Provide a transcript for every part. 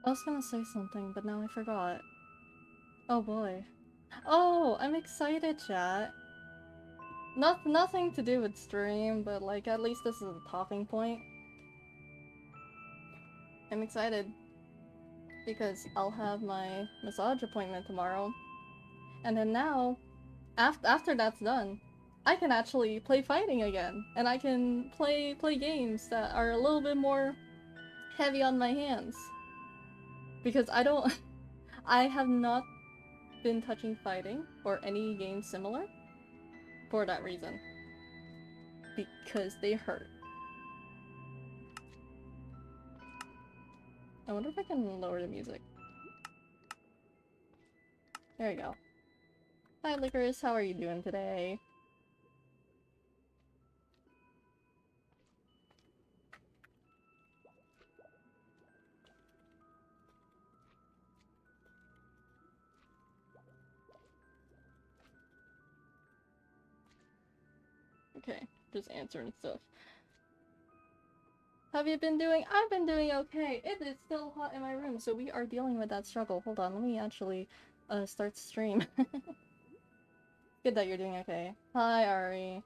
I was gonna say something, but now I forgot. Oh boy. Oh, I'm excited, chat. Nothing to do with stream, but like at least this is a talking point. I'm excited because I'll have my massage appointment tomorrow. And then now, after that's done, I can actually play fighting again. And I can play games that are a little bit more heavy on my hands. Because I don't I have not been touching fighting or any game similar for that reason. Because they hurt. I wonder if I can lower the music. There you go. Hi Licorice, how are you doing today? Okay, just answering stuff. Have you been doing? I've been doing okay. It is still hot in my room, so we are dealing with that struggle. Hold on, let me actually start stream. Good that you're doing okay. Hi Ari.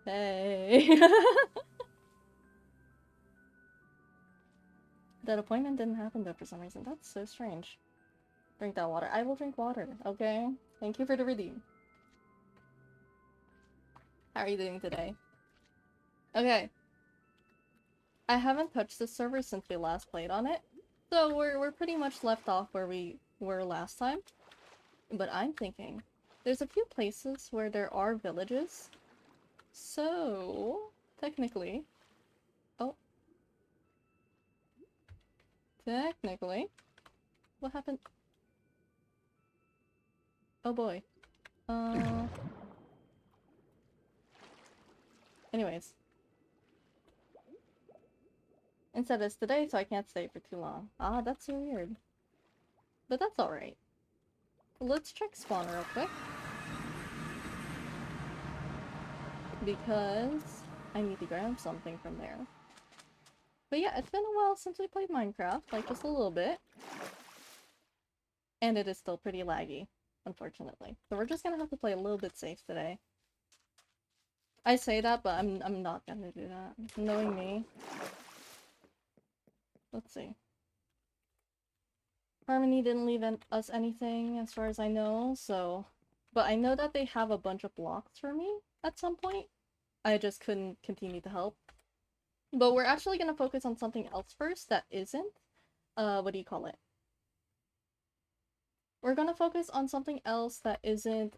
Hey. That appointment didn't happen though for some reason. That's so strange. Drink that water. I will drink water, okay? Thank you for the redeem. How are you doing today? Okay. I haven't touched the server since we last played on it. So we're pretty much left off where we were last time. But I'm thinking there's a few places where there are villages. So technically oh technically what happened? Oh boy. Anyways. Instead it's today, so I can't stay for too long. Ah, that's so weird. But that's alright. Let's check spawn real quick. Because I need to grab something from there. But yeah, it's been a while since we played Minecraft, like just a little bit. And it is still pretty laggy, unfortunately. So we're just gonna have to play a little bit safe today. I say that, but I'm not gonna do that. Knowing me. Let's see. Harmony didn't leave us anything as far as I know, so... But I know that they have a bunch of blocks for me at some point. I just couldn't continue to help. But we're actually gonna focus on something else first that isn't, what do you call it? We're gonna focus on something else that isn't,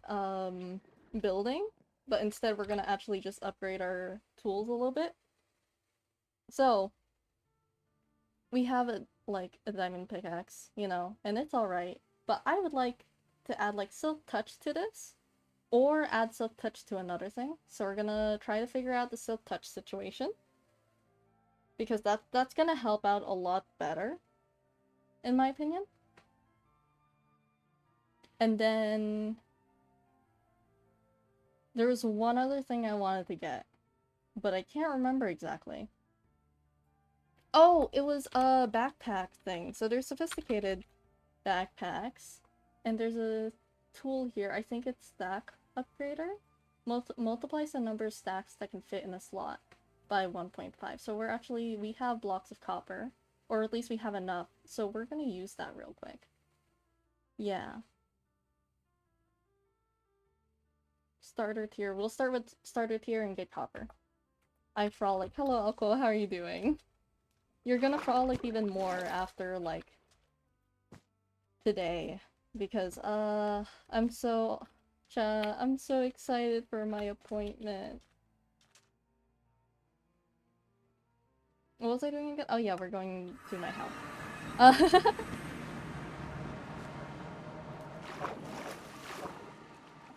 building, but instead we're gonna actually just upgrade our tools a little bit. So, we have like, a diamond pickaxe, you know, and it's alright, but I would like to add, like, silk touch to this, or add silk touch to another thing. So we're gonna try to figure out the silk touch situation. Because that's gonna help out a lot better, in my opinion. And then there was one other thing I wanted to get, but I can't remember exactly. Oh, it was a backpack thing. So there's sophisticated backpacks, and there's a tool here. I think it's stack upgrader. Multiplies the number of stacks that can fit in a slot by 1.5. So we have blocks of copper, or at least we have enough. So we're gonna use that real quick. Yeah. Starter tier. We'll start with starter tier and get copper. I frolic. Hello, Alco. How are you doing? You're gonna frolic even more after, like, today. Because, I'm so excited for my appointment. What was I doing again? Oh yeah, we're going to my house.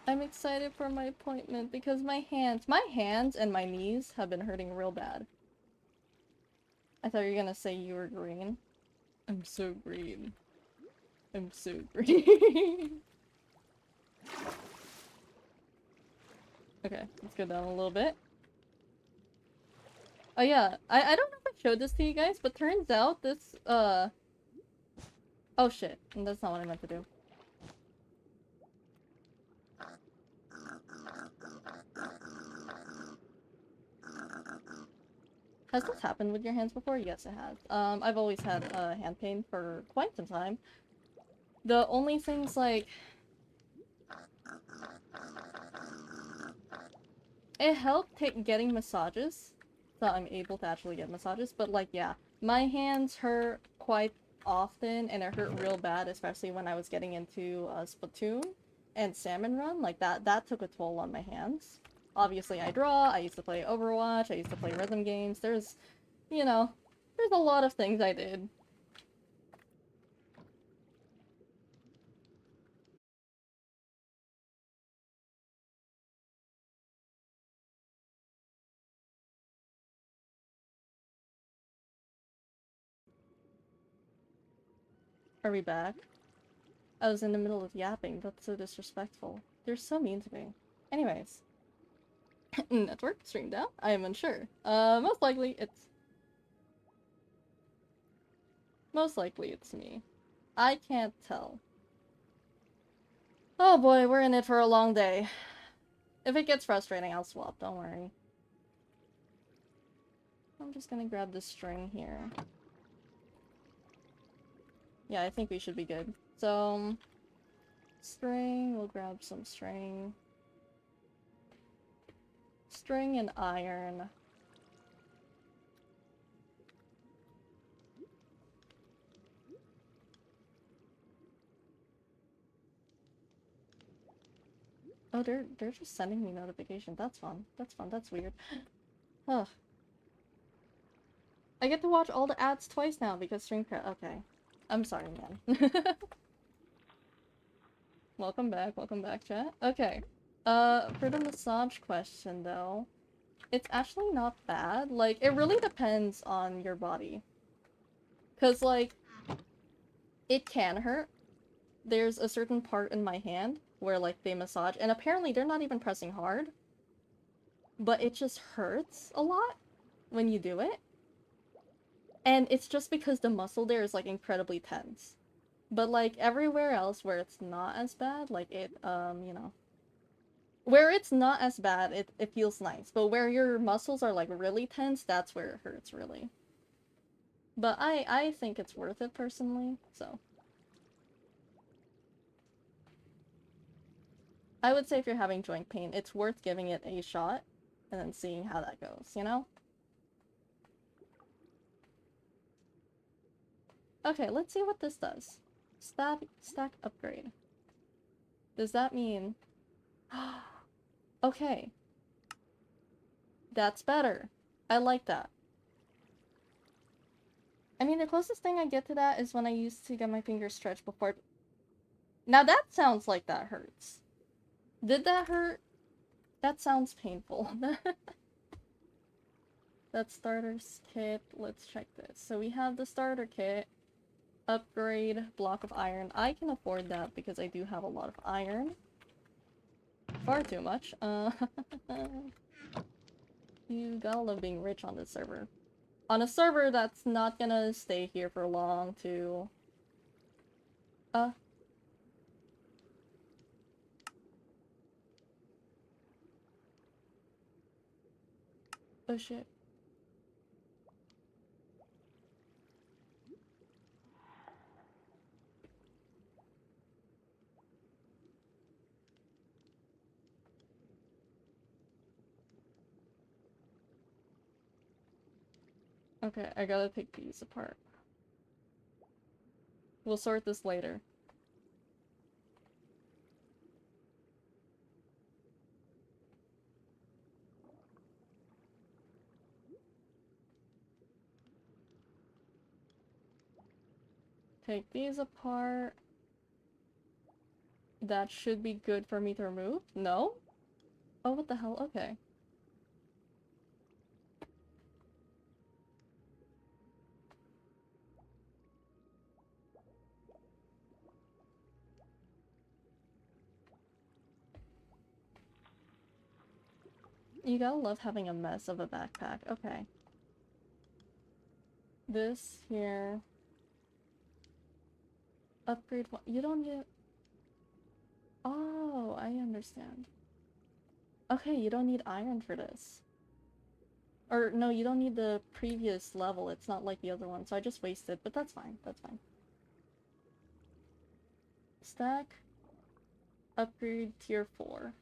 I'm excited for my appointment because my hands and my knees have been hurting real bad. I thought you were gonna say you were green. I'm so green. I'm so green. Okay, let's go down a little bit. Oh yeah, I don't know if I showed this to you guys, but turns out this Oh shit, that's not what I meant to do. Has this happened with your hands before? Yes, it has. I've always had hand pain for quite some time. The only things like it helped getting massages, so I'm able to actually get massages. But like, yeah, my hands hurt quite often, and it hurt real bad, especially when I was getting into Splatoon and Salmon Run. Like that took a toll on my hands. Obviously, I draw. I used to play Overwatch. I used to play rhythm games. There's, you know, there's a lot of things I did. Are we back? I was in the middle of yapping. That's so disrespectful. They're so mean to me. Anyways. Network stream down? I am unsure. Most likely it's... Most likely it's me. I can't tell. Oh boy, we're in it for a long day. If it gets frustrating, I'll swap, don't worry. I'm just gonna grab this string here. Yeah, I think we should be good. So... String, we'll grab some string. String and iron. Oh, they're just sending me notifications. That's fun. That's fun. That's weird. Ugh. I get to watch all the ads twice now because string okay. I'm sorry, man. Welcome back, chat. Okay. For the massage question, though, it's actually not bad. Like, it really depends on your body. 'Cause, like, it can hurt. There's a certain part in my hand where, like, they massage, and apparently they're not even pressing hard, but it just hurts a lot when you do it. And it's just because the muscle there is, like, incredibly tense. But, like, everywhere else where it's not as bad, like, it, you know, where it's not as bad, it feels nice. But where your muscles are, like, really tense, that's where it hurts, really. But I think it's worth it, personally, so. I would say if you're having joint pain, it's worth giving it a shot, and then seeing how that goes, you know? Okay, let's see what this does. Stack upgrade. Does that mean... Okay. That's better. I like that. I mean, the closest thing I get to that is when I used to get my fingers stretched before. Now that sounds like that hurts. Did that hurt? That sounds painful. That starter's kit. Let's check this. So we have the starter kit. Upgrade, block of iron. I can afford that because I do have a lot of iron. Far too much. You gotta love being rich on this server. On a server that's not gonna stay here for long, too. Oh shit. Okay, I gotta take these apart. We'll sort this later. Take these apart. That should be good for me to remove. No? Oh, what the hell? Okay. You gotta love having a mess of a backpack. Okay. This here. Upgrade one. You don't need... Oh, I understand. Okay, you don't need iron for this. Or, no, you don't need the previous level. It's not like the other one, so I just wasted. But that's fine. That's fine. Stack. Upgrade tier 4.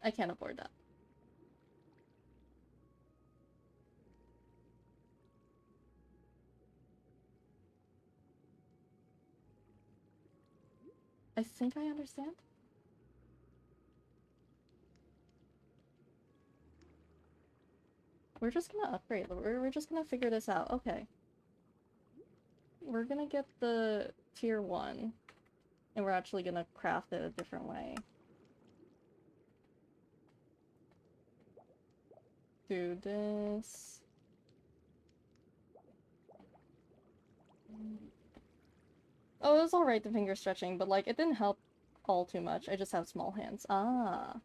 I can't afford that. I think I understand. We're just gonna upgrade. We're just gonna figure this out. Okay. We're gonna get the tier 1. And we're actually gonna craft it a different way. Do this. Oh, it was alright, the finger stretching, but like, it didn't help all too much. I just have small hands. Ah.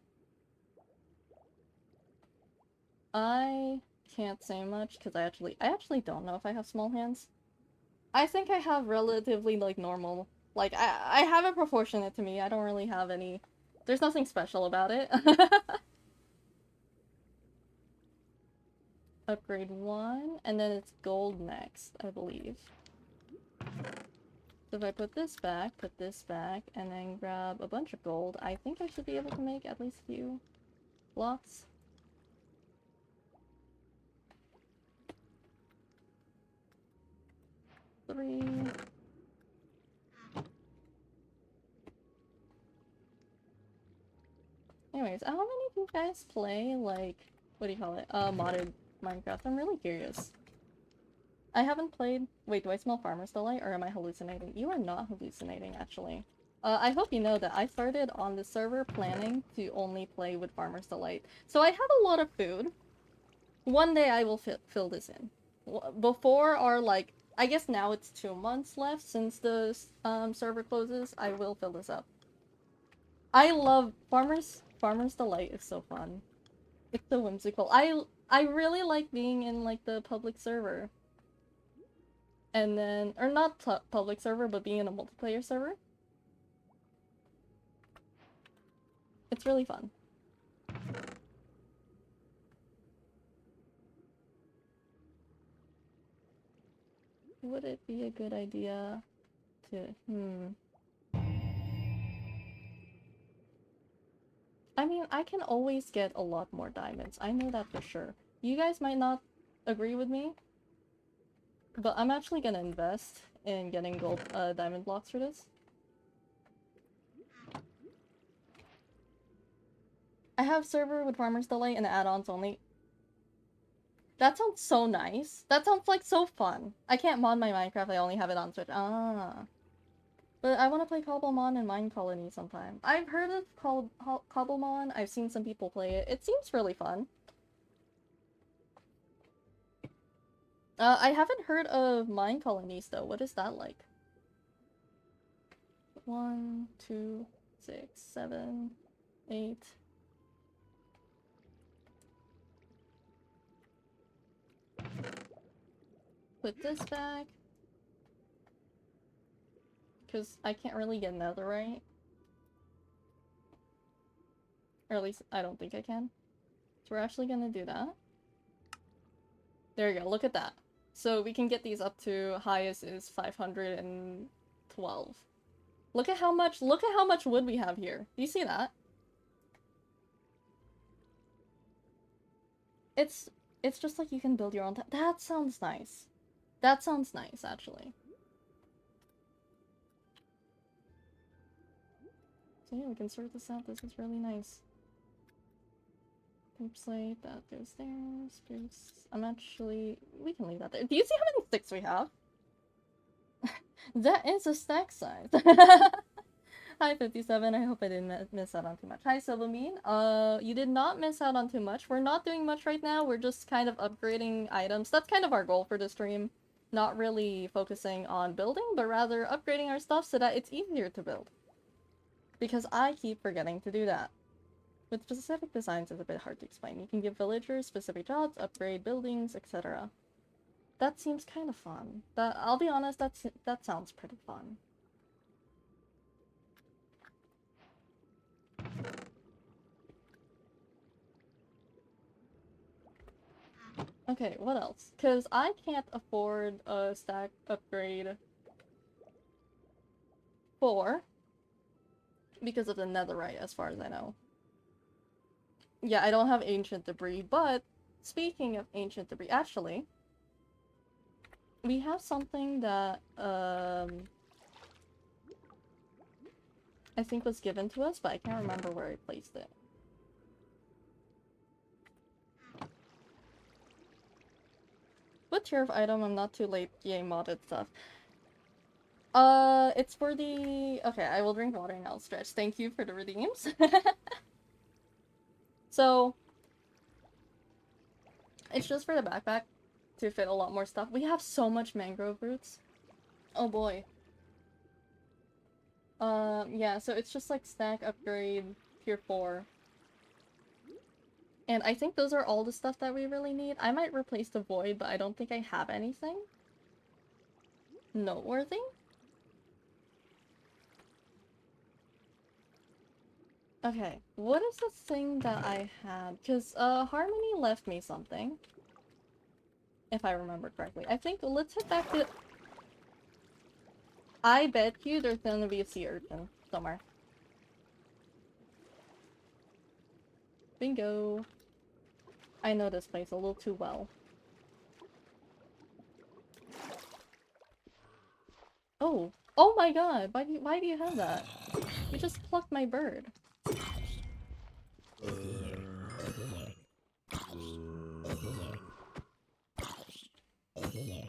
I can't say much, because I actually don't know if I have small hands. I think I have relatively, like, normal. Like, I have it proportionate to me. I don't really have any... There's nothing special about it. Upgrade 1, and then it's gold next, I believe. So if I put this back, and then grab a bunch of gold, I think I should be able to make at least a few blocks. Three. Anyways, how many of you guys play, like, what do you call it? Modded Minecraft? I'm really curious. I haven't played... Wait, do I smell Farmer's Delight, or am I hallucinating? You are not hallucinating, actually. I hope you know that I started on this server planning to only play with Farmer's Delight. So I have a lot of food. One day I will fill this in. Before our, like... I guess now it's 2 months left since the server closes. I will fill this up. I love Farmer's Delight is so fun. It's so whimsical. I really like being in like the public server. And then, or not public server, but being in a multiplayer server. It's really fun. Would it be a good idea to, I mean, I can always get a lot more diamonds. I know that for sure. You guys might not agree with me, but I'm actually gonna invest in getting gold, diamond blocks for this. I have server with Farmer's Delight and add-ons only. That sounds so nice. That sounds like so fun. I can't mod my Minecraft, I only have it on Switch. Ah. But I want to play Cobblemon and Mine Colony sometime. I've heard of Cobblemon. I've seen some people play it. It seems really fun. I haven't heard of Mine Colonies though. What is that like? 1, 2, 6, 7, 8. Put this back. Because I can't really get netherite. Or at least, I don't think I can. So we're actually gonna do that. There you go, look at that. So we can get these up to highest is 512. Look at how much wood we have here. Do you see that? It's just like you can build your own that sounds nice. That sounds nice, actually. So yeah, we can sort this out. This is really nice. Slate, that goes there. Spruce. I'm actually... We can leave that there. Do you see how many sticks we have? That is a stack size. Hi, 57. I hope I didn't miss out on too much. Hi, Silvamine. You did not miss out on too much. We're not doing much right now. We're just kind of upgrading items. That's kind of our goal for this stream. Not really focusing on building, but rather upgrading our stuff so that it's easier to build. Because I keep forgetting to do that. With specific designs, it's a bit hard to explain. You can give villagers specific jobs, upgrade buildings, etc. That seems kind of fun. I'll be honest, that sounds pretty fun. Okay, what else? Because I can't afford a stack upgrade 4 because of the netherite, as far as I know. Yeah, I don't have ancient debris, but speaking of ancient debris, actually, we have something that, I think was given to us, but I can't remember where I placed it. What tier of item? I'm not too late. Yay, modded stuff. It's for the... Okay, I will drink water and I'll stretch. Thank you for the redeems. So, it's just for the backpack to fit a lot more stuff. We have so much mangrove roots. Oh boy. Yeah, so it's just like stack upgrade tier 4. And I think those are all the stuff that we really need. I might replace the void, but I don't think I have anything noteworthy. Okay, what is the thing that I had? Because, Harmony left me something. If I remember correctly. I think, let's head back to... I bet you there's gonna be a sea urchin somewhere. Bingo. I know this place a little too well. Oh! Oh my god! Why do you have that? You just plucked my bird.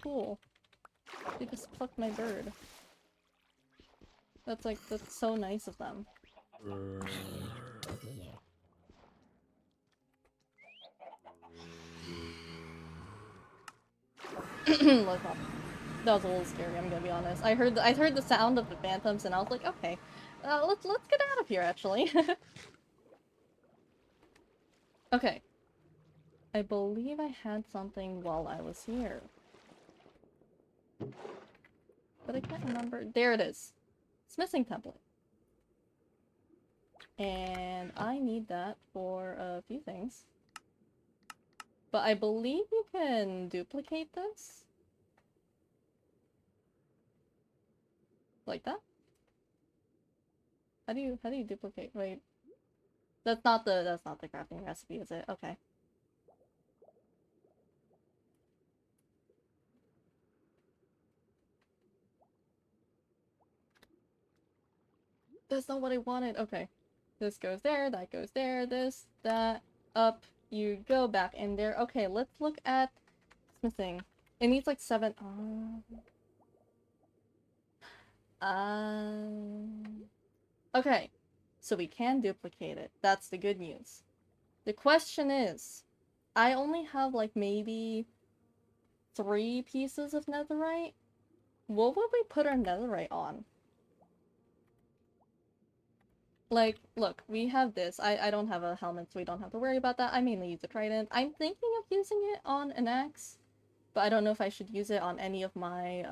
Cool. You just plucked my bird. That's so nice of them. Look up. That was a little scary, I'm gonna be honest. I heard the sound of the phantoms and I was like, okay. Let's get out of here, actually. Okay. I believe I had something while I was here. But I can't remember. There it is. Smithing template. And I need that for a few things. But I believe you can duplicate this. Like that? How do you duplicate? Wait. That's not the crafting recipe, is it? Okay. That's not what I wanted. Okay. This goes there, that goes there, this, that, up, you go back in there. Okay, let's look at smithing. It needs like 7. Okay. So we can duplicate it. That's the good news. The question is, I only have like maybe 3 pieces of netherite. What would we put our netherite on? Like, look, we have this. I don't have a helmet, so we don't have to worry about that. I mainly use a trident. I'm thinking of using it on an axe, but I don't know if I should use it on any of my,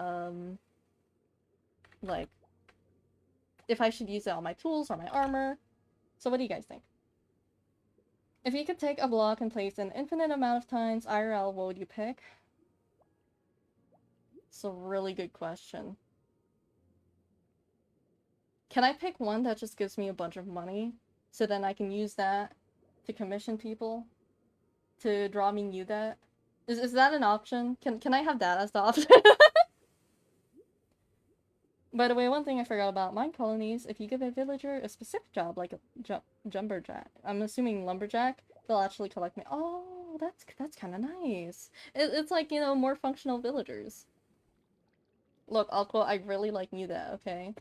like, if I should use it on my tools or my armor. So what do you guys think? If you could take a block and place an infinite amount of times IRL, what would you pick? It's a really good question. Can I pick one that just gives me a bunch of money? So then I can use that to commission people to draw me new debt? Is that an option? Can I have that as the option? By the way, one thing I forgot about mine colonies, if you give a villager a specific job, like a jumberjack, I'm assuming lumberjack, they'll actually collect me. Oh, that's kind of nice. It's like, you know, more functional villagers. Look, I'll quote, I really like you that, okay?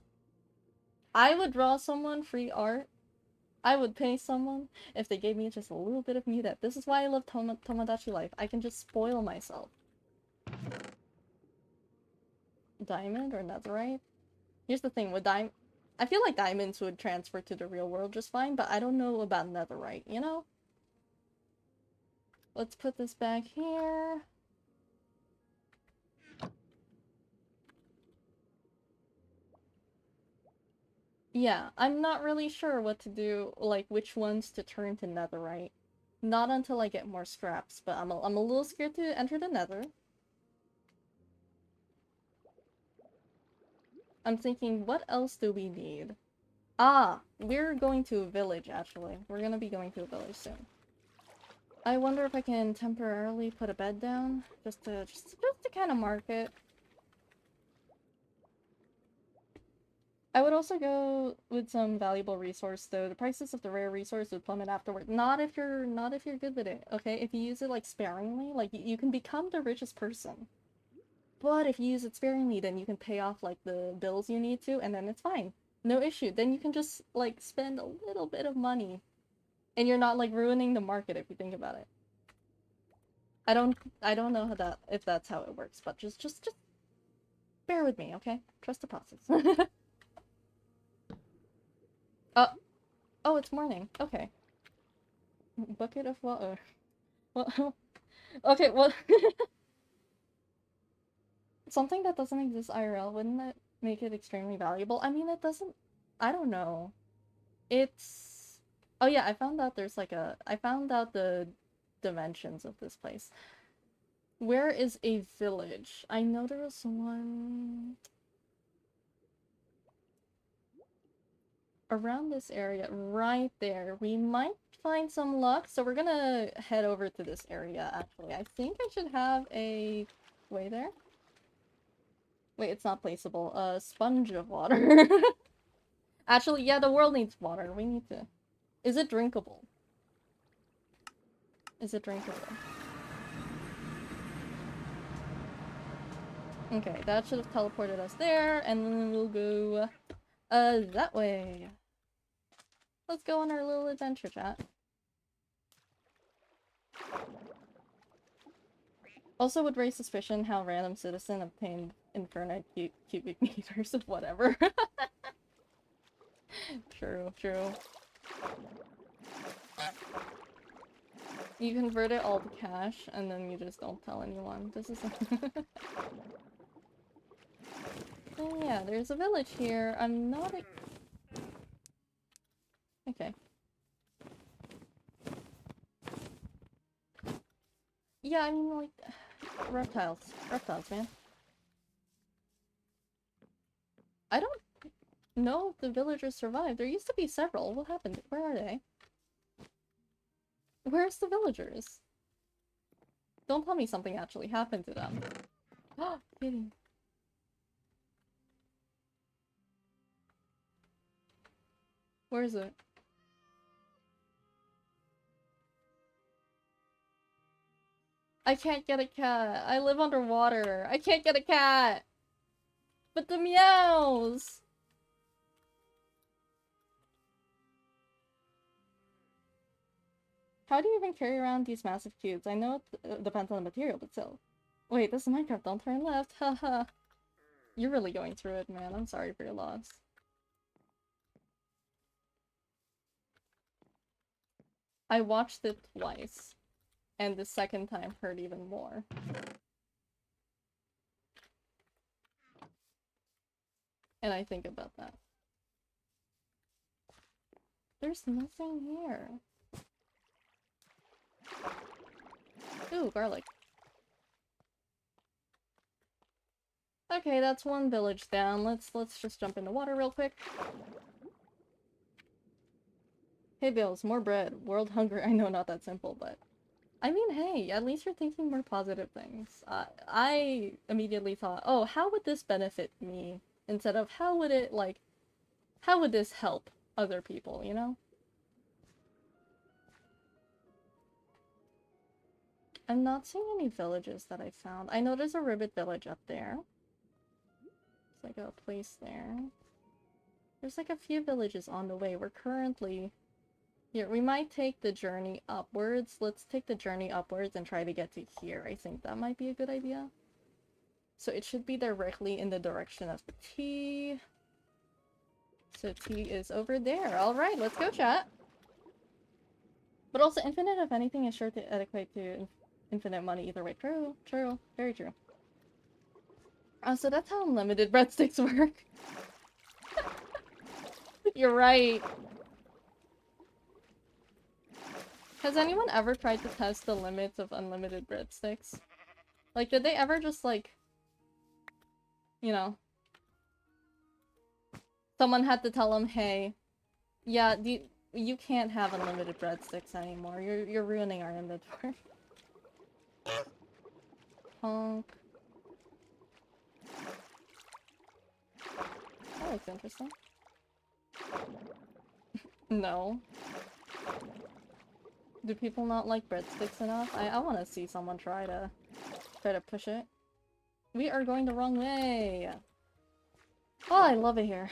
I would draw someone free art. I would pay someone if they gave me just a little bit of mudet. This is why I love Tomodachi life. I can just spoil myself. Diamond or netherite? Here's the thing, with I feel like diamonds would transfer to the real world just fine, but I don't know about netherite, you know? Let's put this back here. Yeah, I'm not really sure what to do, like which ones to turn to netherite. Not until I get more scraps, but I'm a little scared to enter the nether. I'm thinking, what else do we need? Ah, we're going to a village, actually. We're gonna be going to a village soon. I wonder if I can temporarily put a bed down, just to kind of mark it. I would also go with some valuable resource, though. The prices of the rare resource would plummet afterward. Not if you're good with it, okay? If you use it, like, sparingly, like, you can become the richest person. But if you use it sparingly, then you can pay off, like, the bills you need to, and then it's fine. No issue. Then you can just, like, spend a little bit of money. And you're not, like, ruining the market if you think about it. I don't know if that's how it works, but just bear with me, okay? Trust the process. uh, oh, it's morning. Okay. Bucket of water. Well, okay, well, something that doesn't exist IRL, wouldn't that make it extremely valuable? I mean, it doesn't, I don't know. It's, oh yeah, I found out the dimensions of this place. Where is a village? I know there was one around this area, right there. We might find some luck, so we're gonna head over to this area, actually. I think I should have a way there. Wait, it's not placeable. A sponge of water. Actually, yeah, the world needs water. We need to... Is it drinkable? Is it drinkable? Okay, that should have teleported us there, and then we'll go, that way. Let's go on our little adventure, chat. Also would raise suspicion how random citizen obtained infinite cubic meters of whatever. True, true. You convert it all to cash, and then you just don't tell anyone. This is... Oh yeah, there's a village here. I'm not... Okay. Yeah, I mean, like... Reptiles. Reptiles, man. I don't know if the villagers survived. There used to be several. What happened? Where are they? Where's the villagers? Don't tell me something actually happened to them. Oh, kidding. Where is it? I can't get a cat. I live underwater. I can't get a cat. But the meows! How do you even carry around these massive cubes? I know it depends on the material, but still. Wait, this is Minecraft. Don't turn left. Haha. You're really going through it, man. I'm sorry for your loss. I watched it twice. And the second time hurt even more. And I think about that. There's nothing here. Ooh, garlic. Okay, that's one village down. Let's just jump in the water real quick. Hey Bills, more bread. World hunger. I know, not that simple, but... I mean, hey, at least you're thinking more positive things. I immediately thought, oh, how would this benefit me? Instead of, how would it, like... How would this help other people, you know? I'm not seeing any villages that I found. I know there's a ribbit village up there. It's like a place there. There's like a few villages on the way. We're currently... Here, we might take the journey upwards. Let's take the journey upwards and try to get to here. I think that might be a good idea. So it should be directly in the direction of T. So T is over there. Alright, let's go, chat! But also, infinite, if anything, is sure to equate to infinite money either way. True, true, very true. So that's how unlimited breadsticks work. You're right. Has anyone ever tried to test the limits of unlimited breadsticks? Like, did they ever just, like, you know, someone had to tell them, hey, yeah, you can't have unlimited breadsticks anymore. You're ruining our inventory. Honk. That looks interesting. No. Do people not like breadsticks enough? I want to see someone try to push it. We are going the wrong way. Oh, I love it here.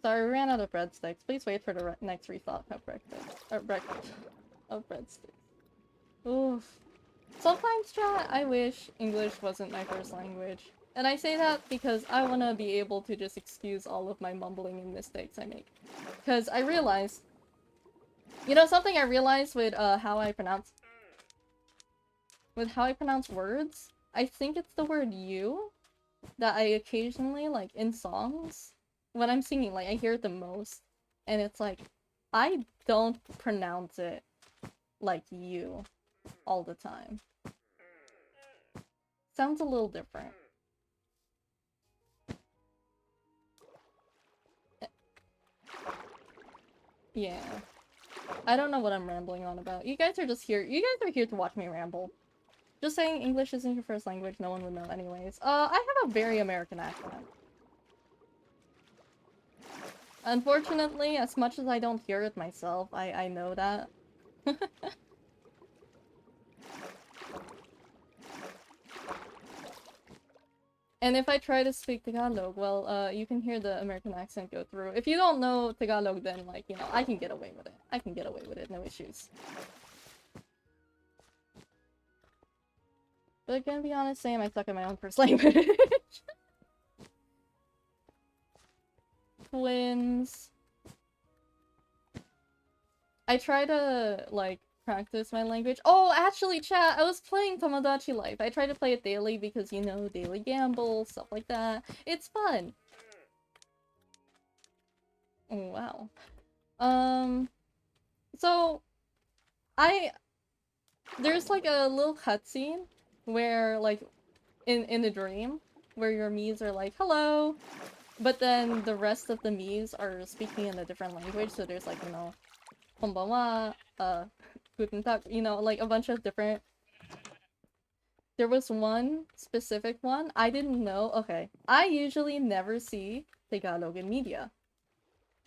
Sorry, we ran out of breadsticks. Please wait for the next restock of breakfast of breadsticks. Oof. Sometimes, chat, I wish English wasn't my first language. And I say that because I want to be able to just excuse all of my mumbling and mistakes I make. Because I realized... You know, something I realized with how I pronounce... With how I pronounce words? I think it's the word you that I occasionally, like, in songs, when I'm singing, like, I hear it the most. And it's like, I don't pronounce it like you all the time. Sounds a little different. Yeah. I don't know what I'm rambling on about. You guys are just here. You guys are here to watch me ramble. Just saying English isn't your first language, no one would know anyways. I have a very American accent. Unfortunately, as much as I don't hear it myself, I know that. And if I try to speak Tagalog, well, you can hear the American accent go through. If you don't know Tagalog, then, like, you know, I can get away with it. I can get away with it, no issues. But gonna be honest, Sam, I suck at my own first language. Twins. I try to, like, practice my language. Oh, actually, chat, I was playing Tomodachi Life. I try to play it daily because, you know, daily gamble, stuff like that. It's fun. Oh, wow. So, there's, like, a little cutscene where, like, in the dream, where your Miis are like, hello, but then the rest of the Miis are speaking in a different language, so there's, like, you know, konbanwa, guten tag, you know, like, a bunch of different... There was one specific one, I didn't know, okay, I usually never see Tagalog in media.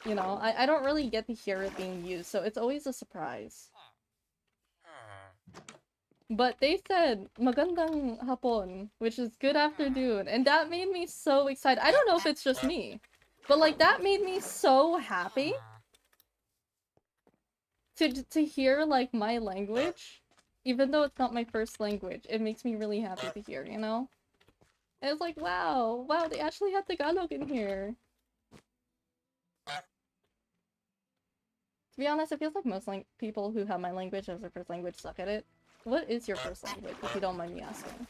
You know, I don't really get to hear it being used, so it's always a surprise. But they said, magandang hapon, which is good afternoon, and that made me so excited. I don't know if it's just me, but, like, that made me so happy to hear, like, my language, even though it's not my first language. It makes me really happy to hear, you know? And it's like, wow, they actually had Tagalog in here. To be honest, it feels like most people who have my language as their first language suck at it. What is your first language, if you don't mind me asking?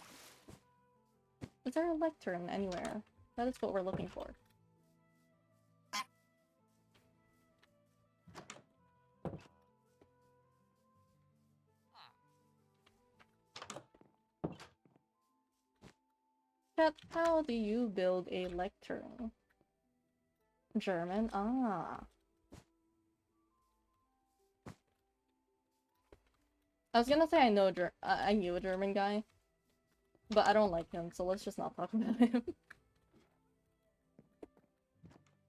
Is there a lectern anywhere? That is what we're looking for. Chat, how do you build a lectern? German? Ah. I was gonna say I knew a German guy, but I don't like him, so let's just not talk about him.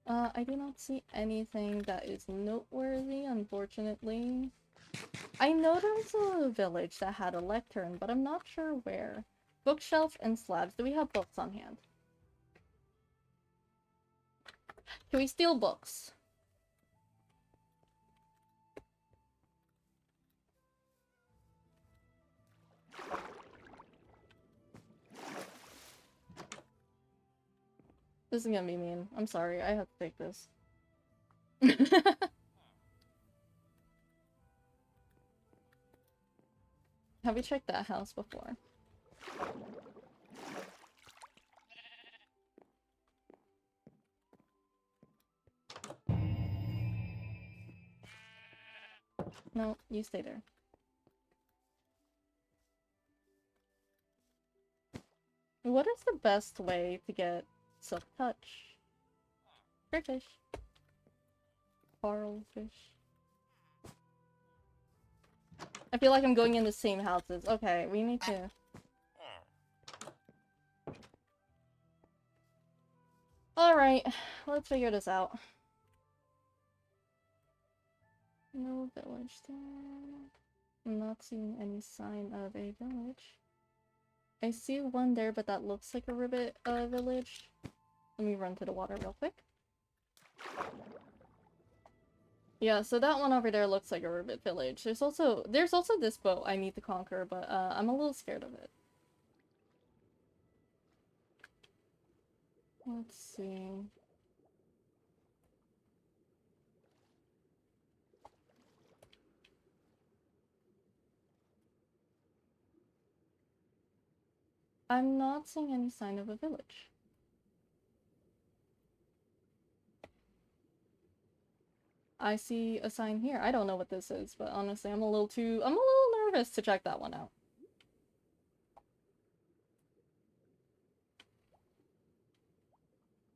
I do not see anything that is noteworthy, unfortunately. I know there's a village that had a lectern, but I'm not sure where. Bookshelf and slabs. Do we have books on hand? Can we steal books? This is gonna be mean. I'm sorry, I have to take this. Have we checked that house before? No, you stay there. What is the best way to get silk touch? Great fish. Coral fish. I feel like I'm going in the same houses. Okay, we need to... Alright, let's figure this out. No village there. I'm not seeing any sign of a village. I see one there, but that looks like a ribbit village. Let me run to the water real quick. Yeah, so that one over there looks like a ribbit village. There's also this boat I need to conquer, but I'm a little scared of it. Let's see. I'm not seeing any sign of a village. I see a sign here. I don't know what this is, but honestly, I'm a little nervous to check that one out.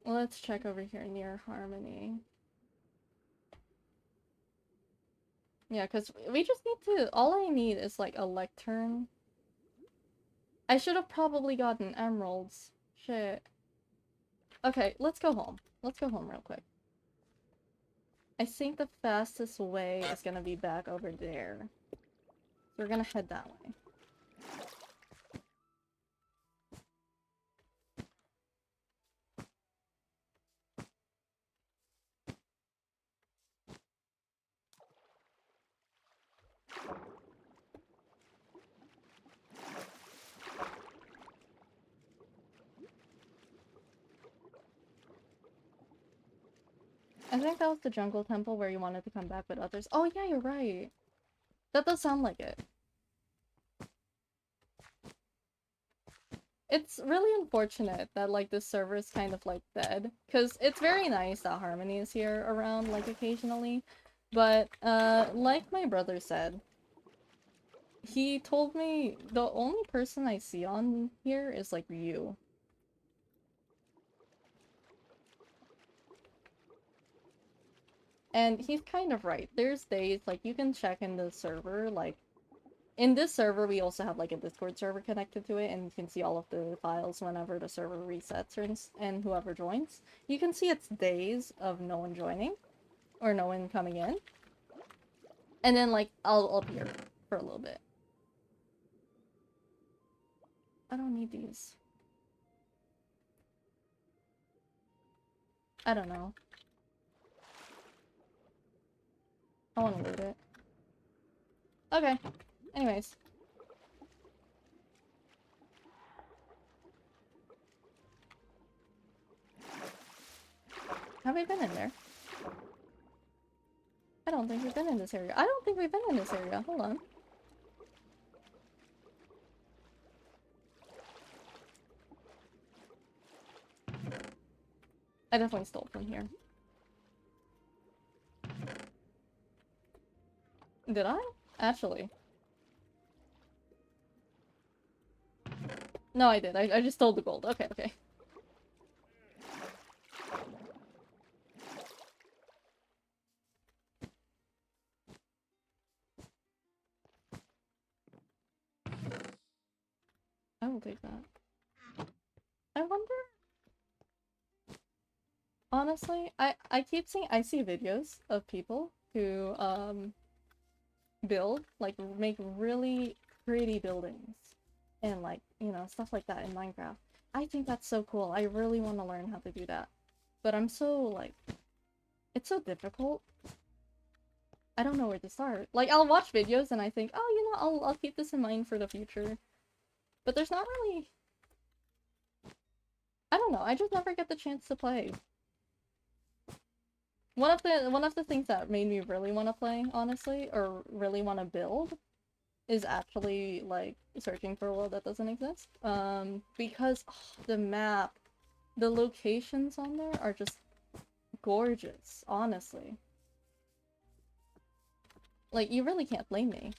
Let's check over here near Harmony. Yeah, because we just need to... All I need is, like, a lectern. I should have probably gotten emeralds. Shit. Okay, let's go home. Let's go home real quick. I think the fastest way is gonna be back over there. So we're gonna head that way. I think that was the jungle temple where you wanted to come back with others. Oh yeah, you're right. That does sound like it. It's really unfortunate that, like, this server is kind of, like, dead. Because it's very nice that Harmony is here around, like, occasionally. But, like my brother said, he told me the only person I see on here is, like, you. And he's kind of right. There's days, like, you can check in the server, like, in this server, we also have, like, a Discord server connected to it, and you can see all of the files whenever the server resets and whoever joins. You can see it's days of no one joining, or no one coming in. And then, like, I'll appear for a little bit. I don't need these. I don't know. I want to loot it. Okay. Anyways. Have we been in there? I don't think we've been in this area. I don't think we've been in this area. Hold on. I definitely stole from here. Did I? Actually. No, I did. I just stole the gold. Okay, okay. I will take that. I wonder... Honestly, I keep seeing... I see videos of people who, build, like, make really pretty buildings. And, like, you know, stuff like that in Minecraft. I think that's so cool. I really want to learn how to do that. But I'm so, like... It's so difficult. I don't know where to start. Like, I'll watch videos and I think, oh, you know, I'll keep this in mind for the future. But there's not really... I don't know, I just never get the chance to play. One of the things that made me really want to play, honestly, or really want to build, is actually, like, searching for a world that doesn't exist. Because the map, the locations on there are just gorgeous, honestly. Like, you really can't blame me.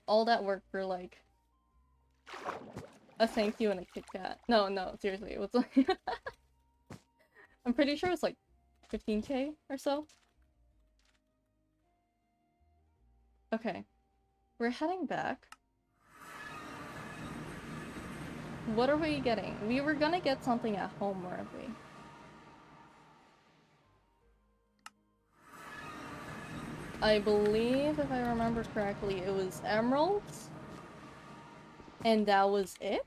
All that work for, like, a thank you and a Kit Kat. No, no, seriously, it was like... I'm pretty sure it was like 15K or so. Okay. We're heading back. What are we getting? We were gonna get something at home, weren't we? I believe, if I remember correctly, it was emeralds. And that was it?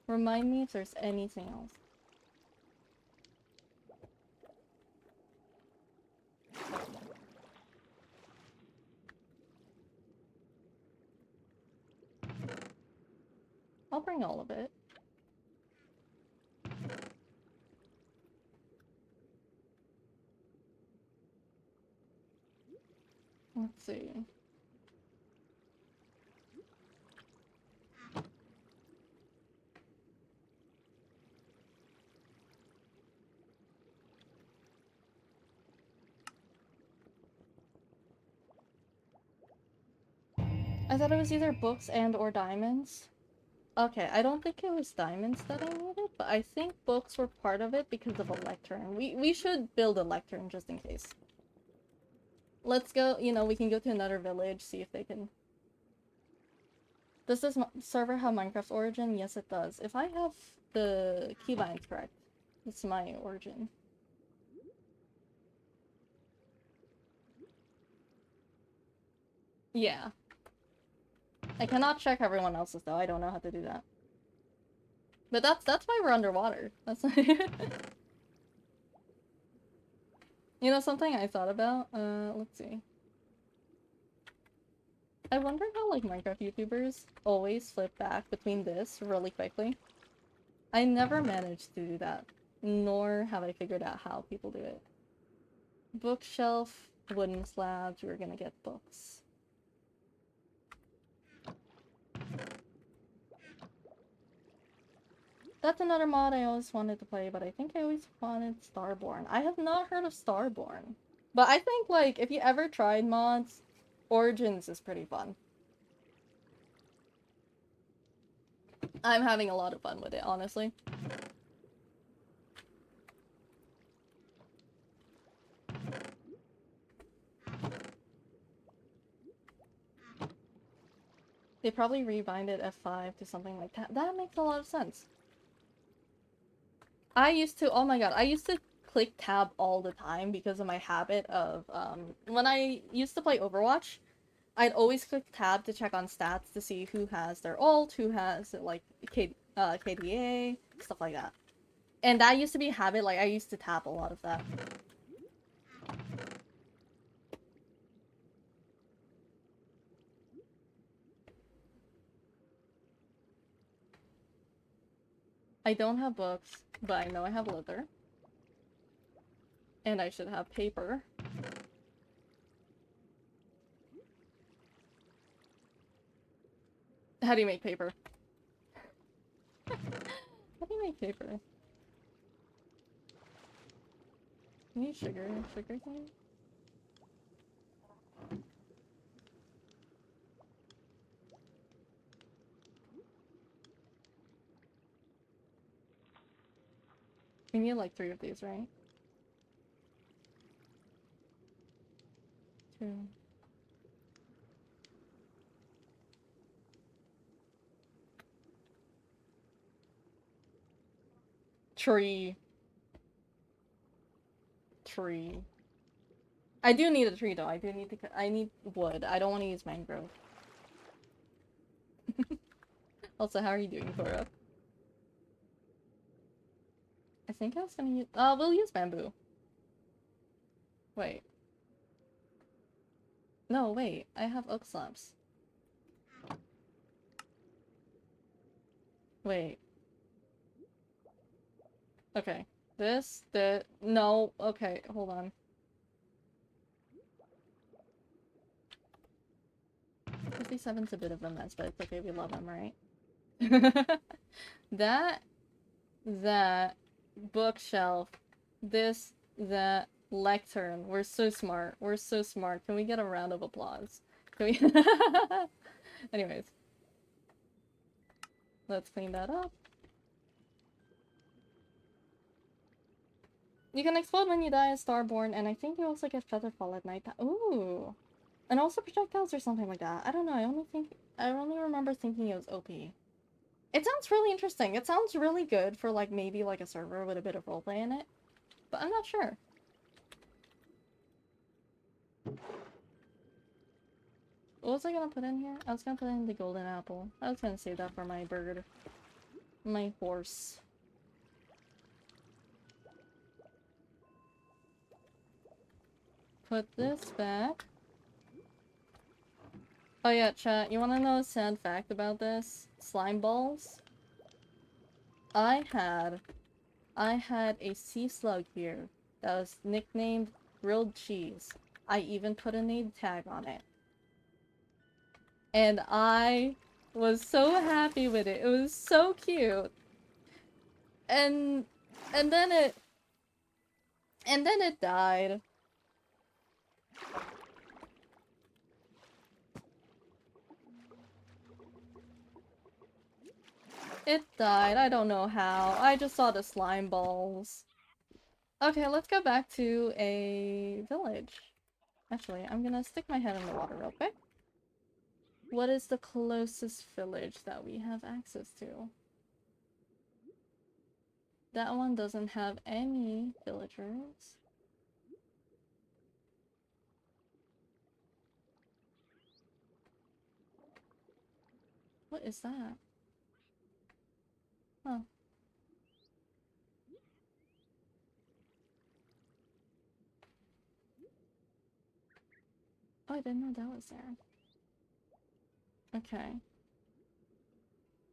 Remind me if there's anything else. I'll bring all of it. Let's see. I thought it was either books and or diamonds. Okay, I don't think it was diamonds that I needed, but I think books were part of it because of a lectern. We should build a lectern just in case. Let's go, you know, we can go to another village, see if they can... Does this server have Minecraft's origin? Yes, it does. If I have the keybinds correct, it's my origin. Yeah. I cannot check everyone else's though, I don't know how to do that. But that's why we're underwater. That's You know something I thought about? Let's see. I wonder how like Minecraft YouTubers always flip back between this really quickly. I never managed to do that, nor have I figured out how people do it. Bookshelf, wooden slabs, we're gonna get books. That's another mod I always wanted to play, but I think I always wanted Starborn. I have not heard of Starborn. But I think, like, if you ever tried mods, Origins is pretty fun. I'm having a lot of fun with it, honestly. They probably rebinded F5 to something like that. That makes a lot of sense. I used to, oh my god, I used to click tab all the time because of my habit of, when I used to play Overwatch, I'd always click tab to check on stats to see who has their ult, who has, like, KDA, stuff like that. And that used to be a habit, like, I used to tap a lot of that. I don't have books, but I know I have leather. And I should have paper. How do you make paper? How do you make paper? You need sugar? Sugar cane? We need like 3 of these, right? 2. Tree. Tree. I do need a tree though. I do need to. I need wood. I don't want to use mangrove. Also, how are you doing, Cora? I think I was gonna use. We'll use bamboo. Wait. No, wait. I have oak slabs. Wait. Okay. No. Okay, hold on. 57's a bit of a mess, but it's okay. We love him, right? That that, bookshelf, this, that, lectern. We're so smart. We're so smart. Can we get a round of applause? Can we? Anyways. Let's clean that up. You can explode when you die as Starborn, and I think you also get Featherfall at night. Ooh. And also projectiles or something like that. I don't know, I only remember thinking it was OP. It sounds really interesting. It sounds really good for like maybe like a server with a bit of roleplay in it. But I'm not sure. What was I gonna put in here? I was gonna put in the golden apple. I was gonna save that for my bird. My horse. Put this back. Oh yeah, chat, you wanna know a sad fact about this? Slime balls? I had a sea slug here that was nicknamed Grilled Cheese. I even put a name tag on it. And I was so happy with it. It was so cute. And then it died. It died. I don't know how. I just saw the slime balls. Okay, let's go back to a village. Actually, I'm gonna stick my head in the water real quick. What is the closest village that we have access to? That one doesn't have any villagers. What is that? Huh. Oh, I didn't know that was there. Okay.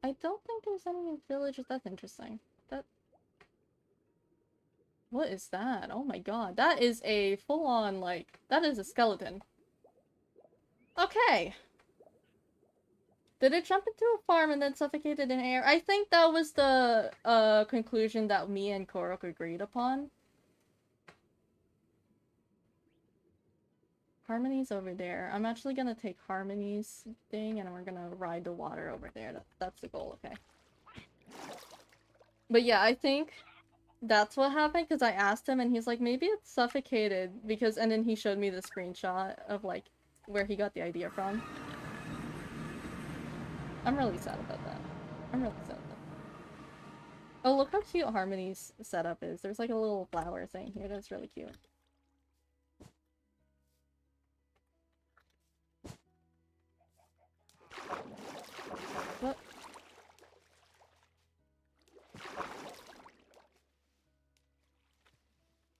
I don't think there's any villages. That's interesting. What is that? Oh my god. That is a full-on, like... That is a skeleton. Okay. Did it jump into a farm and then suffocated in air? I think that was the conclusion that me and Korok agreed upon. Harmony's over there. I'm actually gonna take Harmony's thing and we're gonna ride the water over there. That's the goal, okay. But yeah, I think that's what happened because I asked him and he's like, maybe it's suffocated because, and then he showed me the screenshot of like where he got the idea from. I'm really sad about that. I'm really sad about that. Oh, look how cute Harmony's setup is. There's like a little flower thing here that's really cute. What?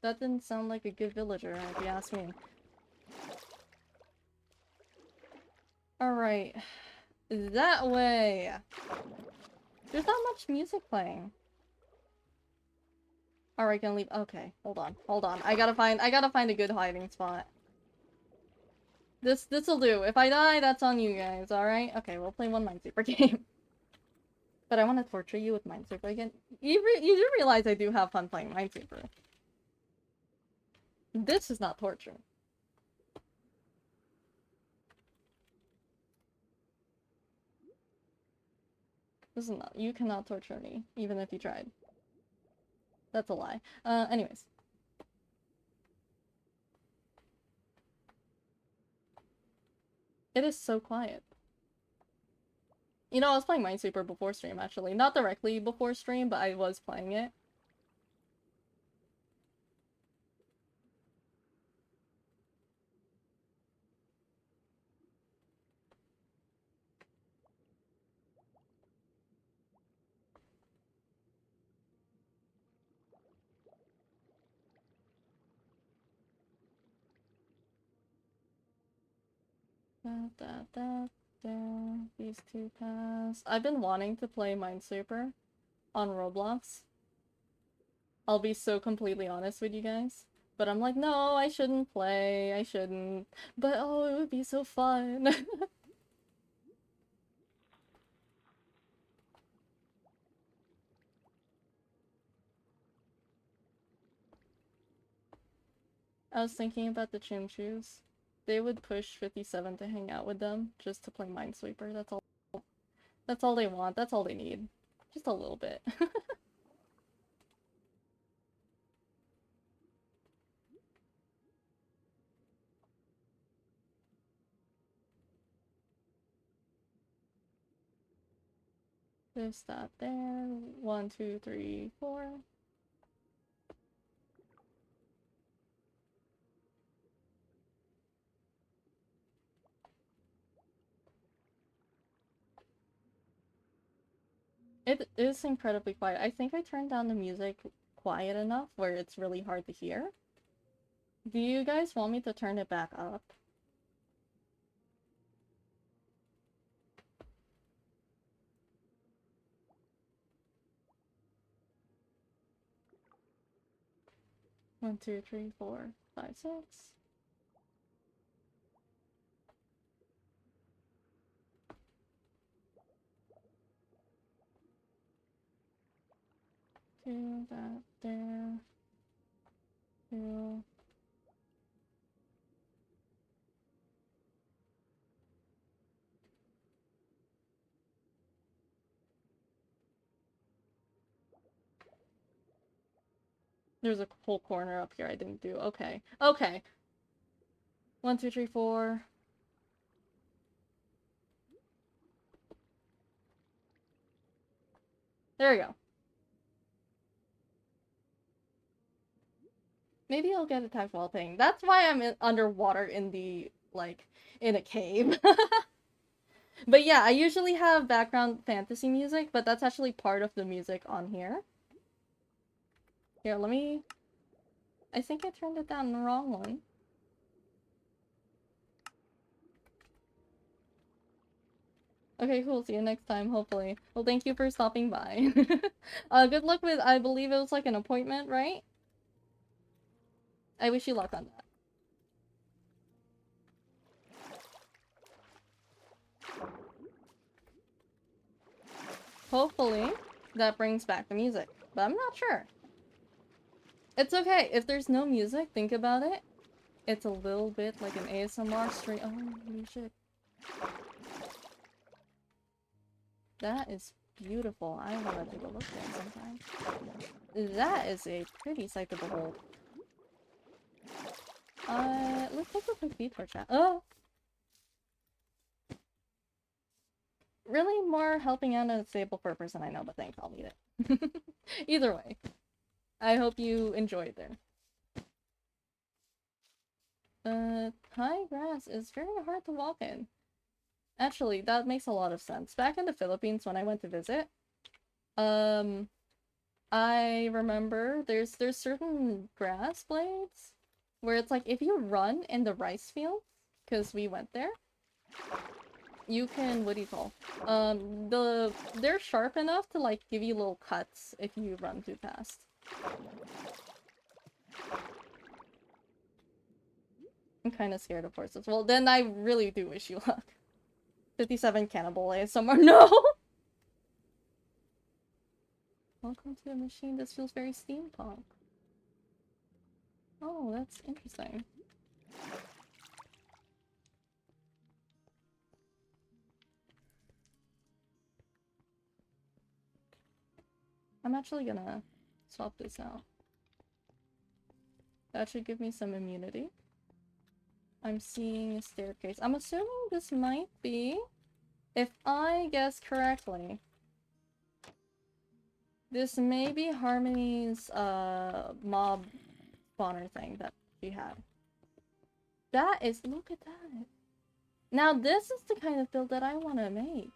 That didn't sound like a good villager, if you ask me. Alright. That way! There's not much music playing. Alright, gonna leave- okay, hold on. I gotta find a good hiding spot. This'll do. If I die, that's on you guys, alright? Okay, we'll play one Minesweeper game. But I want to torture you with Minesweeper again. You do realize I do have fun playing Minesweeper. This is not torture. This is not- you cannot torture me, even if you tried. That's a lie. Anyways. It is so quiet. You know, I was playing Minesweeper before stream, actually. Not directly before stream, but I was playing it. These two pass. I've been wanting to play Minesweeper on Roblox. I'll be so completely honest with you guys. But I'm like, no, I shouldn't play. I shouldn't. But oh, it would be so fun. I was thinking about the Chim Chews. They would push 57 to hang out with them just to play Minesweeper. That's all. That's all they want. That's all they need. Just a little bit. There's that there. 1, 2, 3, 4. It is incredibly quiet. I think I turned down the music quiet enough where it's really hard to hear. Do you guys want me to turn it back up? One, two, three, four, five, six. Two, that there. Two. There's a whole corner up here I didn't do. Okay. Okay. 1, 2, 3, 4. There we go. Maybe I'll get attacked while playing. That's why I'm underwater in the, like, in a cave. But yeah, I usually have background fantasy music, but that's actually part of the music on here. Here, let me... I think I turned it down the wrong one. Okay, cool. See you next time, hopefully. Well, thank you for stopping by. Good luck with, I believe it was like an appointment, right? I wish you luck on that. Hopefully, that brings back the music. But I'm not sure. It's okay. If there's no music, think about it. It's a little bit like an ASMR stream. Oh, holy shit. That is beautiful. I want to take a look there sometime. That is a pretty sight to behold. Let's take a quick beat for chat. Oh! Really more helping out a stable for a person I know, but thanks, I'll need it. Either way. I hope you enjoyed there. High grass is very hard to walk in. Actually, that makes a lot of sense. Back in the Philippines when I went to visit, I remember there's certain grass blades where it's like if you run in the rice fields, because we went there, you can, what do you call? They're sharp enough to like give you little cuts if you run too fast. I'm kind of scared of horses. Well, then I really do wish you luck. 57 cannibal ASMR. No! Welcome to the machine. This feels very steampunk. Oh, that's interesting. I'm actually gonna swap this out. That should give me some immunity. I'm seeing a staircase. I'm assuming this might be, if I guess correctly, this may be Harmony's mob spawner thing that she had. That is, look at that. Now this is the kind of build that I want to make.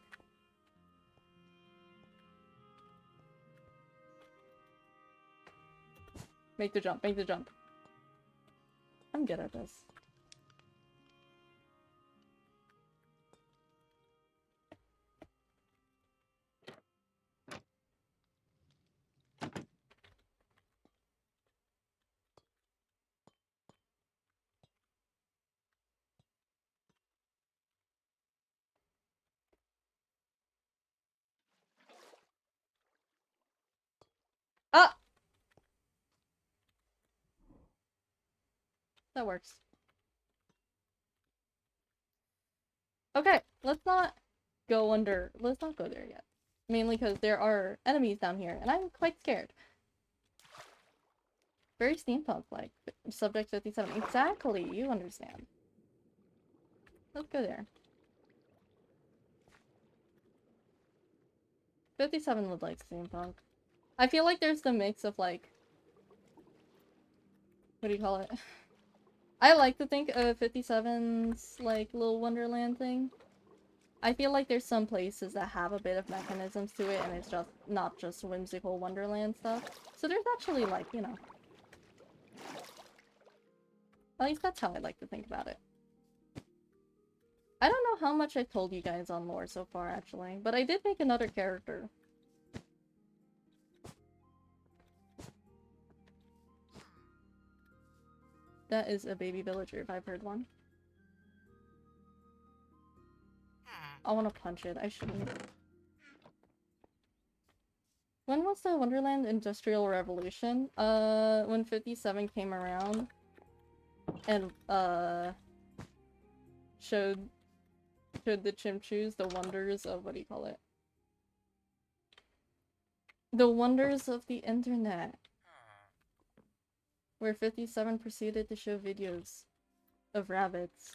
Make the jump, make the jump. I'm good at this. Ah! That works. Okay, let's not go under. Let's not go there yet. Mainly because there are enemies down here, and I'm quite scared. Very steampunk-like. Subject 57. Exactly, you understand. Let's go there. 57 would like steampunk. I feel like there's the mix of like... What do you call it? I like to think of 57's like little wonderland thing. I feel like there's some places that have a bit of mechanisms to it and it's just not just whimsical wonderland stuff. So there's actually like, you know... At least that's how I like to think about it. I don't know how much I told you guys on lore so far, actually, but I did make another character. That is a baby villager, if I've heard one. I want to punch it. I shouldn't. When was the Wonderland Industrial Revolution? When 57 came around and, showed the Chimchus the wonders of, what do you call it? The wonders of the internet. Where 57 proceeded to show videos of rabbits.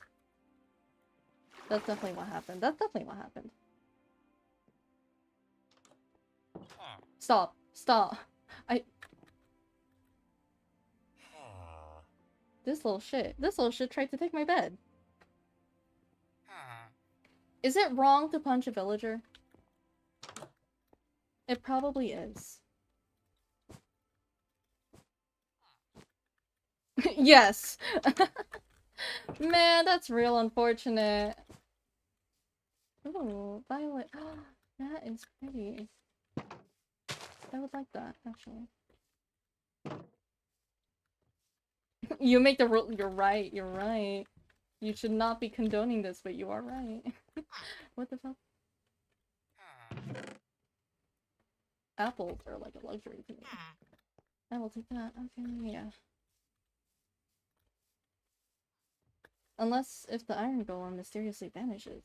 That's definitely what happened. That's definitely what happened. Stop. Stop. This little shit. This little shit tried to take my bed. Is it wrong to punch a villager? It probably is. Yes! Man, that's real unfortunate. Ooh, violet. That is pretty. I would like that, actually. You make the rule. You're right, you're right. You should not be condoning this, but you are right. What the fuck? Apples are like a luxury to me. I will take that. Okay, yeah. Unless if the iron golem mysteriously vanishes.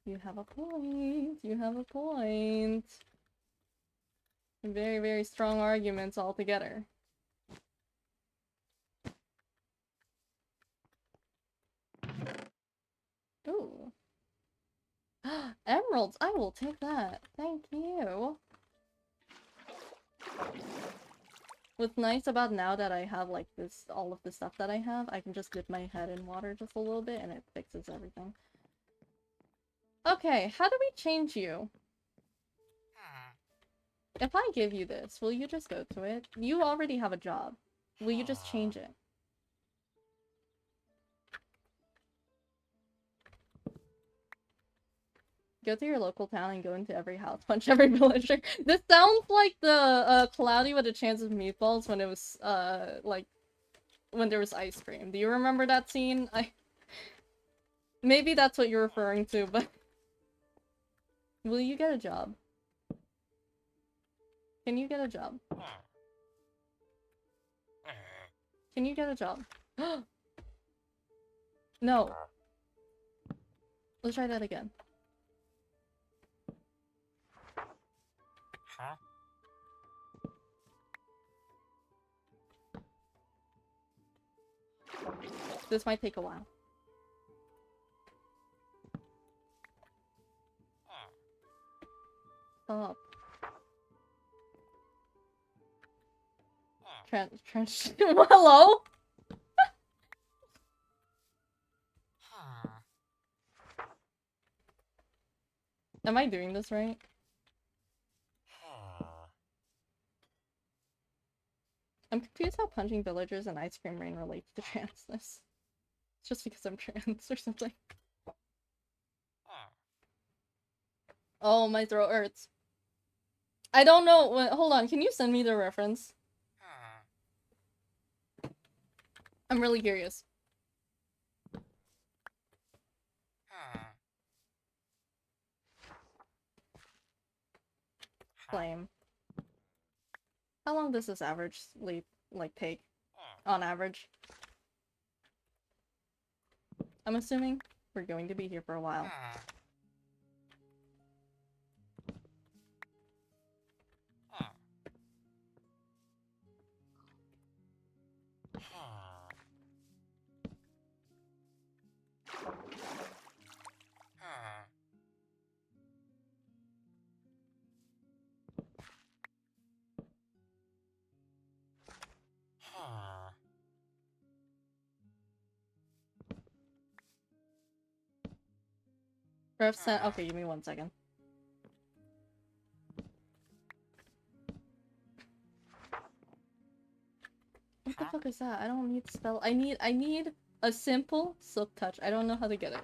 You have a point. You have a point. Very, very strong arguments altogether. Ooh. Emeralds! I will take that. Thank you. What's nice about now that I have like this, all of the stuff that I have, I can just dip my head in water just a little bit and it fixes everything. Okay, how do we change you? If I give you this, will you just go to it? You already have a job. Will you just change it? Go to your local town and go into every house. Punch every villager. This sounds like the Cloudy with a Chance of Meatballs when it was, like, when there was ice cream. Do you remember that scene? Maybe that's what you're referring to, but... Will you get a job? Can you get a job? Can you get a job? No. Let's try that again. Huh? This might take a while. Stop. Hello? Am I doing this right? I'm confused how punching villagers and ice cream rain relates to transness. It's just because I'm trans or something. Oh, my throat hurts. I don't know. Wait, hold on. Can you send me the reference? I'm really curious. Flame. How long does this average sleep, like, take? On average. I'm assuming we're going to be here for a while. Ref sent. Okay, give me 1 second. What the fuck is that? I don't need spell. I need a simple silk touch. I don't know how to get it.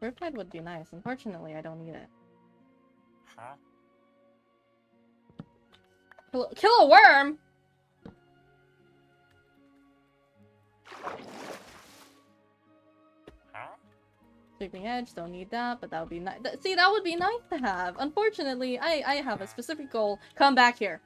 Riptide would be nice. Unfortunately, I don't need it. Kill a worm! Sweeping edge, don't need that, but that would be nice. See, that would be nice to have. Unfortunately, I have a specific goal. Come back here.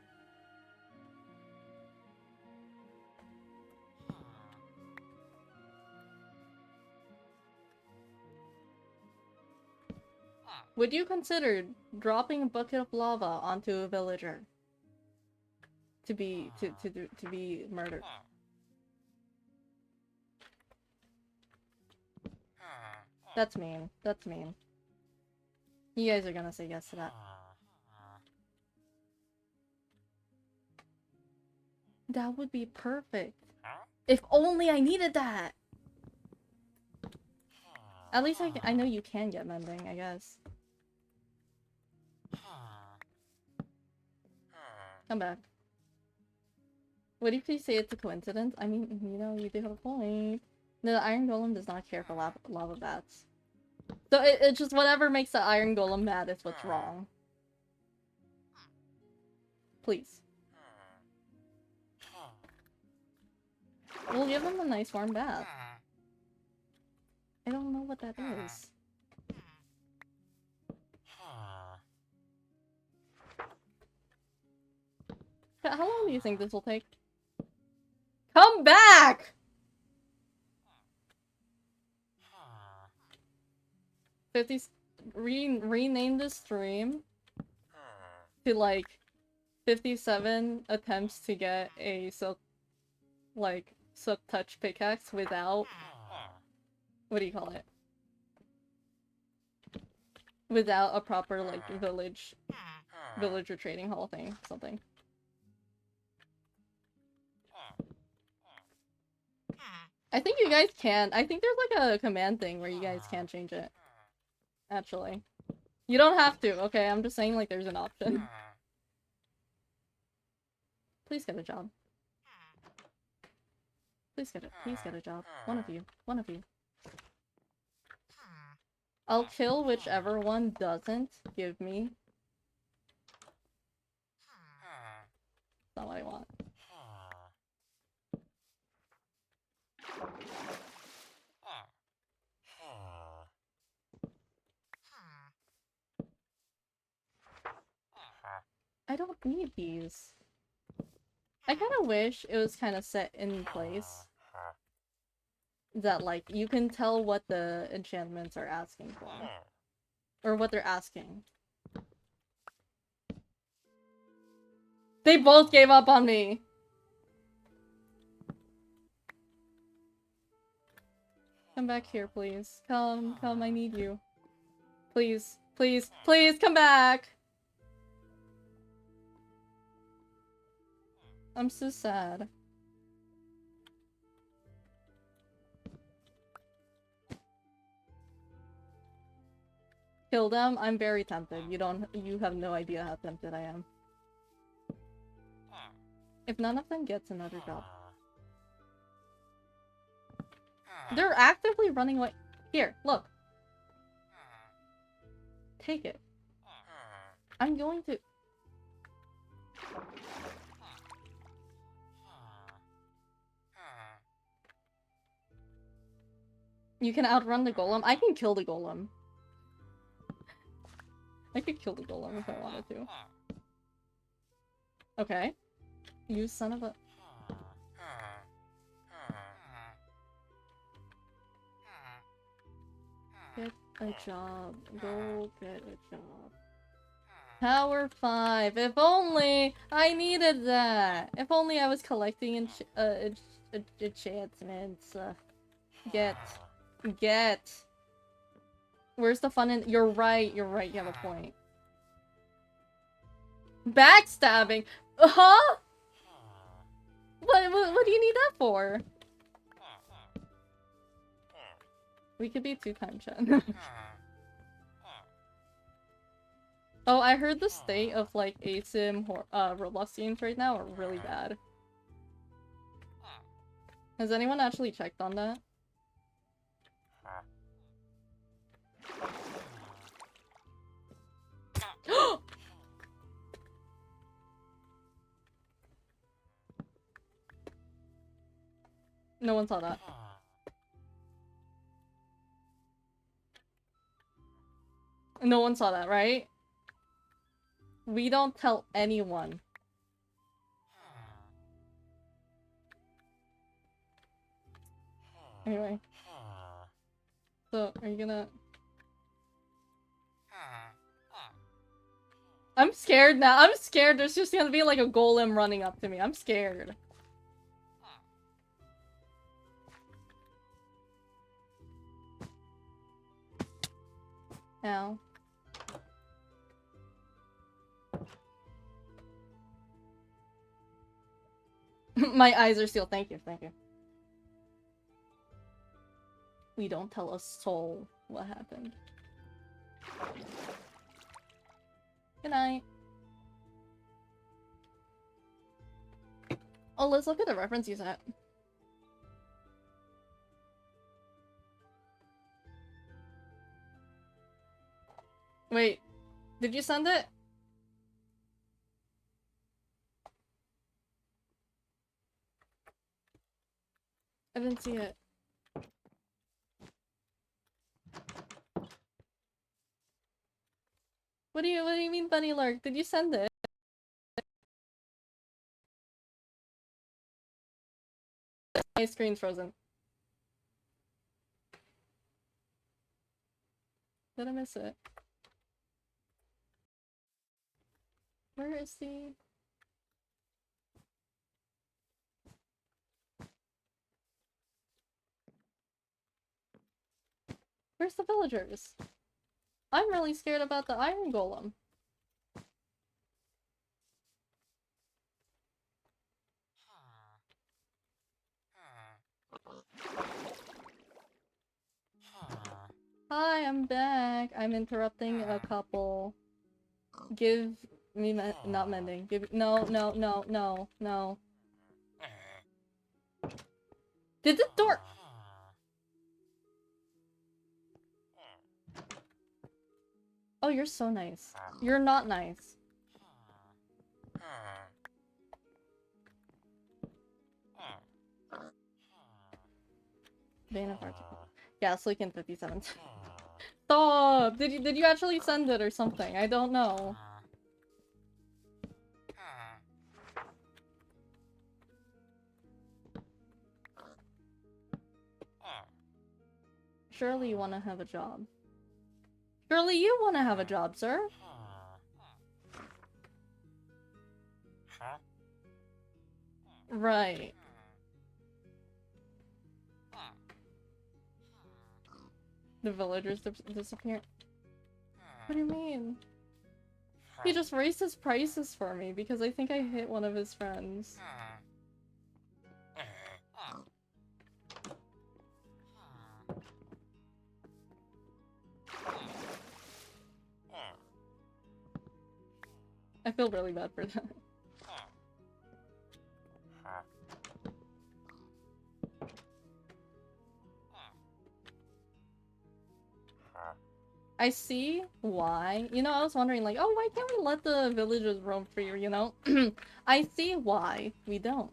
Would you consider dropping a bucket of lava onto a villager to be murdered? That's mean. That's mean. You guys are gonna say yes to that. That would be perfect. If only I needed that. At least I know you can get mending, I guess. Come back. What if you say it's a coincidence? I mean, you know, you do have a point. No, the Iron Golem does not care for lava bats. So it's just whatever makes the Iron Golem mad is what's wrong. Please. We'll give him a nice warm bath. I don't know what that is. How long do you think this will take? Come back! Rename the stream to like 57 attempts to get a silk touch pickaxe without, what do you call it? Without a proper like villager trading hall thing, something. I think you guys can. I think there's like a command thing where you guys can change it. Actually. You don't have to, okay? I'm just saying like there's an option. Please get a job. Please get a job. One of you. One of you. I'll kill whichever one doesn't give me. That's not what I want. I don't need these. I kind of wish it was kind of set in place that, like, you can tell what the enchantments are asking for. Or what they're asking. They both gave up on me! Come back here, please. Come, I need you. Please, please, please, come back! I'm so sad. Kill them? I'm very tempted. You have no idea how tempted I am. If none of them gets another job. They're actively running away. Here, look. Take it. I'm going to... You can outrun the golem? I can kill the golem. I could kill the golem if I wanted to. Okay. You son of a... Get a job. Go get a job. Power 5. If only I needed that. If only I was collecting enchantments. Get. Where's the fun in- You're right, you have a point. Backstabbing? Huh? What do you need that for? We could be 2-time Chen. Oh, I heard the state of, like, ASIM Roblox games right now are really bad. Has anyone actually checked on that? No one saw that. No one saw that, right? We don't tell anyone. Anyway. So, are you gonna... I'm scared now. I'm scared. There's just gonna be like a golem running up to me. I'm scared. Ow. My eyes are sealed. Thank you. Thank you. We don't tell a soul what happened. Good night. Oh, let's look at the reference you sent. Wait, did you send it? I didn't see it. What do you mean, Bunny Lark? Did you send it? My screen's frozen. Did I miss it? Where is the... Where's the villagers? I'm really scared about the iron golem. Hi, I'm back. I'm interrupting a couple. Give me not mending. Give no. Did the door? Oh, you're so nice. You're not nice. Vein of Article. Yeah, Sleekin 57. Stop! Did you actually send it or something? I don't know. Surely you want to have a job. Surely you want to have a job, sir. Right. The villagers disappear. What do you mean? He just raised his prices for me because I think I hit one of his friends. I feel really bad for that. I see why. You know, I was wondering, like, oh, why can't we let the villagers roam free, you know? I see why we don't.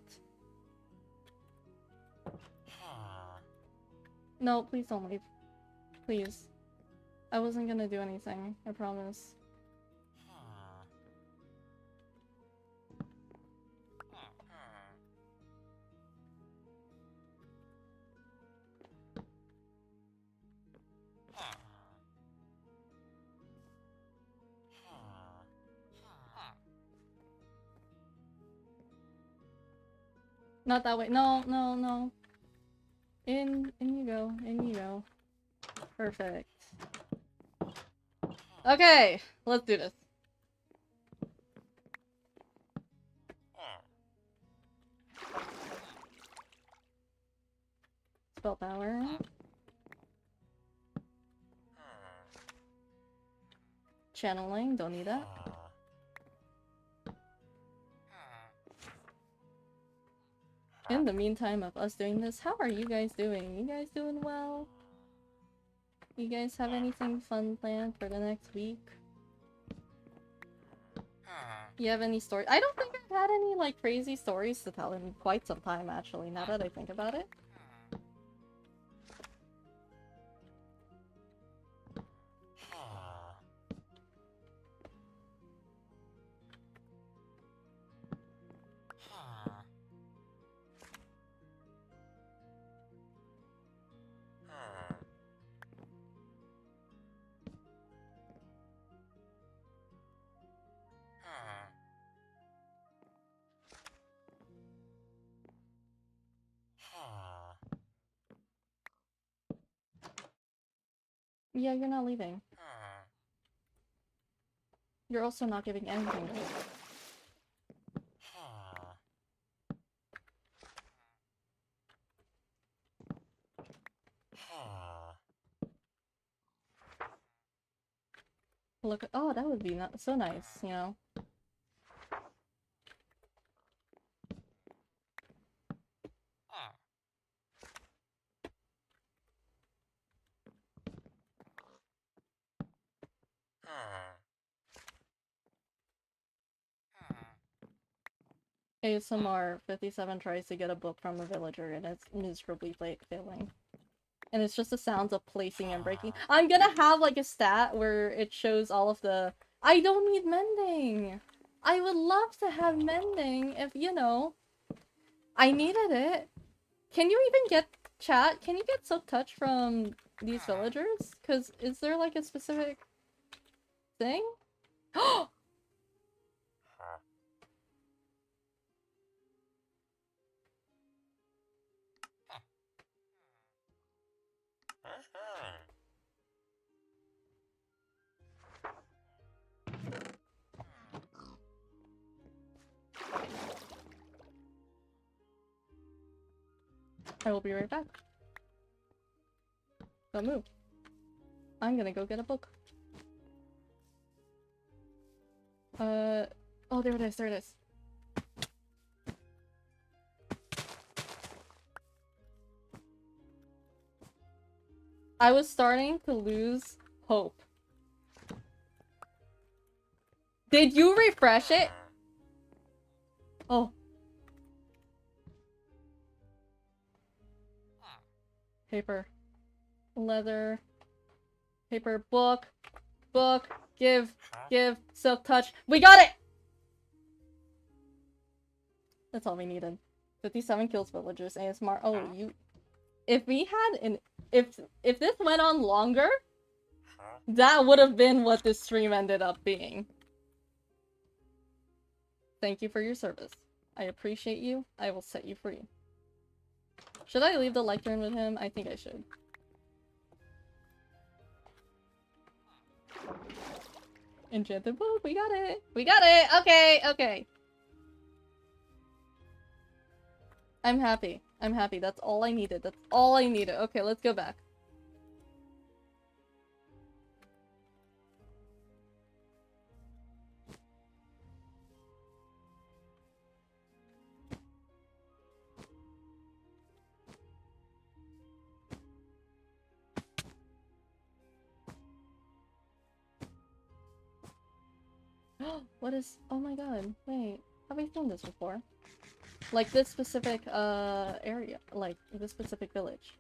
No, please don't leave. Please. I wasn't gonna do anything, I promise. Not that way. No, no, no. In you go. In you go. Perfect. Okay, let's do this. Spell power. Channeling, don't need that. In the meantime of us doing this, how are you guys doing? You guys doing well? You guys have anything fun planned for the next week? You have any stories? I don't think I've had any, like, crazy stories to tell in quite some time, actually, now that I think about it. Yeah, you're not leaving. You're also not giving anything away. Look, oh, that would be not so nice, you know? ASMR 57 tries to get a book from a villager and it's miserably failing. And it's just the sounds of placing and breaking. I'm gonna have like a stat where it shows all of the... I don't need mending! I would love to have mending if, you know, I needed it. Can you even get... Chat, can you get silk touch from these villagers? Cause is there like a specific thing? I will be right back. Don't move. I'm gonna go get a book. Oh, there it is, there it is. I was starting to lose hope. Did you refresh it? Oh. Paper. Leather. Paper. Book. Book. Give. Silk touch. We got it! That's all we needed. 57 kills villagers. ASMR. Oh, you... If we had an... If this went on longer, that would have been what this stream ended up being. Thank you for your service. I appreciate you. I will set you free. Should I leave the lectern with him? I think I should. Enchanted book. We got it. We got it. Okay, okay. I'm happy. I'm happy. That's all I needed. That's all I needed. Okay, let's go back. What is... Oh my god, wait. Have I seen this before? Like this specific, area. Like, this specific village.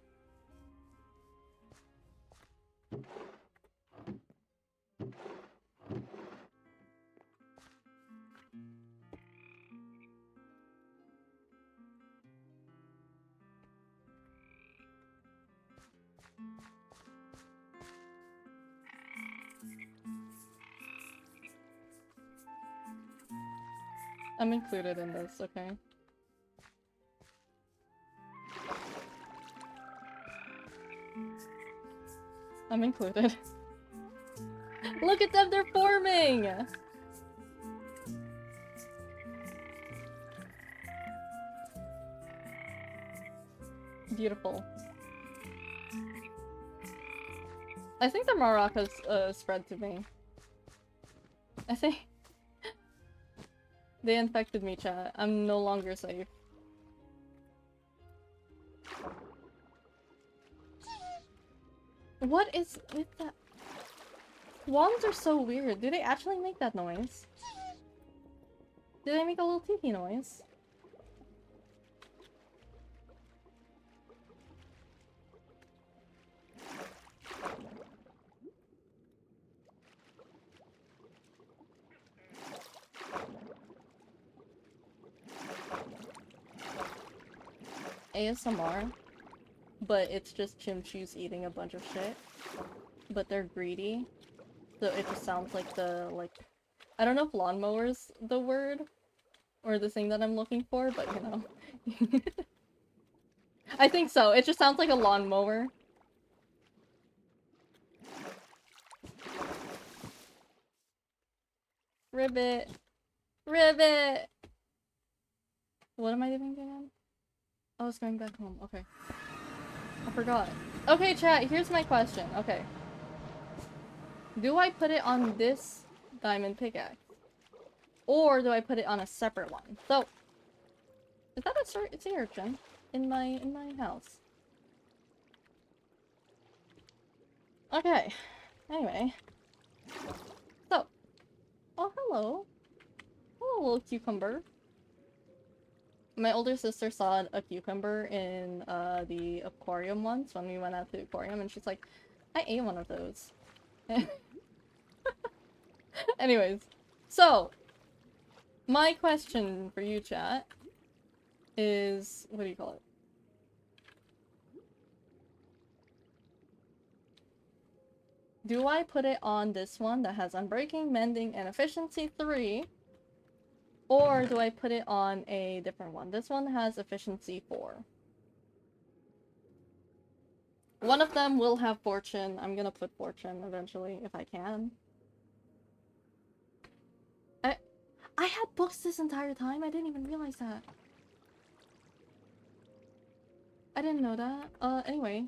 I'm included in this, okay? I'm included. Look at them, they're forming! Beautiful. I think the maracas spread to me. I think... They infected me, chat. I'm no longer safe. What is with that? Swans are so weird. Do they actually make that noise? Do they make a little tiki noise? ASMR, but it's just chimchus eating a bunch of shit. But they're greedy, so it just sounds like the, like... I don't know if lawnmower's the word, or the thing that I'm looking for, but you know. I think so, it just sounds like a lawnmower. Ribbit! Ribbit! What am I doing again? Oh, it's going back home. Okay. I forgot. Okay, chat, here's my question. Okay. Do I put it on this diamond pickaxe? Or do I put it on a separate one? So, is that a sea urchin in my house? Okay. Anyway. So. Oh, hello. Hello, little cucumber. My older sister saw a cucumber in the aquarium once when we went out to the aquarium, and she's like, I ate one of those. Anyways, so my question for you, chat, is what do you call it? Do I put it on this one that has Unbreaking, Mending, and Efficiency 3? Or do I put it on a different one? This one has Efficiency 4. One of them will have Fortune. I'm gonna put Fortune eventually, if I can. I had books this entire time? I didn't even realize that. I didn't know that. Anyway.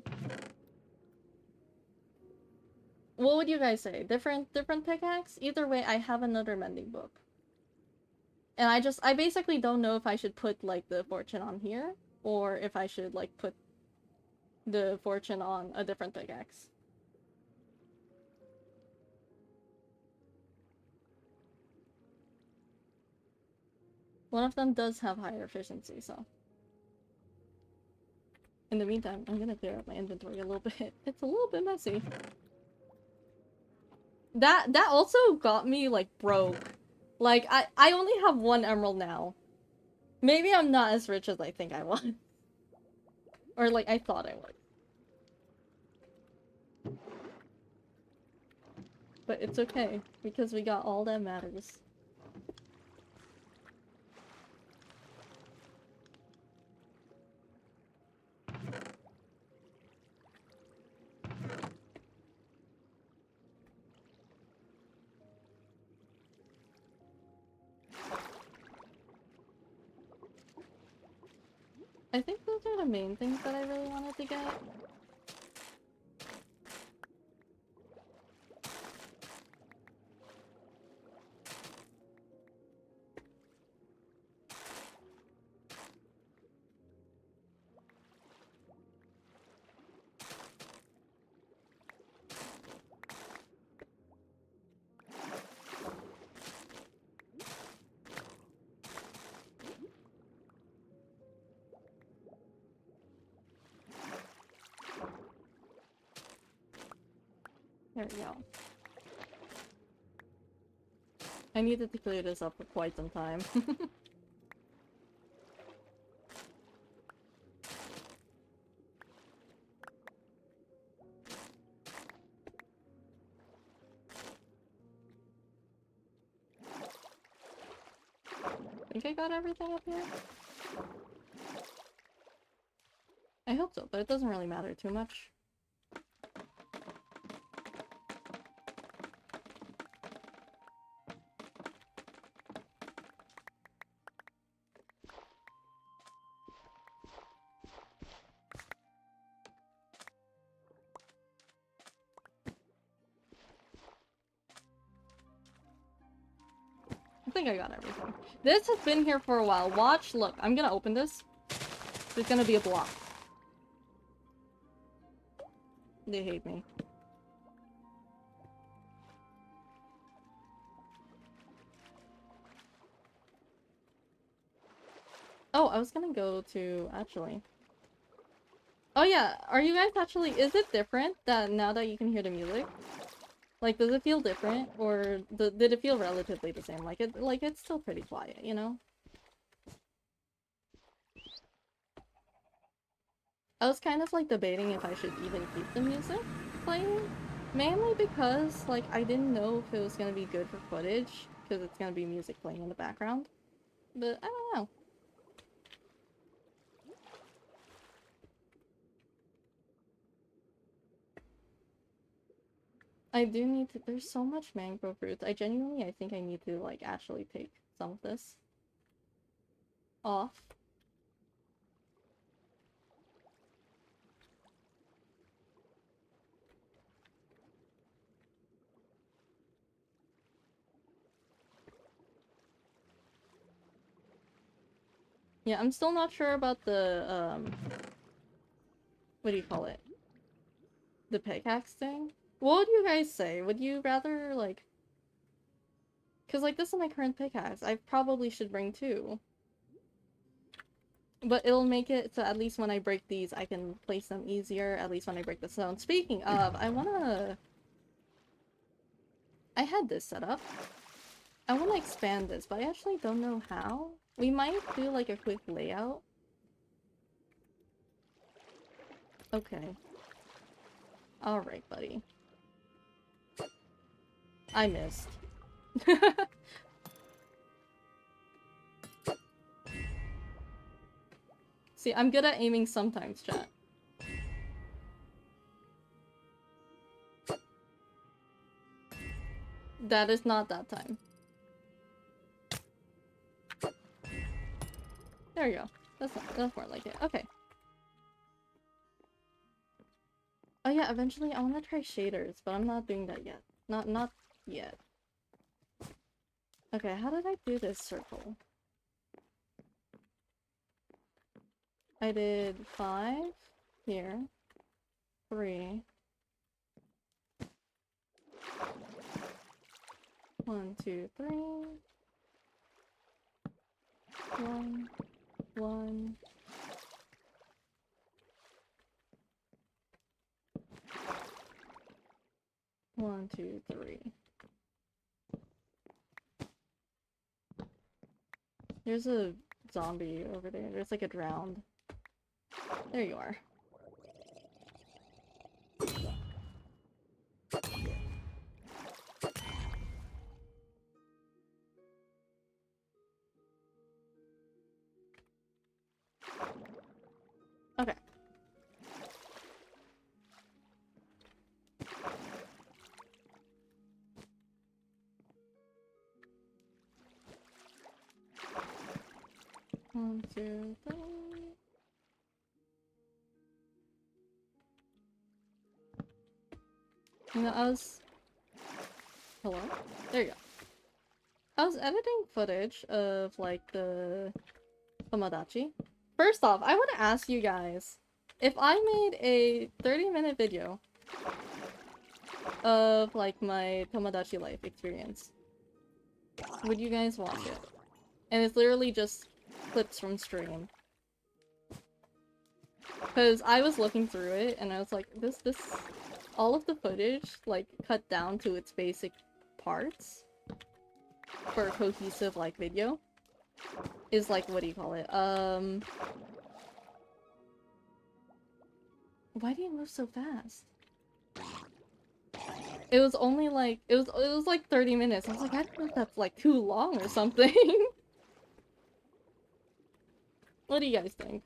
What would you guys say? Different pickaxe? Either way, I have another mending book. And I basically don't know if I should put, like, the Fortune on here, or if I should, like, put the Fortune on a different pickaxe. One of them does have higher efficiency, so. In the meantime, I'm gonna clear up my inventory a little bit. It's a little bit messy. That also got me, like, broke. Like, I only have 1 emerald now. Maybe I'm not as rich as I think I was. Or, like, I thought I was. But it's okay, because we got all that matters. I think those are the main things that I really wanted to get. There we go. I needed to clear this up for quite some time. I think I got everything up here? I hope so, but it doesn't really matter too much. I think I got everything. This has been here for a while. Watch, look, I'm gonna open this. There's gonna be a block. They hate me. Oh, I was gonna go to, actually. Oh yeah, are you guys actually, is it different that now that you can hear the music? Like, does it feel different, or did it feel relatively the same? Like, it's still pretty quiet, you know? I was kind of like debating if I should even keep the music playing, mainly because like I didn't know if it was gonna be good for footage, because it's gonna be music playing in the background. But I don't know. I do need to, there's so much mango fruits. I think I need to like actually take some of this off. Yeah, I'm still not sure about the, what do you call it? The pickaxe thing? What would you guys say? Would you rather, like... Because, like, this is my current pickaxe. I probably should bring two. But it'll make it so at least when I break these, I can place them easier, at least when I break the stone. Speaking of, I wanna... I had this set up. I wanna expand this, but I actually don't know how. We might do, like, a quick layout. Okay. Alright, buddy. I missed. See, I'm good at aiming sometimes, chat. That is not that time. There you go. That's more like it. Okay. Oh yeah, eventually I want to try shaders, but I'm not doing that yet. Not yet. Okay, how did I do this circle? I did 5 here. 3. 1, 2, 3. 1. 1. One, two, three. There's a zombie over there. There's like a drowned. There you are. Okay. One, two, three. You know, Hello? There you go. I was editing footage of, like, the Tomodachi. First off, I want to ask you guys, if I made a 30-minute video of, like, my Tomodachi life experience, would you guys watch it? And it's literally just clips from stream. Because I was looking through it, and I was like, this all of the footage, like, cut down to its basic parts for a cohesive, like, video is, like, what do you call it? Why do you move so fast? It was only, like, it was, like, 30 minutes. I was like, I don't know if that's, like, too long or something. What do you guys think?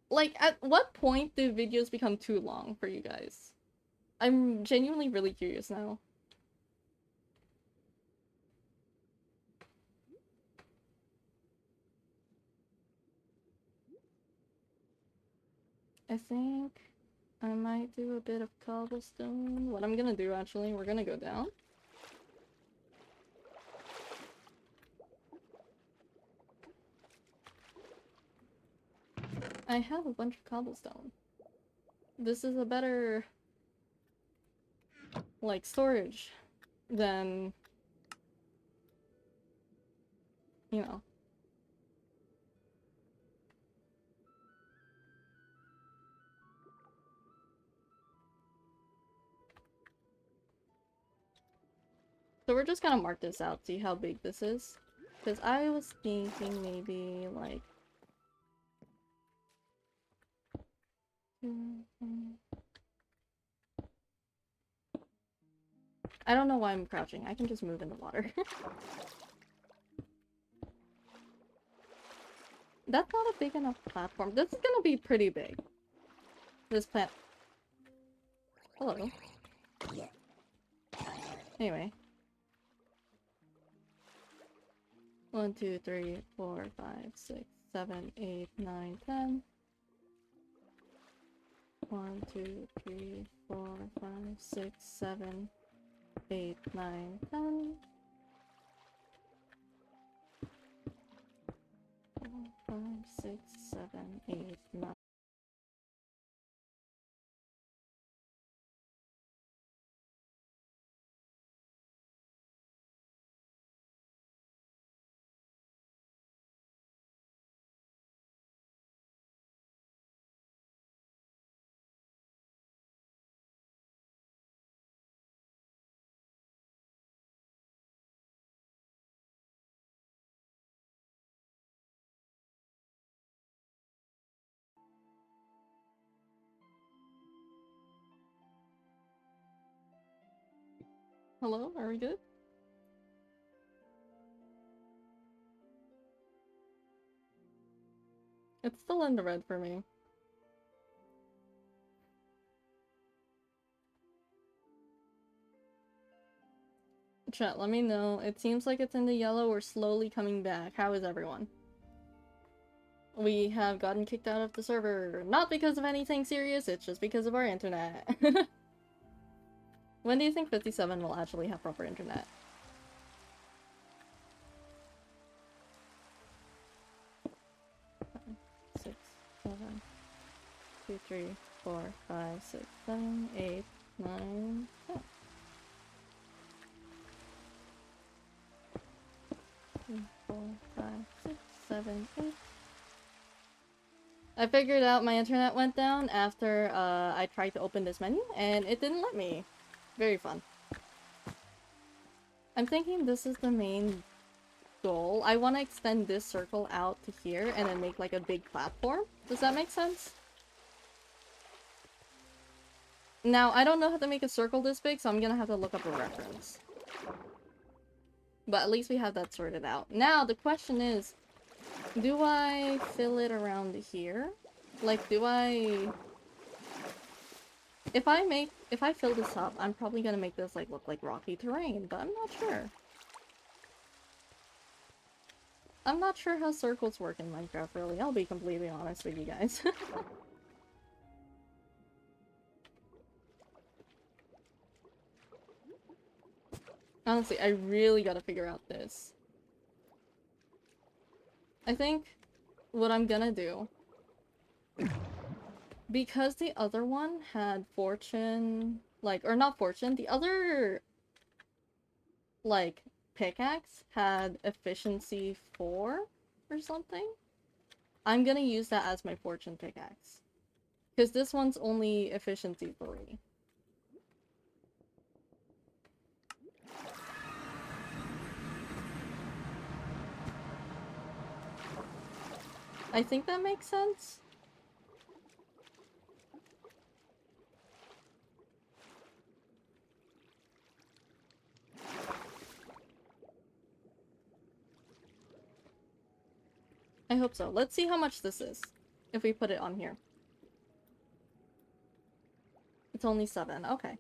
Like, at what point do videos become too long for you guys? I'm genuinely really curious now. I think I might do a bit of cobblestone. What I'm gonna do, actually, we're gonna go down. I have a bunch of cobblestone. This is a better, like, storage than, you know. So we're just gonna mark this out, see how big this is. Because I was thinking maybe, like... I don't know why I'm crouching. I can just move in the water. That's not a big enough platform. This is gonna be pretty big. This plant... Hello. Anyway. 1, 2, 3, 4, 5, 6, 7, 8, 9, 10. 1, 2, 3, 4, 5, 6, 7, 8, 9, 10. 4, 5, 6, 7, 8, 9. Hello? Are we good? It's still in the red for me. Chat, let me know. It seems like it's in the yellow. We're slowly coming back. How is everyone? We have gotten kicked out of the server. Not because of anything serious, it's just because of our internet. When do you think 57 will actually have proper internet? Six, 7, 2, 3, 4, 5, 6, 7, 8, 9, 10. 3, 4, 5, 6, 7, 8. I figured out my internet went down after I tried to open this menu, and it didn't let me. Very fun. I'm thinking this is the main goal. I want to extend this circle out to here and then make like a big platform. Does that make sense? Now, I don't know how to make a circle this big, so I'm gonna have to look up a reference. But at least we have that sorted out. Now, the question is, do I fill it around here? Like, do I... If I fill this up, I'm probably gonna make this, like, look like rocky terrain, but I'm not sure. I'm not sure how circles work in Minecraft, really. I'll be completely honest with you guys. Honestly, I really gotta figure out this. I think what I'm gonna do, because the other one had fortune, like, or not fortune, the other, like, pickaxe had efficiency 4 or something. I'm gonna use that as my fortune pickaxe. Because this one's only efficiency 3. I think that makes sense. I hope so. Let's see how much this is. If we put it on here. It's only 7. Okay.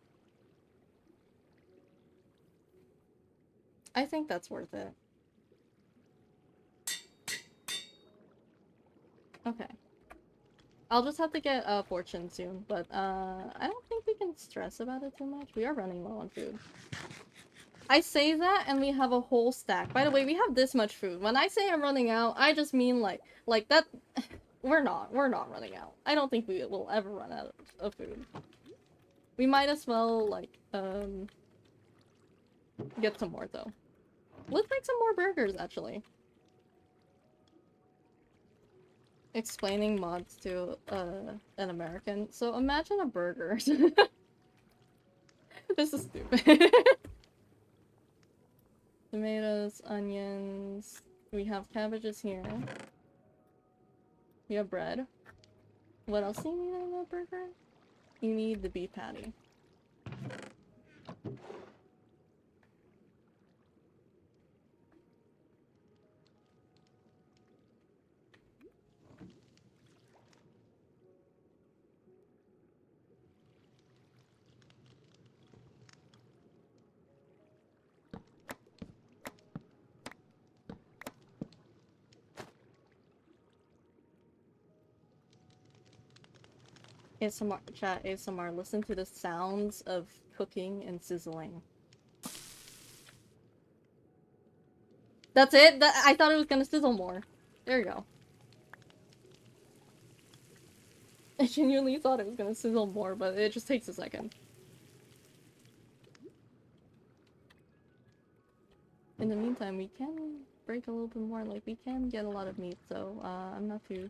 I think that's worth it. Okay. I'll just have to get a fortune soon, but I don't think we can stress about it too much. We are running low on food. I say that and we have a whole stack. By the way, we have this much food. When I say I'm running out, I just mean like that. We're not running out. I don't think we will ever run out of food. We might as well like get some more though. Let's make some more burgers actually. Explaining mods to an American. So imagine a burger. This is stupid. Tomatoes, onions. We have cabbages here. We have bread. What else do you need in a burger? You need the beef patty. ASMR, chat, ASMR, listen to the sounds of cooking and sizzling. That's it? I thought it was gonna sizzle more. There you go. I genuinely thought it was gonna sizzle more, but it just takes a second. In the meantime, we can break a little bit more. Like, we can get a lot of meat, so I'm not too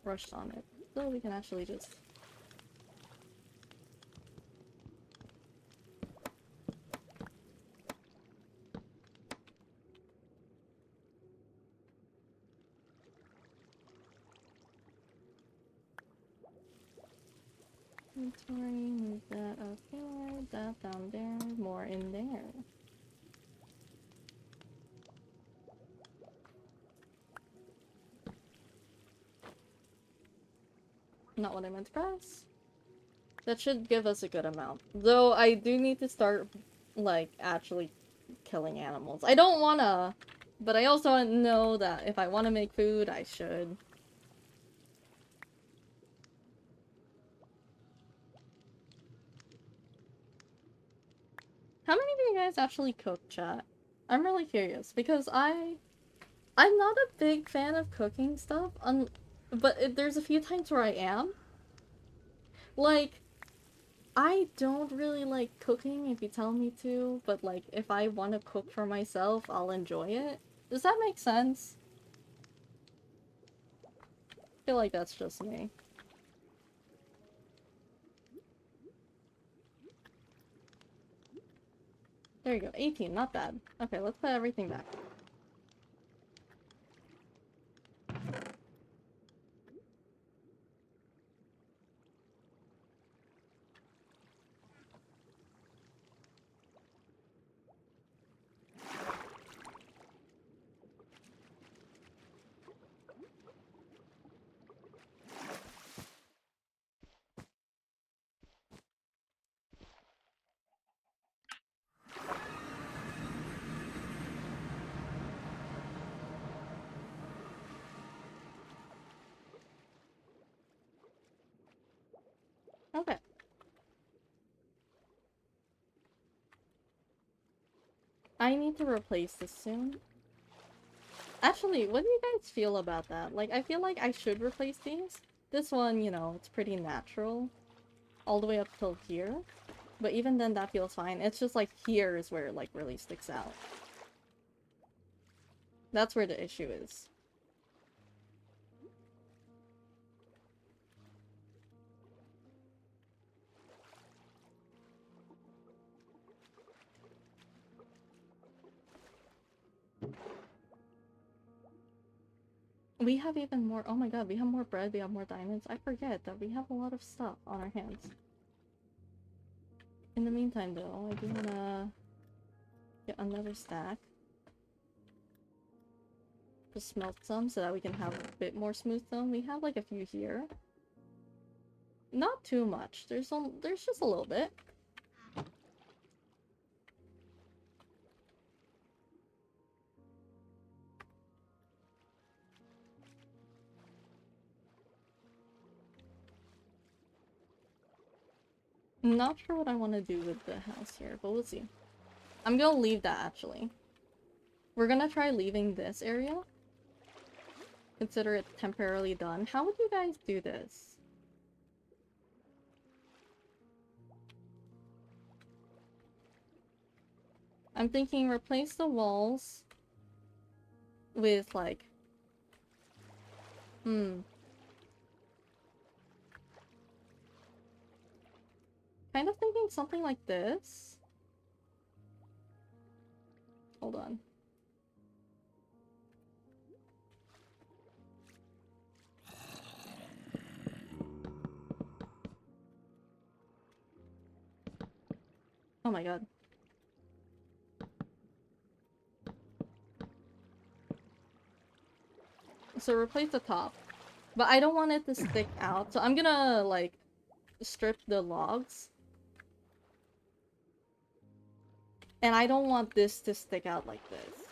rushed on it. So we can actually just... Inventory, move that up here, that down there, more in there. Not what I meant to press. That should give us a good amount. Though I do need to start, like, actually killing animals. I don't wanna, but I also know that if I want to make food, I should. How many of you guys actually cook, chat? I'm really curious, because I'm not a big fan of cooking stuff, but there's a few times where I am. Like, I don't really like cooking if you tell me to, but like, if I want to cook for myself, I'll enjoy it. Does that make sense? I feel like that's just me. There you go, 18, not bad. Okay, let's put everything back. Okay. I need to replace this soon. Actually, what do you guys feel about that? Like, I feel like I should replace these. This one, you know, it's pretty natural. All the way up till here. But even then, that feels fine. It's just like here is where it like really sticks out. That's where the issue is. We have even more. Oh my god, we have more bread, we have more diamonds. I forget that we have a lot of stuff on our hands. In the meantime, though, I do wanna get another stack. Just smelt some so that we can have a bit more smooth stone. We have like a few here. Not too much. There's just a little bit. Not sure what I want to do with the house here, but we'll see. I'm gonna leave that, actually. We're gonna try leaving this area. Consider it temporarily done. How would you guys do this? I'm thinking replace the walls with, like... Kind of thinking something like this. Hold on. Oh my god. So replace the top. But I don't want it to stick out, so I'm gonna, like, strip the logs. And I don't want this to stick out like this.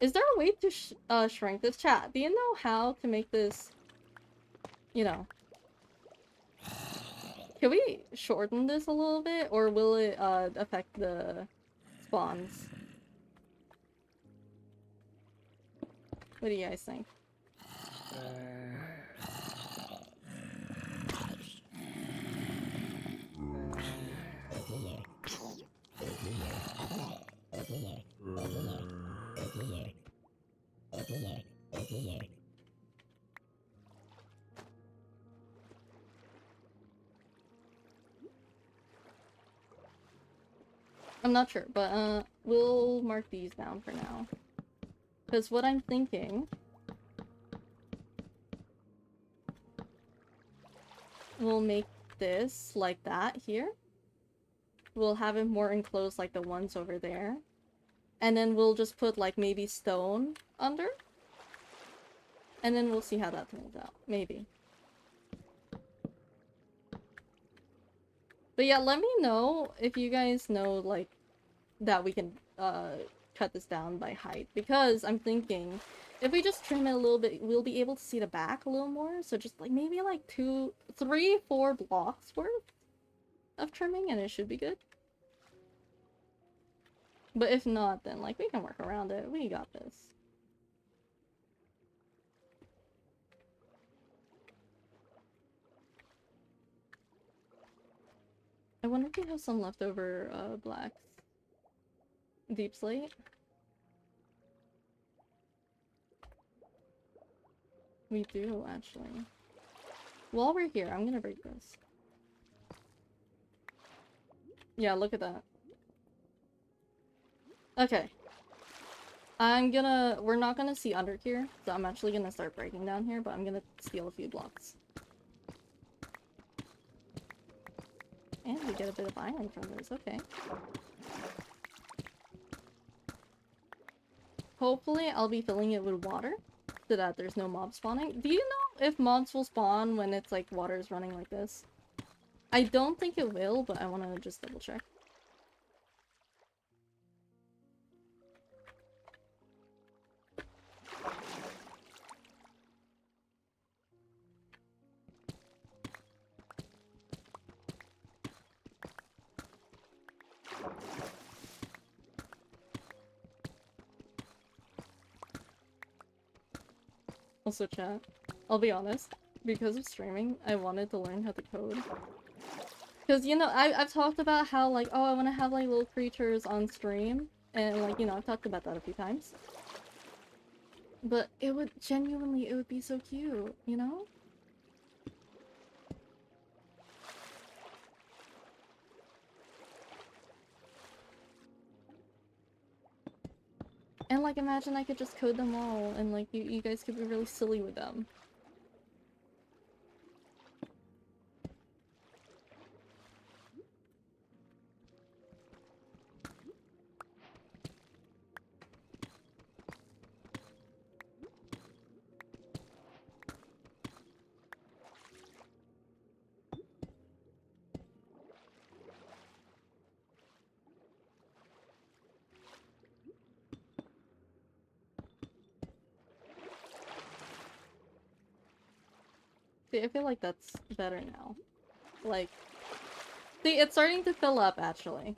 Is there a way to shrink this? Chat, do you know how to make this, you know... Can we shorten this a little bit, or will it affect the spawns? What do you guys think? I'm not sure, but we'll mark these down for now. Because what I'm thinking... We'll make this like that here. We'll have it more enclosed like the ones over there. And then we'll just put like maybe stone under. And then we'll see how that turns out. Maybe. But yeah, let me know if you guys know like that we can cut this down by height. Because I'm thinking if we just trim it a little bit, we'll be able to see the back a little more. So just like maybe like 2, 3, 4 blocks worth of trimming and it should be good. But if not, then like we can work around it. We got this. I wonder if we have some leftover blacks. Deep slate? We do, actually. While we're here, I'm gonna break this. Yeah, look at that. Okay. We're not gonna see under here, so I'm actually gonna start breaking down here, but I'm gonna steal a few blocks. And we get a bit of iron from this, okay. Hopefully I'll be filling it with water, so that there's no mob spawning. Do you know if mobs will spawn when it's like water's running like this? I don't think it will, but I wanna just double check. Also chat, I'll be honest, because of streaming, I wanted to learn how to code. Because, you know, I've talked about how, like, oh, I want to have, like, little creatures on stream. And, like, you know, I've talked about that a few times. But it would, genuinely, it would be so cute, you know? And like, imagine I could just code them all, and like, you guys could be really silly with them. See, I feel like that's better now. Like, see, it's starting to fill up, actually.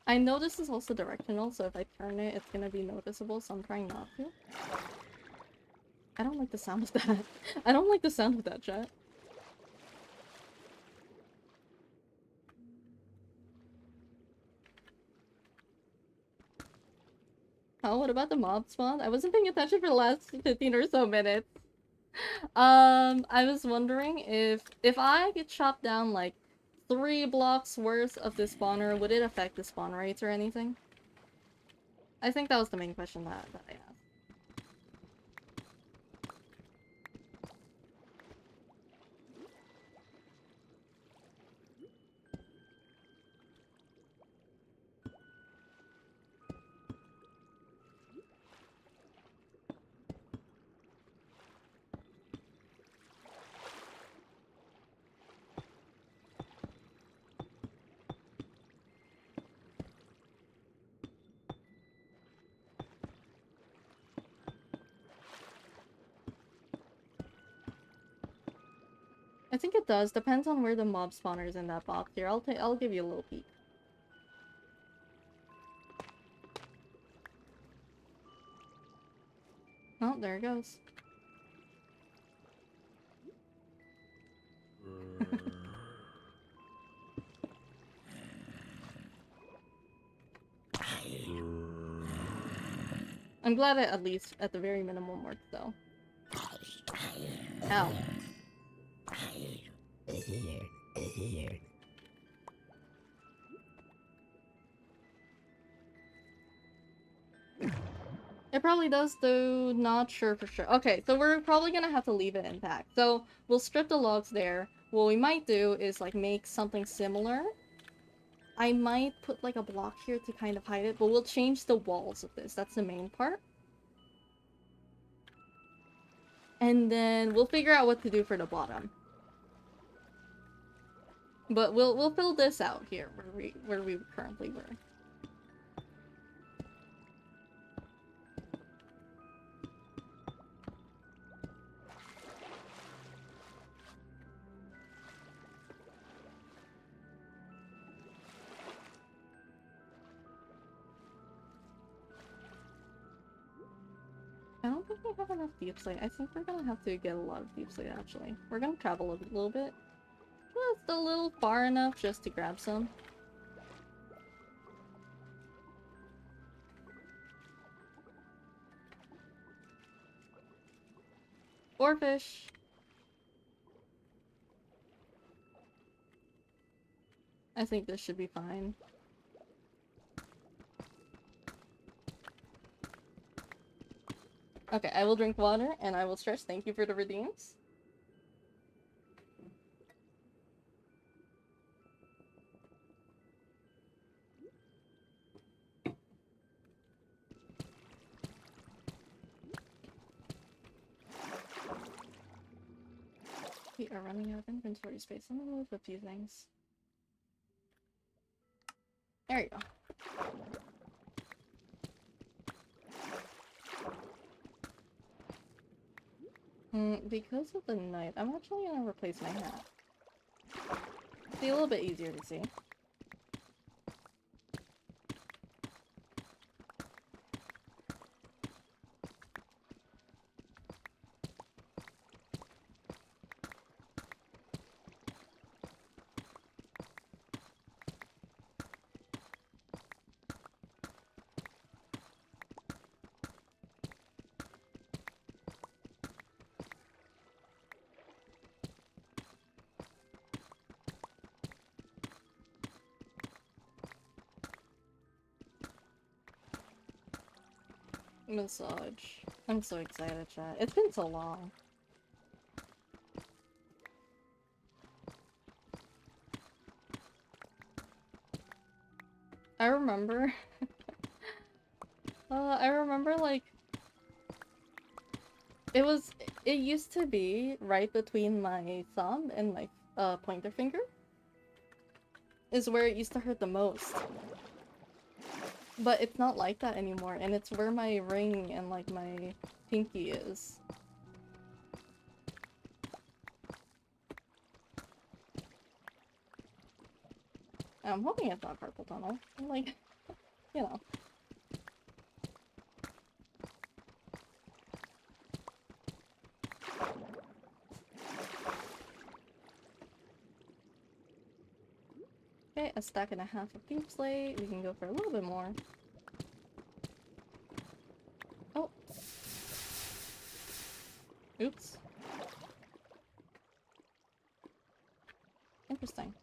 I know this is also directional, so if I turn it, it's gonna be noticeable, so I'm trying not to. I don't like the sound of that. I don't like the sound of that, chat. Oh, what about the mob spawn? I wasn't paying attention for the last 15 or so minutes. I was wondering if I get chopped down like 3 blocks worth of the spawner, would it affect the spawn rates or anything? I think that was the main question that I asked. I think it does. Depends on where the mob spawner is in that box here. I'll give you a little peek. Oh, there it goes. I'm glad it at least, at the very minimum, worked though. Ow. It probably does, though not sure for sure. Okay, so we're probably gonna have to leave it intact. So we'll strip the logs there. What we might do is like make something similar. I might put like a block here to kind of hide it, but we'll change the walls of this. That's the main part. And then we'll figure out what to do for the bottom. But we'll fill this out here where we currently were. I don't think we have enough deep slate. I think we're gonna have to get a lot of deep slate actually. We're gonna travel a little bit. Just a little far enough just to grab some. Or fish. I think this should be fine. Okay, I will drink water and I will stretch. Thank you for the redeems. We are running out of inventory space. I'm gonna move a few things. There you go. Because of the night, I'm actually gonna replace my hat. Be a little bit easier to see. Massage. I'm so excited, chat. It's been so long. I remember... I remember, like... It used to be right between my thumb and my pointer finger. Is where it used to hurt the most. But it's not like that anymore, and it's where my ring and, like, my pinky is. I'm hoping it's not carpal tunnel. Like, you know. Okay, a stack and a half of pink slate. We can go for a little bit more. Oh. Oops. Interesting.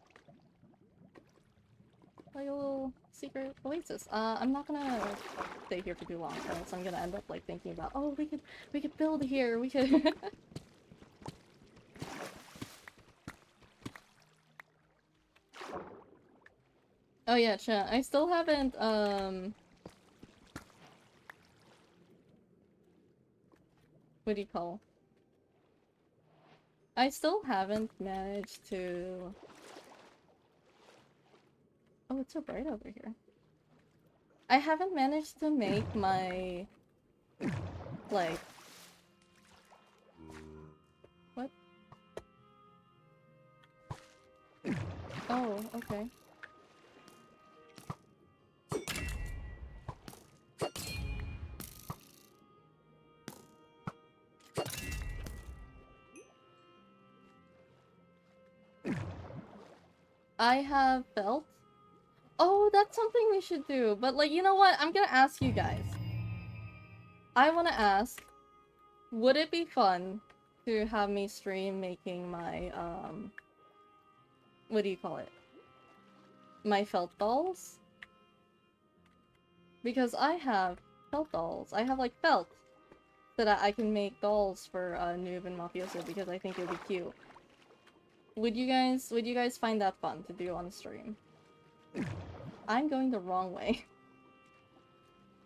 Like a little secret oasis. I'm not gonna stay here for too long, so I'm gonna end up like thinking about, oh, we could build here, we could Oh yeah, chat. I still haven't what do you call? I still haven't managed to... Oh, it's so bright over here. I haven't managed to make my... like... What? Oh, okay. I have felt... Oh, that's something we should do. But, like, you know what? I'm gonna ask you guys. I wanna ask, would it be fun to have me stream making my, what do you call it? My felt dolls? Because I have felt dolls. I have, like, felt that I can make dolls for, Noob and Mafioso because I think it would be cute. Would you guys find that fun to do on stream? I'm going the wrong way.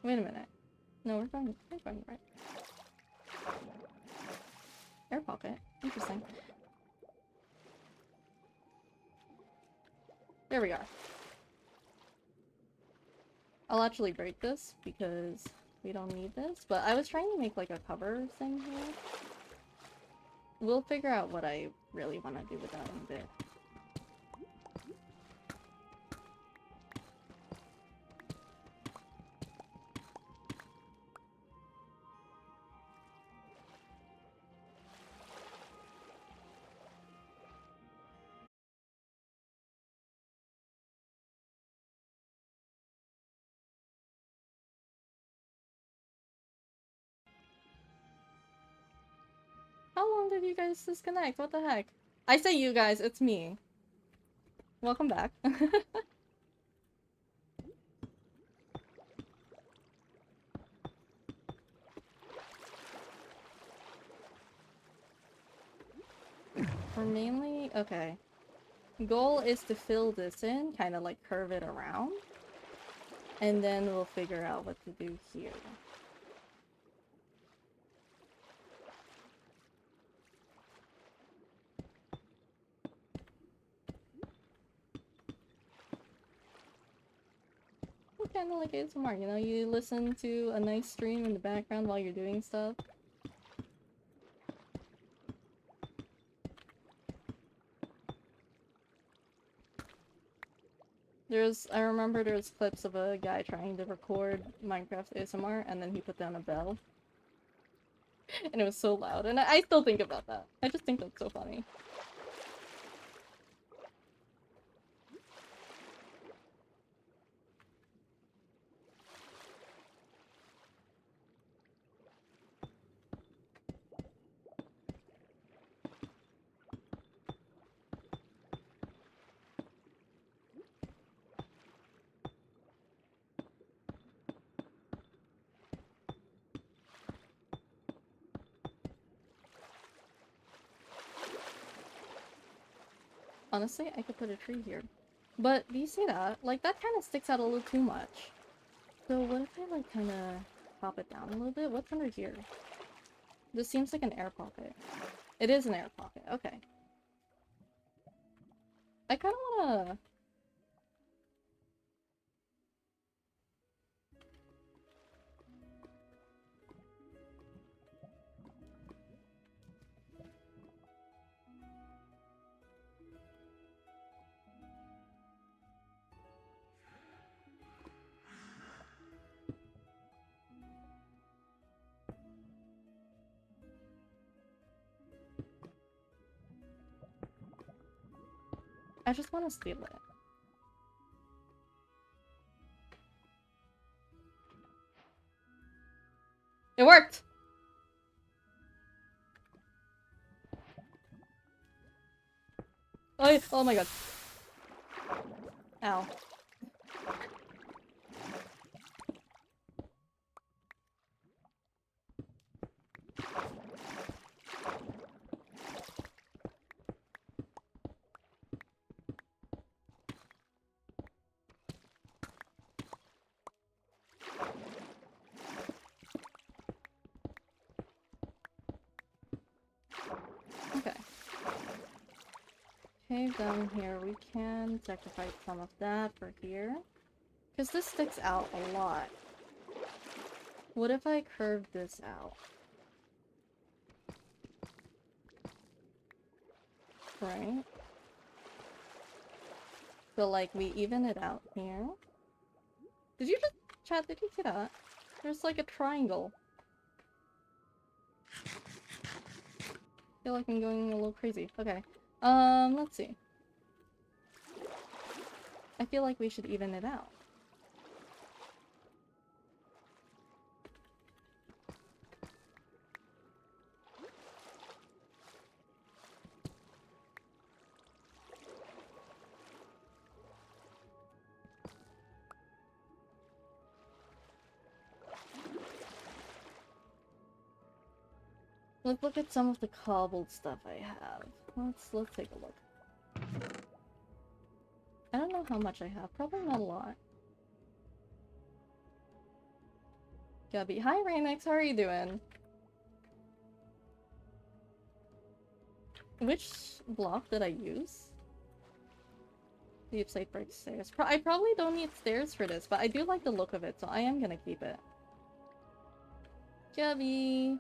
Wait a minute. No, we're going right. Air pocket. Interesting. There we are. I'll actually break this because we don't need this, but I was trying to make like a cover thing here. We'll figure out what I really want to do with that in a bit. How long did you guys disconnect? What the heck? I say you guys, it's me. Welcome back. We're mainly... okay. Goal is to fill this in, kind of like curve it around. And then we'll figure out what to do here. Kind of like ASMR, you know? You listen to a nice stream in the background while you're doing stuff. I remember there's clips of a guy trying to record Minecraft ASMR, and then he put down a bell. And it was so loud, and I still think about that. I just think that's so funny. Honestly, I could put a tree here. But do you see that? Like, that kind of sticks out a little too much. So what if I, like, kind of pop it down a little bit? What's under here? This seems like an air pocket. It is an air pocket. Okay. I kind of want to... I just want to steal it. It worked! Oh my god. Ow. Okay. Okay, down here we can sacrifice some of that for here. Because this sticks out a lot. What if I curve this out? Right? So like we even it out here. Did you just chat? Did you see that? There's like a triangle. I feel like I'm going a little crazy. Okay. Let's see. I feel like we should even it out. Let's look at some of the cobbled stuff I have. Let's take a look. I don't know how much I have. Probably not a lot. Gabby. Hi, Rainix. How are you doing? Which block did I use? Deep site break stairs. I probably don't need stairs for this, but I do like the look of it, so I am gonna keep it. Gabby.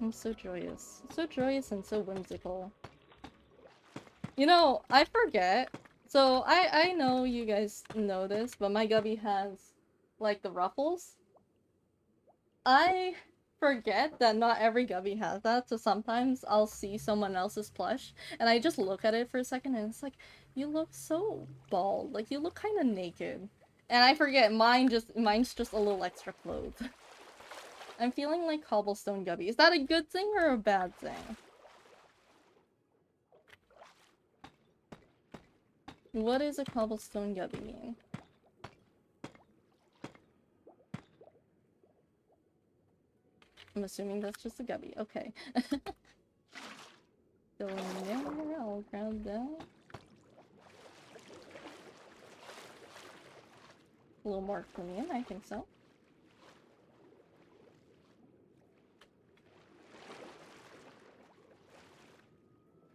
I'm so joyous. So joyous and so whimsical. You know, I forget. So, I know you guys know this, but my gubby has, like, the ruffles. I forget that not every gubby has that, so sometimes I'll see someone else's plush, and I just look at it for a second, and it's like, you look so bald. Like, you look kind of naked. And I forget, mine's just a little extra clothes. I'm feeling like cobblestone gubby. Is that a good thing or a bad thing? What does a cobblestone gubby mean? I'm assuming that's just a gubby. Okay. Go in there, I'll grab that. A little more clean, I think so.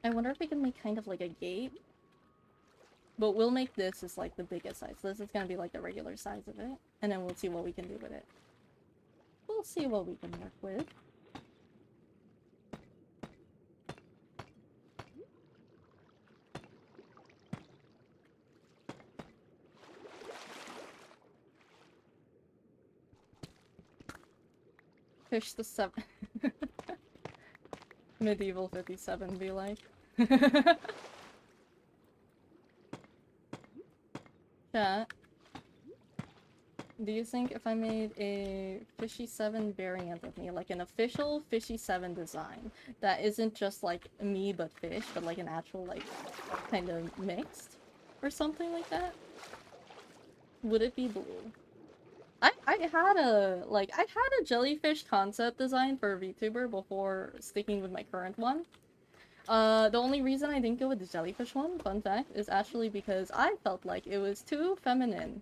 I wonder if we can make kind of like a gate. But we'll make this as like the biggest size. This is gonna be like the regular size of it. And then we'll see what we can do with it. We'll see what we can work with. Fish the 7. Medieval 57 be like. Chat. Do you think if I made a Fishy 7 variant of me, like an official Fishy 7 design, that isn't just like me but fish, but like an actual like kind of mixed or something like that? Would it be blue? I had a jellyfish concept design for a VTuber before sticking with my current one. The only reason I didn't go with the jellyfish one, fun fact, is actually because I felt like it was too feminine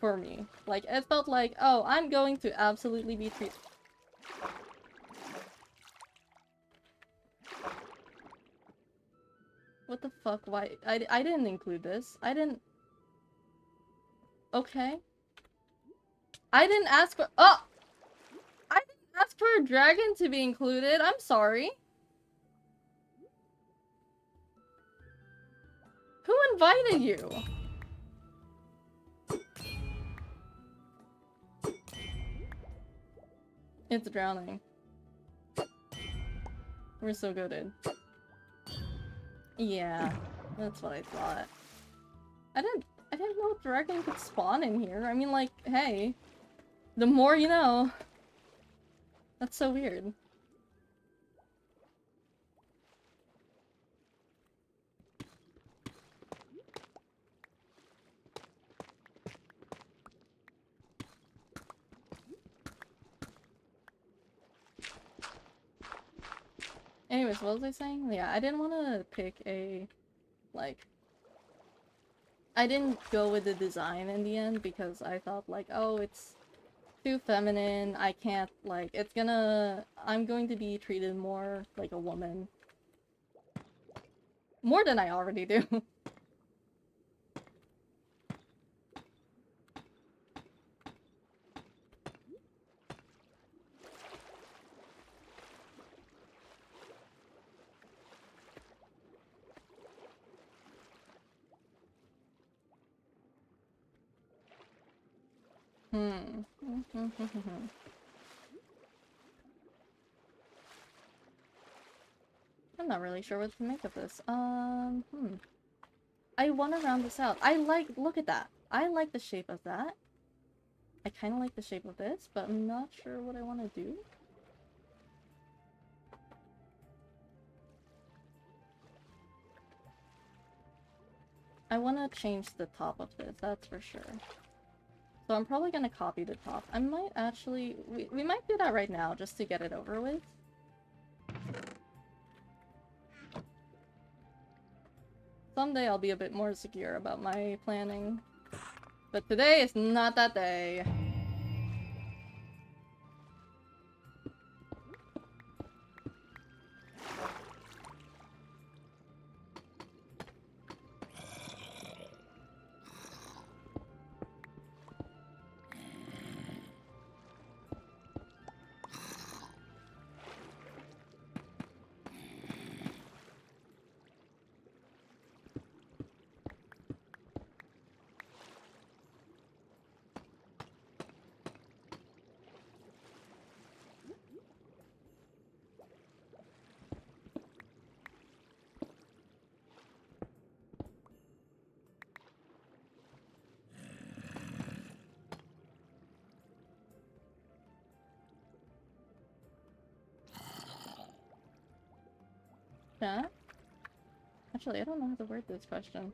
for me. Like, it felt like, oh, I'm going to absolutely be treated. What the fuck? Why? I didn't include this. I didn't. Okay. I didn't ask for. Oh! I didn't ask for a dragon to be included. I'm sorry. Who invited you? It's drowning. We're so goated. Yeah, that's what I thought. I didn't know dragon could spawn in here. I mean, like, hey, the more you know. That's so weird. Anyways, what was I saying? Yeah, I didn't want to pick a, like, I didn't go with the design in the end because I thought, like, oh, it's too feminine. I can't, like, I'm going to be treated more like a woman. More than I already do. Hmm. I'm not really sure what to make of this. I want to round this out. Look at that. I like the shape of that. I kind of like the shape of this, but I'm not sure what I want to do. I want to change the top of this, that's for sure. So I'm probably going to copy the top. I might actually... We might do that right now, just to get it over with. Someday I'll be a bit more secure about my planning. But today is not that day. Chat? Actually, I don't know how to word this question.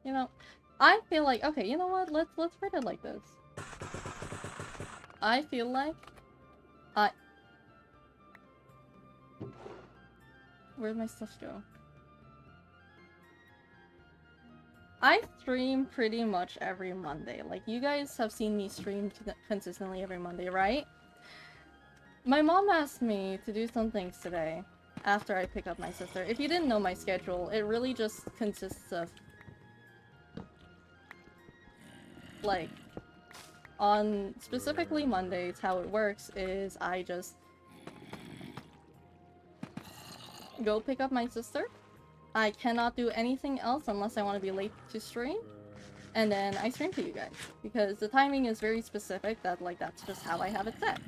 You know, I feel like... Okay, you know what? Let's word it like this. I feel like... Where'd my stuff go? I stream pretty much every Monday. Like, you guys have seen me stream consistently every Monday, right? My mom asked me to do some things today after I pick up my sister. If you didn't know my schedule, it really just consists of... Like, on specifically Mondays, how it works is I just go pick up my sister. I cannot do anything else unless I want to be late to stream. And then I stream to you guys. Because the timing is very specific that, like, that's just how I have it set.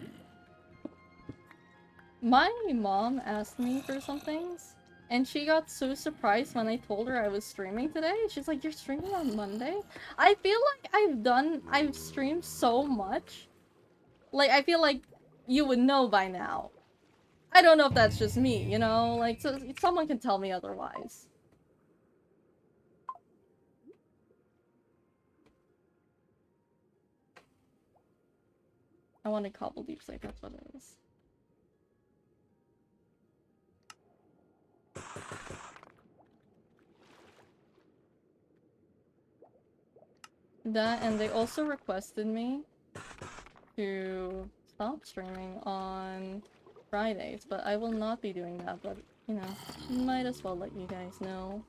My mom asked me for some things, and she got so surprised when I told her I was streaming today. She's like, you're streaming on Monday? I feel like I've streamed so much. Like, I feel like you would know by now. I don't know if that's just me, you know? Like, so someone can tell me otherwise. I wanted cobble deep slate, that's what it is. That, and they also requested me to stop streaming on Fridays, but I will not be doing that, but, you know, might as well let you guys know.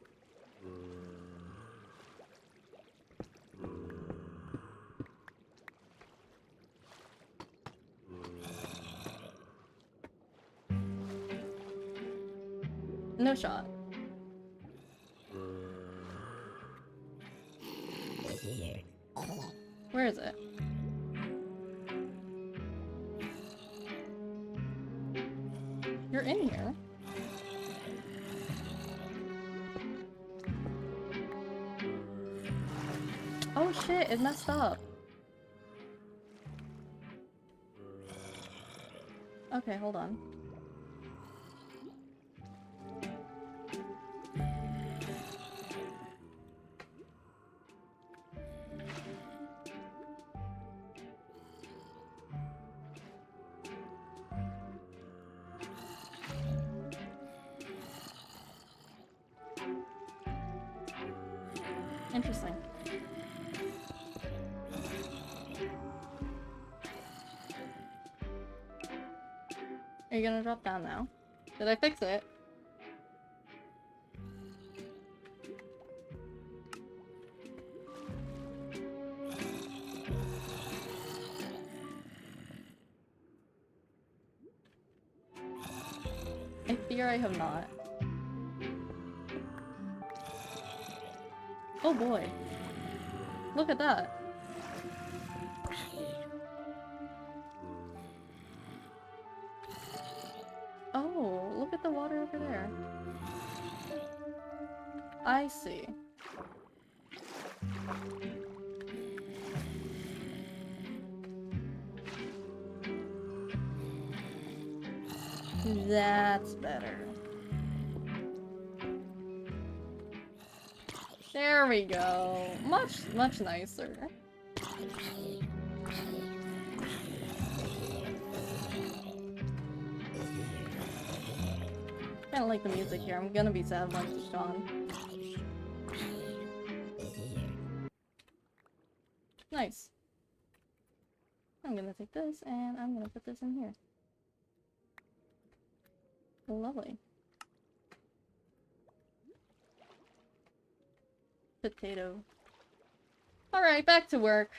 No shot. Where is it? You're in here. Oh shit, it messed up. Okay, hold on. Interesting. Are you gonna drop down now? Did I fix it? I fear I have not. Oh boy. Look at that. Oh, look at the water over there. I see. That's better. There we go. Much nicer. Kinda like the music here. I'm gonna be sad once it's gone. Nice. I'm gonna take this and I'm gonna put this in here. Lovely. Potato. Alright, back to work.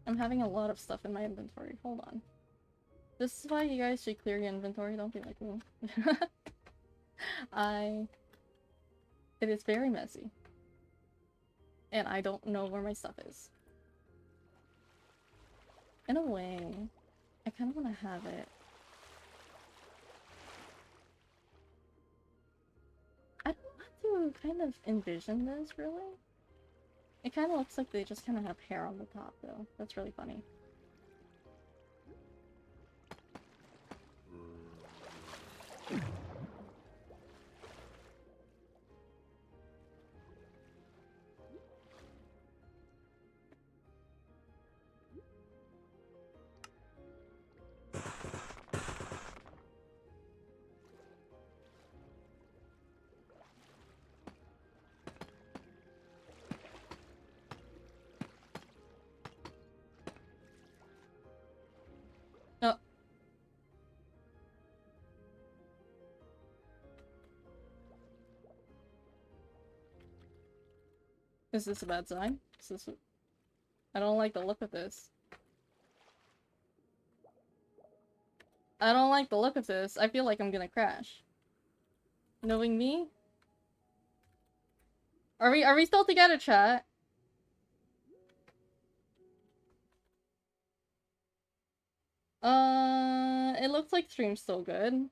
I'm having a lot of stuff in my inventory. Hold on. This is why you guys should clear your inventory. Don't be like me. It is very messy. And I don't know where my stuff is. In a way, I kind of want to have it. I don't want to kind of envision this, really. It kind of looks like they just kind of have hair on the top, though. That's really funny. Oh. Is this a bad sign? Is this I don't like the look of this. I don't like the look of this. I feel like I'm gonna crash. Knowing me? Are we still together, chat? It looks like stream's still good.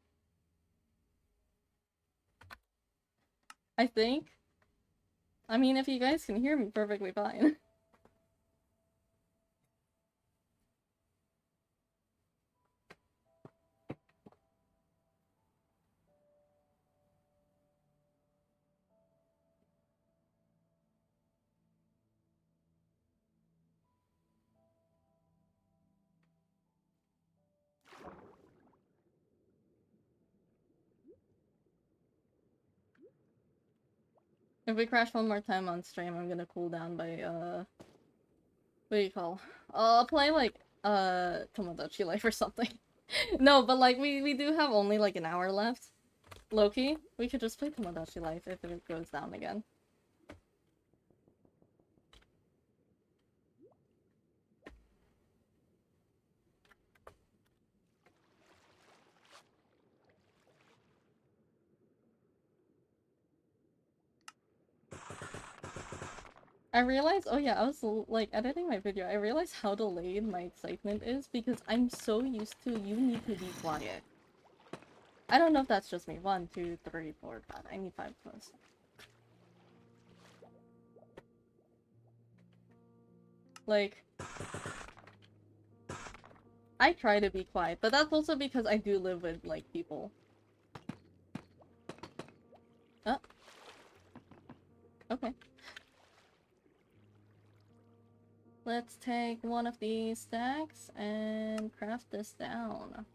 I think. I mean, if you guys can hear me perfectly fine. If we crash one more time on stream, I'm gonna cool down by, what do you call? I'll play, like, Tomodachi Life or something. No, but, like, we do have only, like, an hour left. Loki, we could just play Tomodachi Life if it goes down again. I realized, oh yeah, I was like editing my video. I realized how delayed my excitement is because I'm so used to you need to be quiet. I don't know if that's just me. 1, 2, 3, 4, 5. I need 5 close. Like, I try to be quiet, but that's also because I do live with, like, people. Oh. Okay. Let's take one of these stacks and craft this down.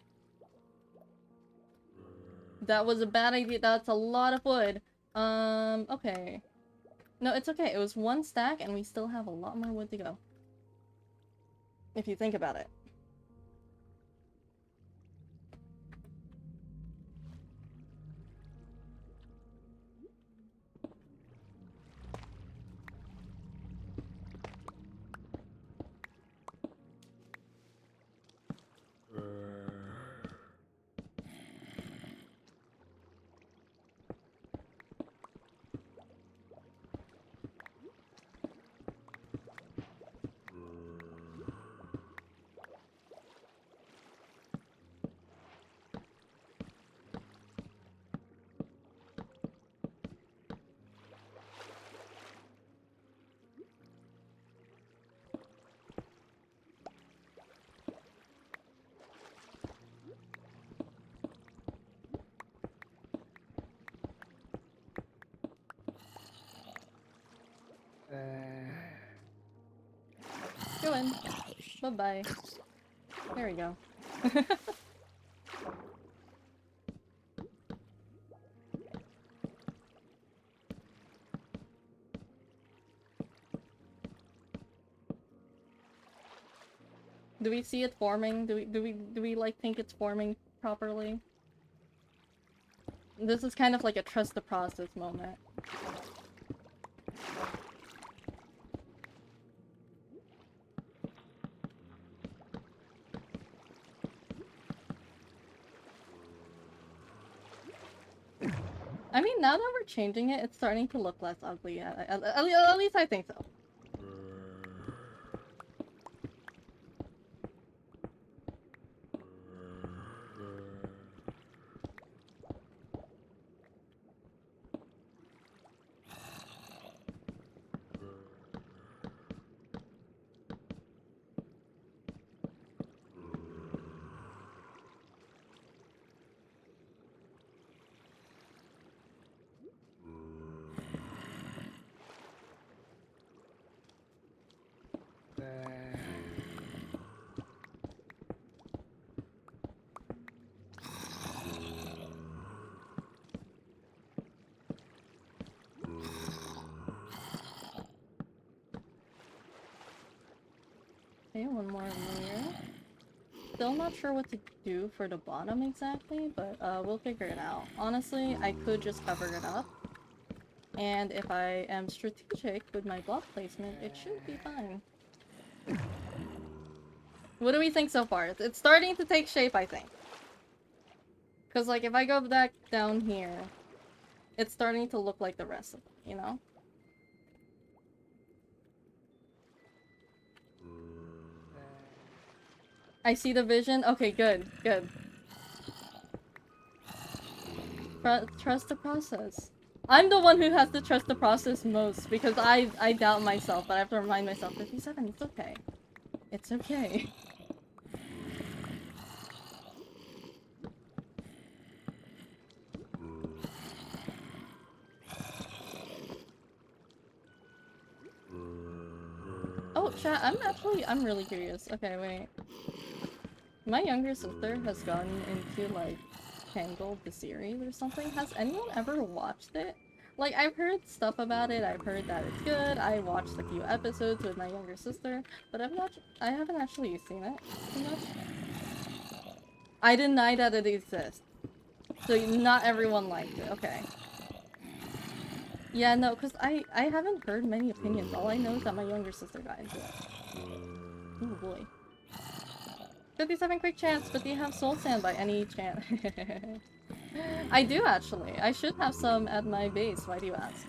That was a bad idea. That's a lot of wood. Okay. No, it's okay. It was 1 stack and we still have a lot more wood to go. If you think about it. Go in. Bye-bye. There we go. Do we see it forming? Do we like think it's forming properly? This is kind of like a trust the process moment. I mean, now that we're changing it, it's starting to look less ugly. At least I think so. Okay, one more layer. Still not sure what to do for the bottom exactly, but we'll figure it out. Honestly, I could just cover it up. And if I am strategic with my block placement, it should be fine. What do we think so far? It's starting to take shape, I think. Because, like, if I go back down here, it's starting to look like the rest of it, you know? I see the vision? Okay, good, good. Trust the process. I'm the one who has to trust the process most, because I doubt myself, but I have to remind myself, 57, it's okay. It's okay. Oh, chat, I'm really curious. Okay, wait. My younger sister has gotten into, like, Tangled, the series or something. Has anyone ever watched it? Like, I've heard stuff about it, I've heard that it's good, I watched a few episodes with my younger sister, but I haven't actually seen it too much. I deny that it exists. So not everyone liked it, okay. Yeah, no, because I haven't heard many opinions. All I know is that my younger sister got into it. Oh boy. 57 quick chance, but do you have soul sand by any chance? I do actually. I should have some at my base. Why do you ask?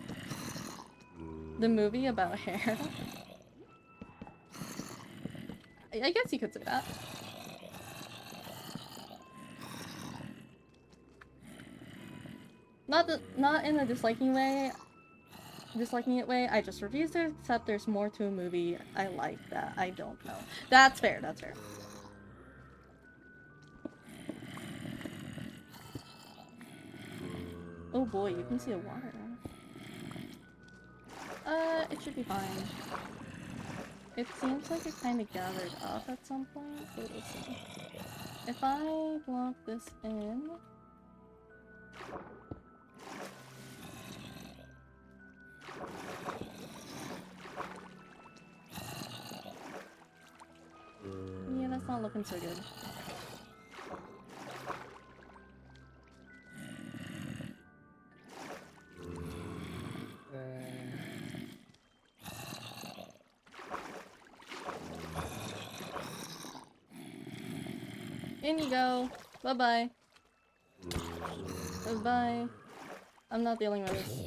The movie about hair? I guess you could say that. Not in a disliking it way. I just refuse to accept there's more to a movie I like that I don't know. That's fair, that's fair. Oh boy, you can see the water. It should be fine. It seems like it kind of gathered up at some point, but we'll see. If I block this in... Yeah, that's not looking so good. In you go. Bye-bye. Bye. I'm not dealing with this.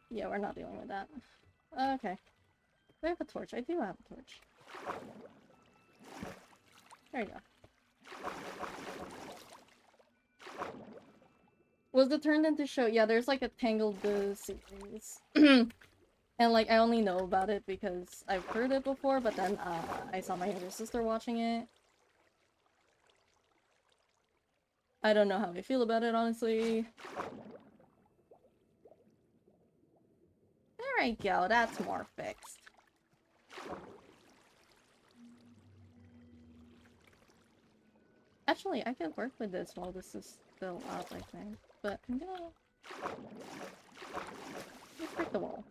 Yeah, we're not dealing with that. Okay. Do I have a torch? I do have a torch. There you go. Was it turned into show? Yeah, there's like a Tangled series. And like, I only know about it because I've heard it before, but then I saw my younger sister watching it. I don't know how I feel about it, honestly. There we go, that's more fixed. Actually, I could work with this while this is still up, I think. But I'm gonna... Let's break the wall.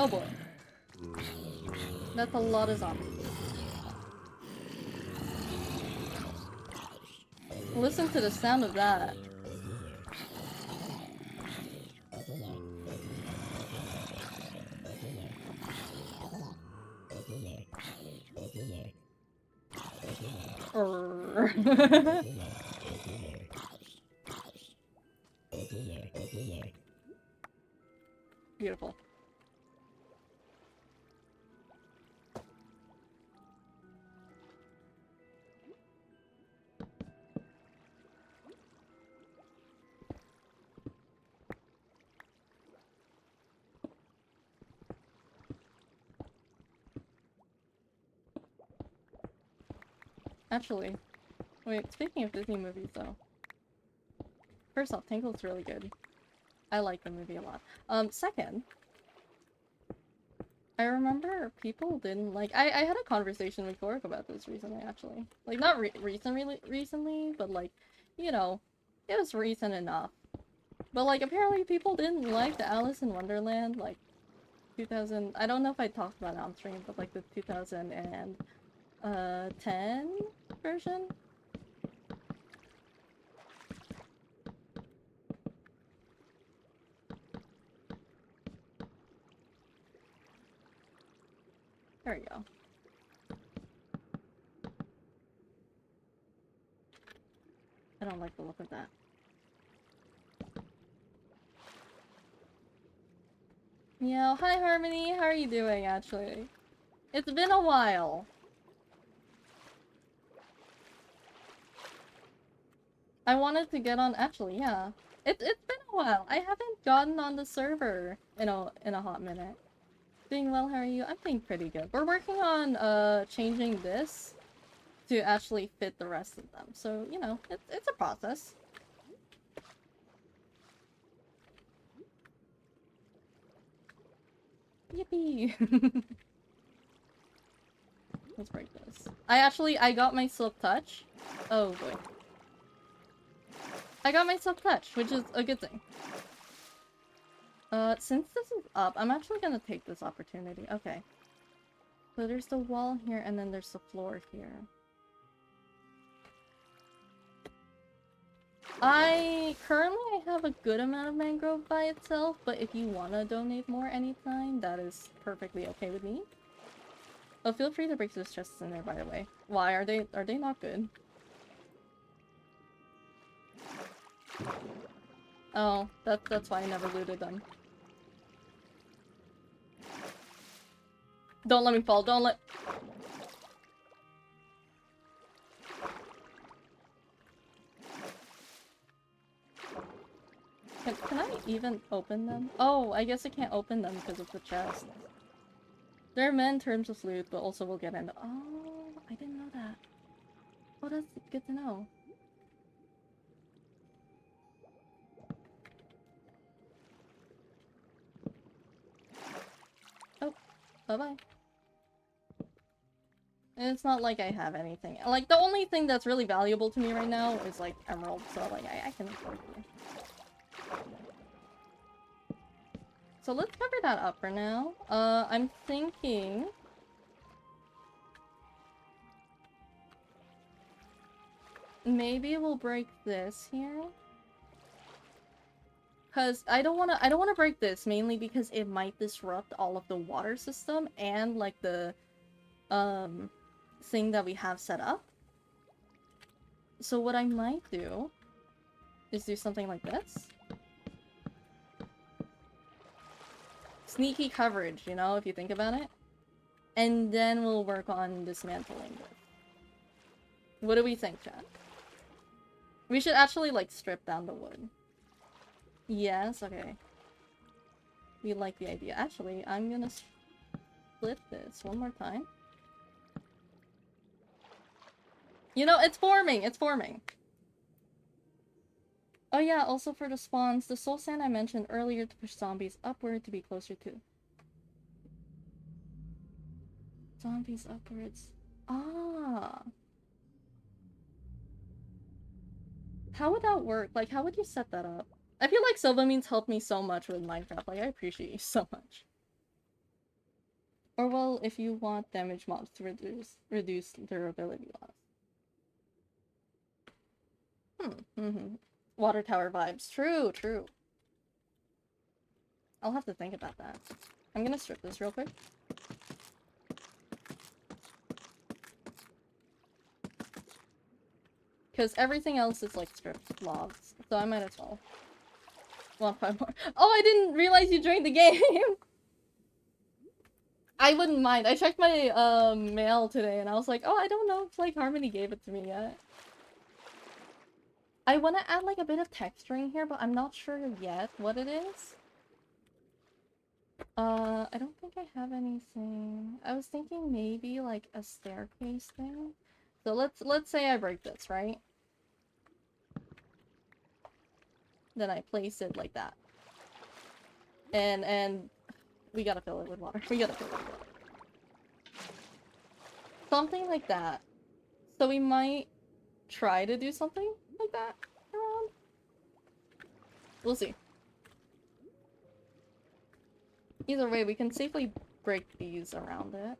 Oh boy. That's a lot of zombies. Listen to the sound of that. Beautiful. Actually, wait, speaking of Disney movies though. First off, Tangled's really good. I like the movie a lot. Second, I remember people didn't like- I had a conversation with Gorg about this recently, actually. Like, not recently, but like, you know, it was recent enough. But like, apparently people didn't like the Alice in Wonderland, like, 2000- I don't know if I talked about it on stream, but like the 2010 version? There we go. I don't like the look of that. Yeah, hi Harmony, how are you doing actually? It's been a while. I wanted to get on- actually, yeah. It's been a while. I haven't gotten on the server in a hot minute. Doing well, how are you? I'm doing pretty good. We're working on changing this to actually fit the rest of them. So, you know, it's a process. Yippee! Let's break this. I got my Silk Touch. Oh boy. I got my Silk Touch, which is a good thing. Since this is up, I'm actually gonna take this opportunity. Okay. So there's the wall here, and then there's the floor here. Currently I have a good amount of mangrove by itself, but if you wanna donate more anytime, that is perfectly okay with me. Oh, feel free to break those chests in there, by the way. Why? Are they not good? Oh, that's why I never looted them. Don't let me fall, don't let- Can I even open them? Oh, I guess I can't open them because of the chest. They're meant in terms of loot, but also we'll get into- Oh, I didn't know that. Oh, that's good to know. Oh, bye-bye. It's not like I have anything. Like, the only thing that's really valuable to me right now is, like, emerald, so, like, I can afford to. So let's cover that up for now. I'm thinking... maybe we'll break this here. Cause I don't wanna break this, mainly because it might disrupt all of the water system and, like, the, thing that we have set up. So what I might do is do something like this. Sneaky coverage, you know, if you think about it. And then we'll work on dismantling this. What do we think, chat? We should actually, like, strip down the wood. Yes, okay. We like the idea. Actually, I'm gonna split this one more time. You know, it's forming! It's forming! Oh yeah, also for the spawns, the soul sand I mentioned earlier to push zombies upward to be closer to... Zombies upwards. Ah! How would that work? Like, how would you set that up? I feel like Silvameans helped me so much with Minecraft. Like, I appreciate you so much. Or, well, if you want damage mobs to reduce durability loss. Water tower vibes. True, true. I'll have to think about that. I'm gonna strip this real quick. Because everything else is, like, stripped logs. So I might as well. Want 5 more. Oh, I didn't realize you joined the game! I wouldn't mind. I checked my, mail today and I was like, oh, I don't know if, like, Harmony gave it to me yet. I want to add, like, a bit of texturing here, but I'm not sure yet what it is. I don't think I have anything. I was thinking maybe, like, a staircase thing. So let's say I break this, right? Then I place it like that. And we gotta fill it with water. We gotta fill it with water. Something like that. So we might try to do something like that around. We'll see. Either way, we can safely break these around it.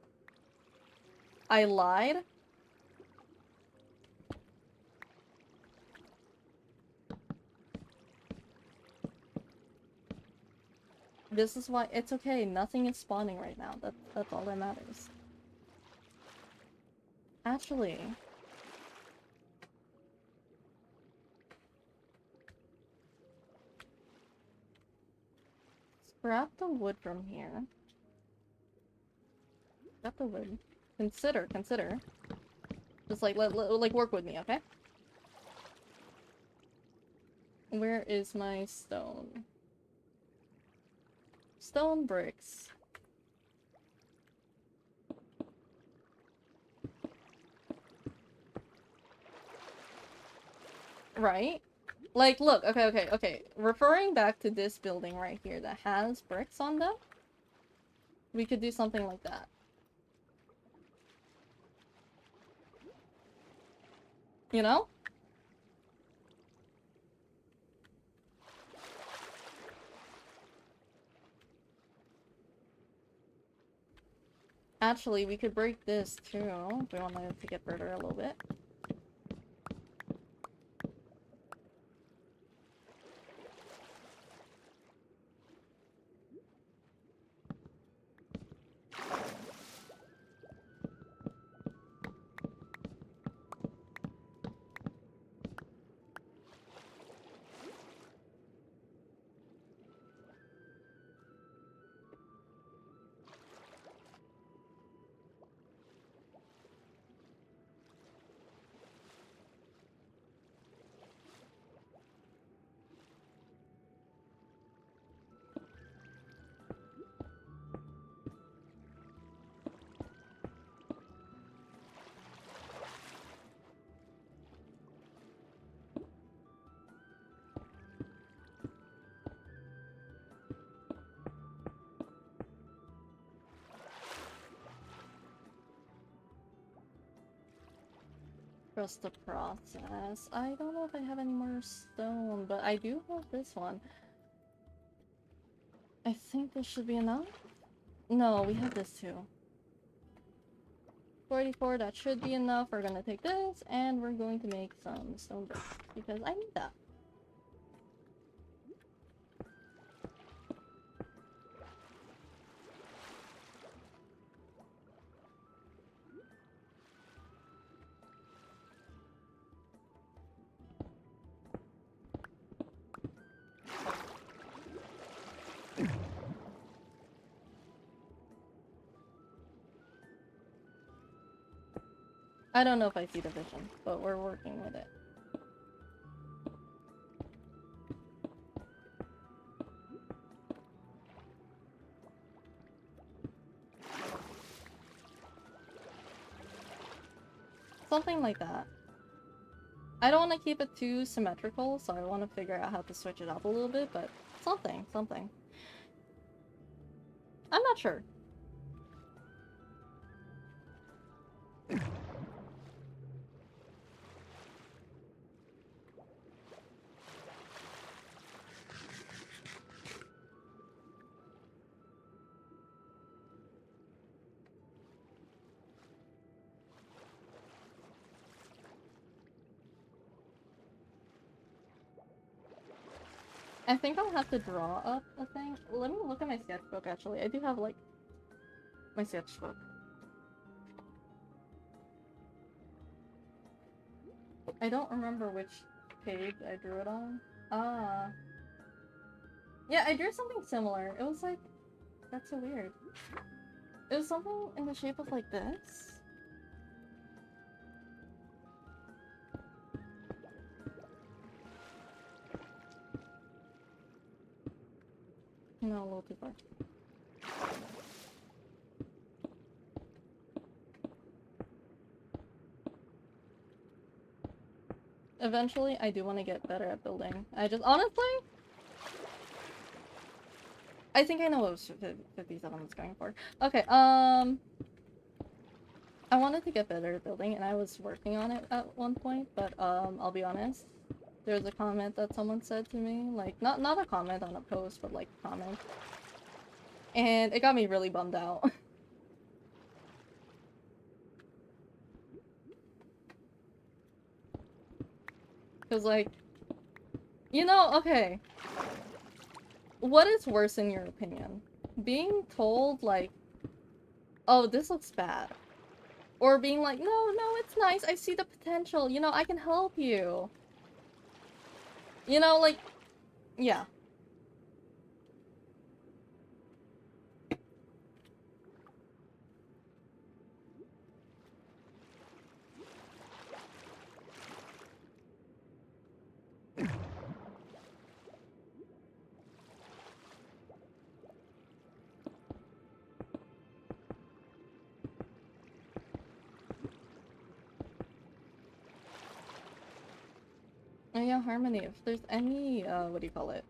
I lied? This is why- it's okay, nothing is spawning right now. That's all that matters. Actually... scrap the wood from here. Scrap the wood. Consider. Just, like, like, work with me, okay? Where is my stone? Stone bricks. Right? Like, look, okay. Referring back to this building right here that has bricks on them. We could do something like that. You know? Actually, we could break this too, if we wanted to get further a little bit. Trust the process. I don't know if I have any more stone, but I do have this one. I think this should be enough. No, we have this too. 44, that should be enough. We're gonna take this, and we're going to make some stone bricks, because I need that. I don't know if I see the vision, but we're working with it. Something like that. I don't want to keep it too symmetrical, so I want to figure out how to switch it up a little bit, but something. I'm not sure. I think I'll have to draw up a thing. Let me look at my sketchbook, actually. I do have, like, my sketchbook. I don't remember which page I drew it on. Ah. Yeah, I drew something similar. It was like... That's so weird. It was something in the shape of, like, this. No, a little too far. Eventually, I do want to get better at building. I just... Honestly... I think I know what 57 was going for. Okay, I wanted to get better at building, and I was working on it at one point, but, I'll be honest. There was a comment that someone said to me, like, not a comment on a post, but, like, a comment. And it got me really bummed out. Cause, like, you know, okay. What is worse in your opinion? Being told, like, oh, this looks bad. Or being like, no, it's nice, I see the potential, you know, I can help you. You know, like, yeah. Oh yeah, Harmony, if there's any, what do you call it?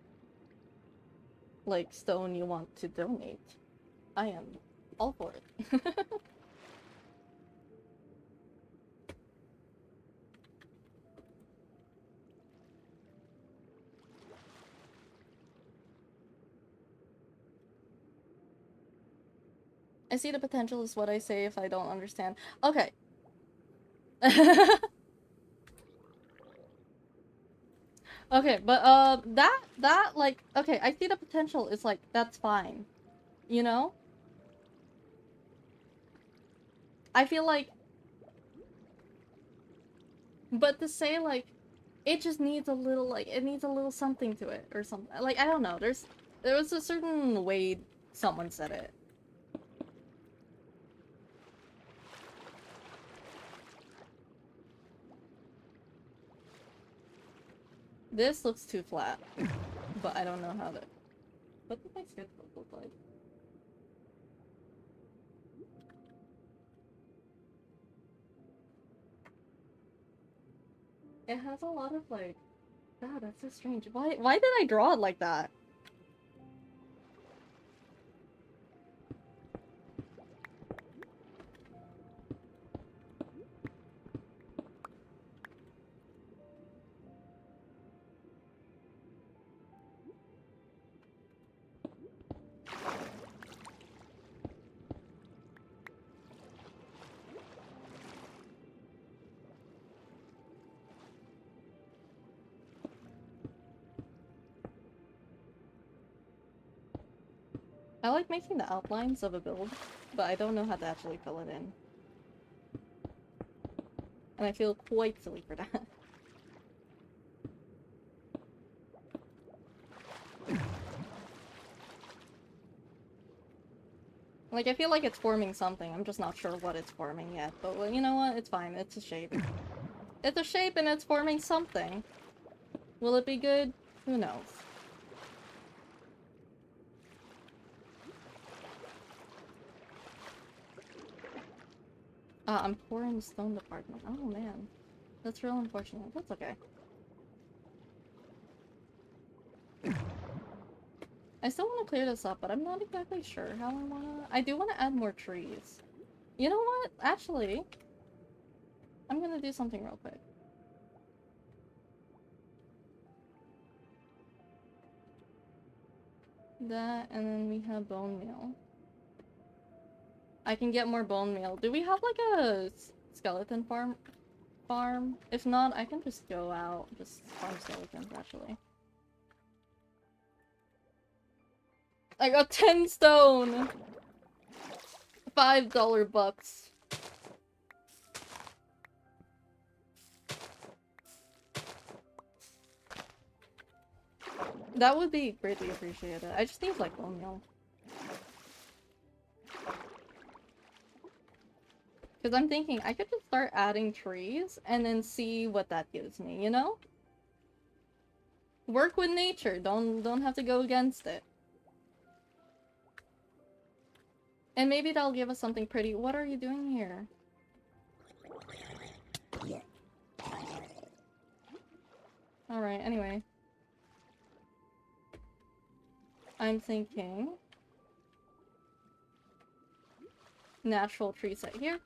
Like, stone you want to donate, I am All for it. I see the potential is what I say if I don't understand. Okay. Okay, but that like okay, I see the potential is like that's fine. You know? I feel like but to say like it just needs a little like it needs a little something to it or something. Like I don't know. There was a certain way someone said it. This looks too flat, but I don't know how to. What did my sketchbook look like? It has a lot of like, God, that's so strange. Why did I draw it like that? I like making the outlines of a build, but I don't know how to actually fill it in. And I feel quite silly for that. Like, I feel like it's forming something. I'm just not sure what it's forming yet. But, well, you know what? It's fine. It's a shape. It's a shape and it's forming something. Will it be good? Who knows? I'm pouring the stone department. Oh, man. That's real unfortunate. That's okay. I still want to clear this up, but I'm not exactly sure how I wanna... I do want to add more trees. You know what? Actually, I'm gonna do something real quick. That, and then we have bone meal. I can get more bone meal. Do we have like a skeleton farm? If not, I can just go out, just farm skeletons actually. I got 10 stone! $5 bucks. That would be greatly appreciated. I just need like bone meal. Because I'm thinking I could just start adding trees and then see what that gives me, you know? Work with nature, don't have to go against it. And maybe that'll give us something pretty. What are you doing here? Alright, anyway. I'm thinking... natural tree set here.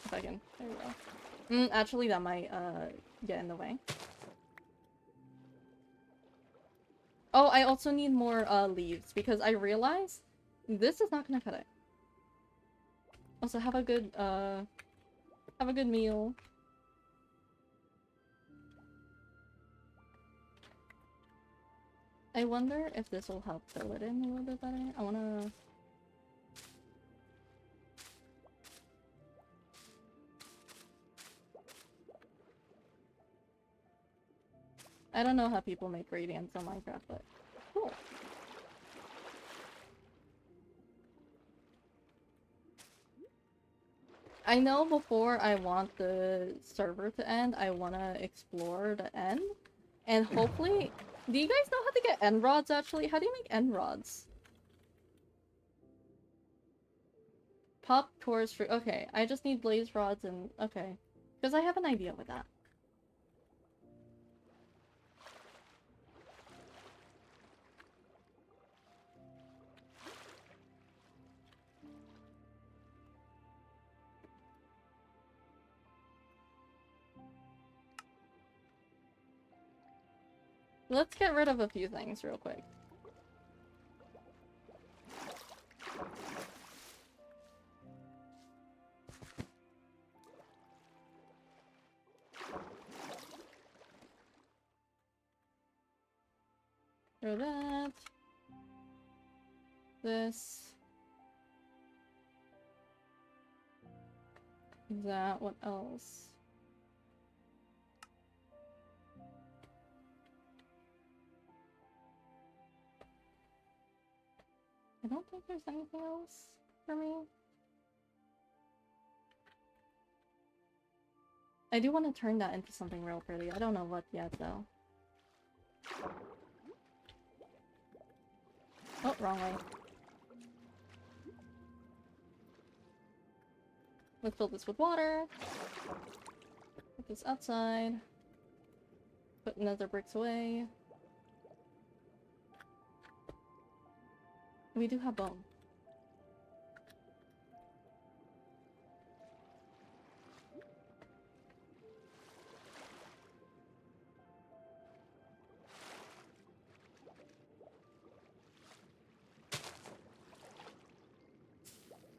If I can. There we go. Actually, that might, get in the way. Oh, I also need more, leaves, because I realized this is not gonna cut it. Also, have a good meal. I wonder if this will help fill it in a little bit better. I wanna... I don't know how people make gradients on Minecraft, but cool. I know before I want the server to end, I want to explore the end. And hopefully... Do you guys know how to get end rods, actually? How do you make end rods? Pop torch fruit. Okay, I just need blaze rods and... Okay. Because I have an idea with that. Let's get rid of a few things real quick. Throw that. This. That. What else? I don't think there's anything else for me. I do want to turn that into something real pretty. I don't know what yet, though. Oh, wrong way. Let's fill this with water. Put this outside. Put nether bricks away. We do have bone.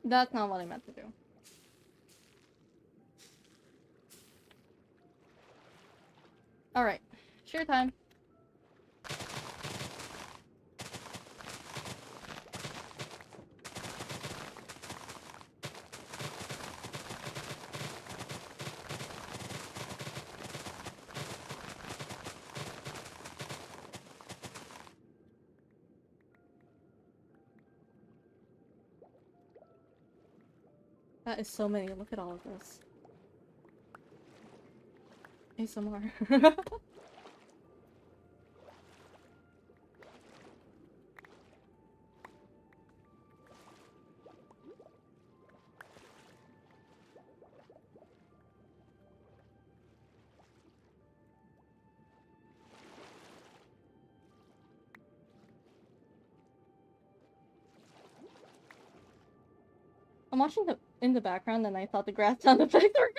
That's not what I meant to do. Alright. Shear time. That is so many. Look at all of this. ASMR. I'm watching in the background and I thought the grass sound effects were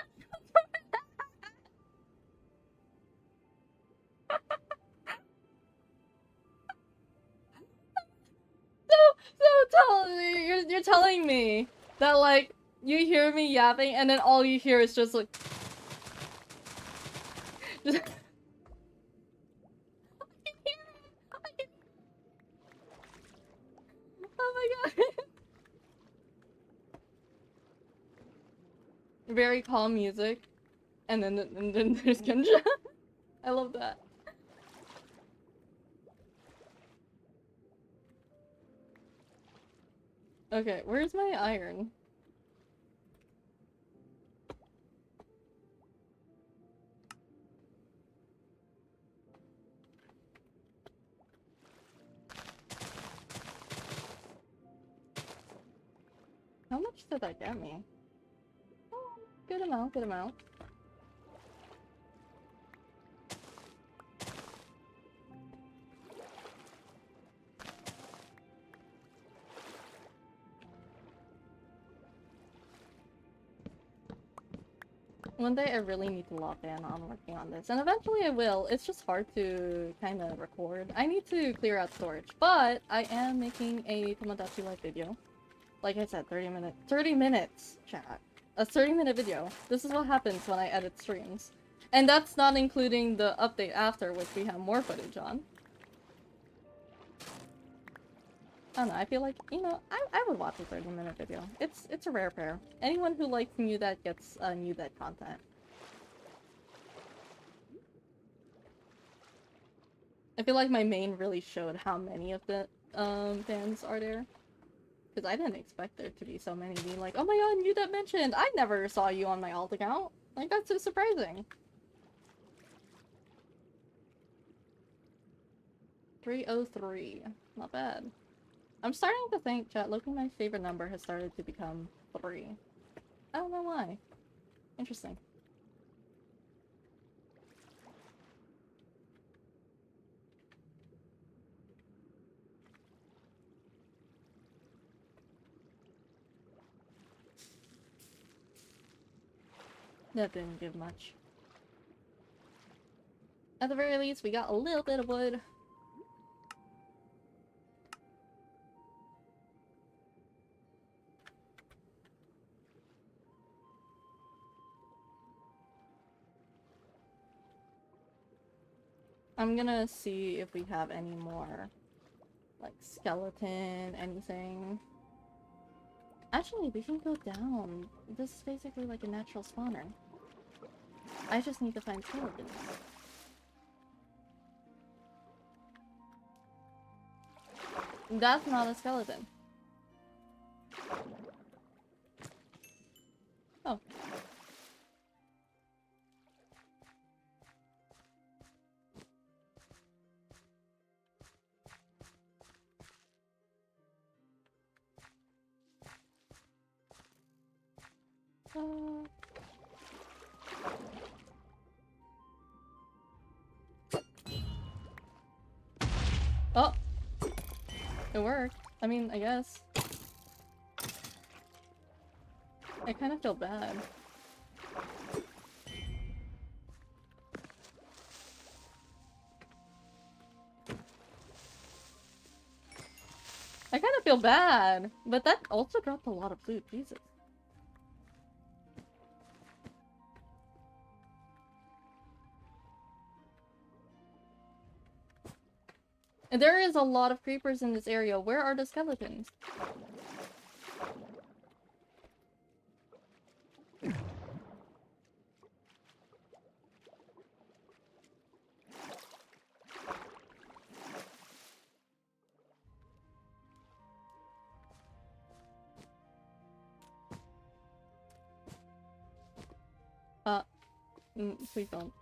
you're telling me that, like, you hear me yapping and then all you hear is just like just oh my god. Very calm music. And then there's Kendra. I love that. Okay, where's my iron? How much did that get me? Oh, good amount, good amount. One day I really need to lock in on working on this, and eventually I will. It's just hard to kind of record. I need to clear out storage, but I am making a Tomodachi Life video. Like I said, 30 minutes, chat. A 30-minute video. This is what happens when I edit streams. And that's not including the update after, which we have more footage on. I don't know, I feel like, you know, I would watch a 30-minute video. It's a rare pair. Anyone who likes New That gets New That content. I feel like my main really showed how many of the fans are there. Because I didn't expect there to be so many being like, oh my god, New That mentioned! I never saw you on my alt account! Like, that's so surprising. 303. Not bad. I'm starting to think, chat, looking my favorite number has started to become 3. I don't know why. Interesting. That didn't give much. At the very least, we got a little bit of wood. I'm gonna see if we have any more, like, skeleton, anything. Actually, we can go down. This is basically like a natural spawner. I just need to find skeletons. That's not a skeleton. Oh. Oh! It worked. I mean, I guess. I kind of feel bad. I kind of feel bad, but that also dropped a lot of food. Jesus. And there is a lot of creepers in this area. Where are the skeletons? Please don't.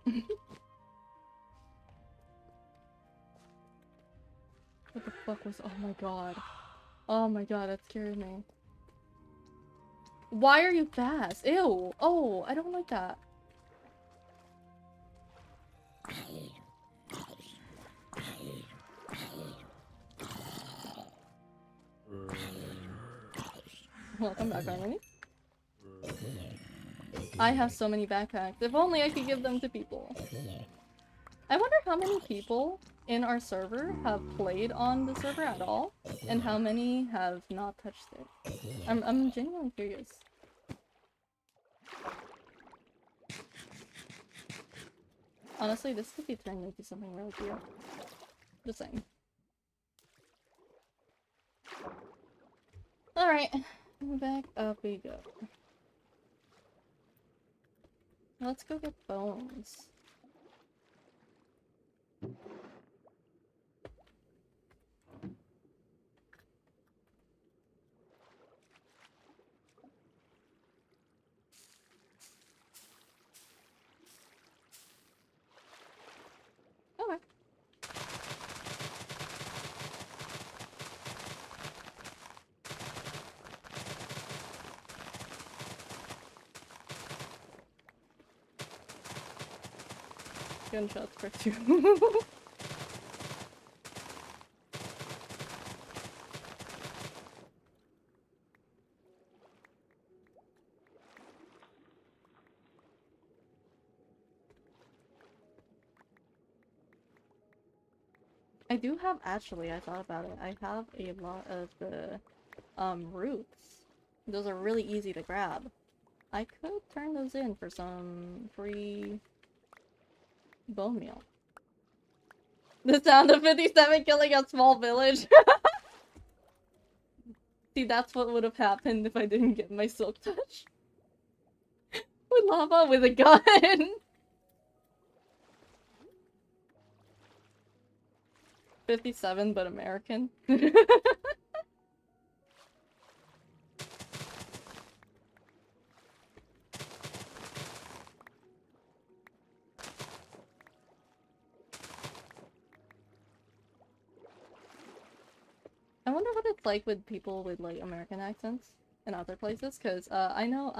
What the fuck was- oh my god. Oh my god, that scared me. Why are you fast? Ew! Oh, I don't like that. Welcome back, Harmony. I have so many backpacks. If only I could give them to people. I wonder how many people in our server have played on the server at all, and how many have not touched it. I'm genuinely curious. Honestly, this could be turned into something really cute. Just saying. Alright, back up we go. Let's go get bones. Okay. Gunshots for 2. I do have, actually, I thought about it. I have a lot of the, roots. Those are really easy to grab. I could turn those in for some free bone meal. The sound of 57 killing a small village. See, that's what would have happened if I didn't get my silk touch. With lava with a gun. 57, but American. I wonder what it's like with people with, like, American accents in other places, because, I know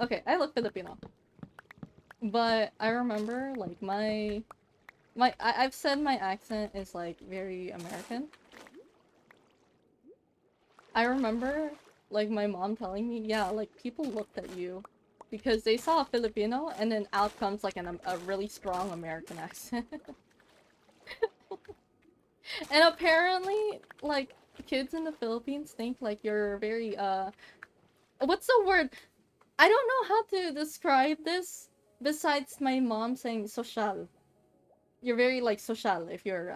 okay, I look Filipino. But I remember, like, I've said my accent is, like, very American. I remember, like, my mom telling me, yeah, like, people looked at you because they saw a Filipino and then out comes like a really strong American accent. And apparently, like, kids in the Philippines think like you're very, what's the word? I don't know how to describe this besides my mom saying social. You're very, like, social if you,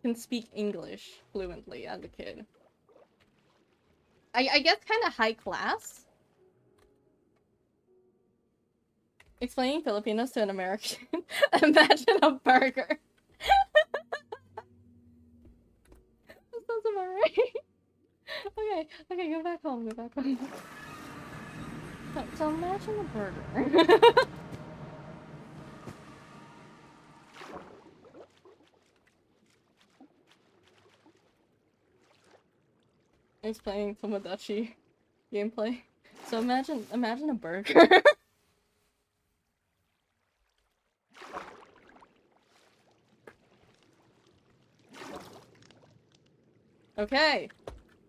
can speak English fluently as a kid. I guess kind of high class. Explaining Filipinos to an American. Imagine a burger. That sounds about right. Okay, okay, go back home, go back home. So imagine a burger. Explaining Tomodachi gameplay. So imagine a burger. Okay.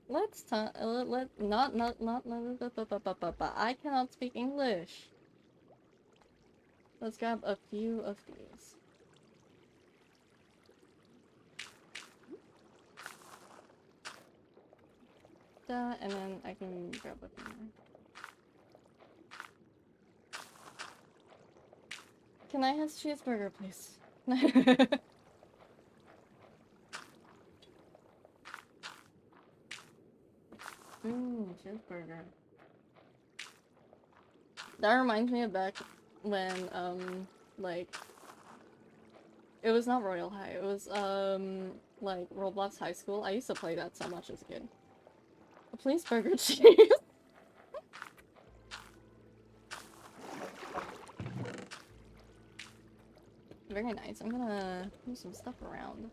Let's I cannot speak English. Let's grab a few of these. And then I can grab a few more. Can I have cheeseburger, please? Cheeseburger. That reminds me of back when, like, it was not Royal High, it was, like, Roblox High School. I used to play that so much as a kid. Please, burger cheese. Very nice. I'm gonna move some stuff around.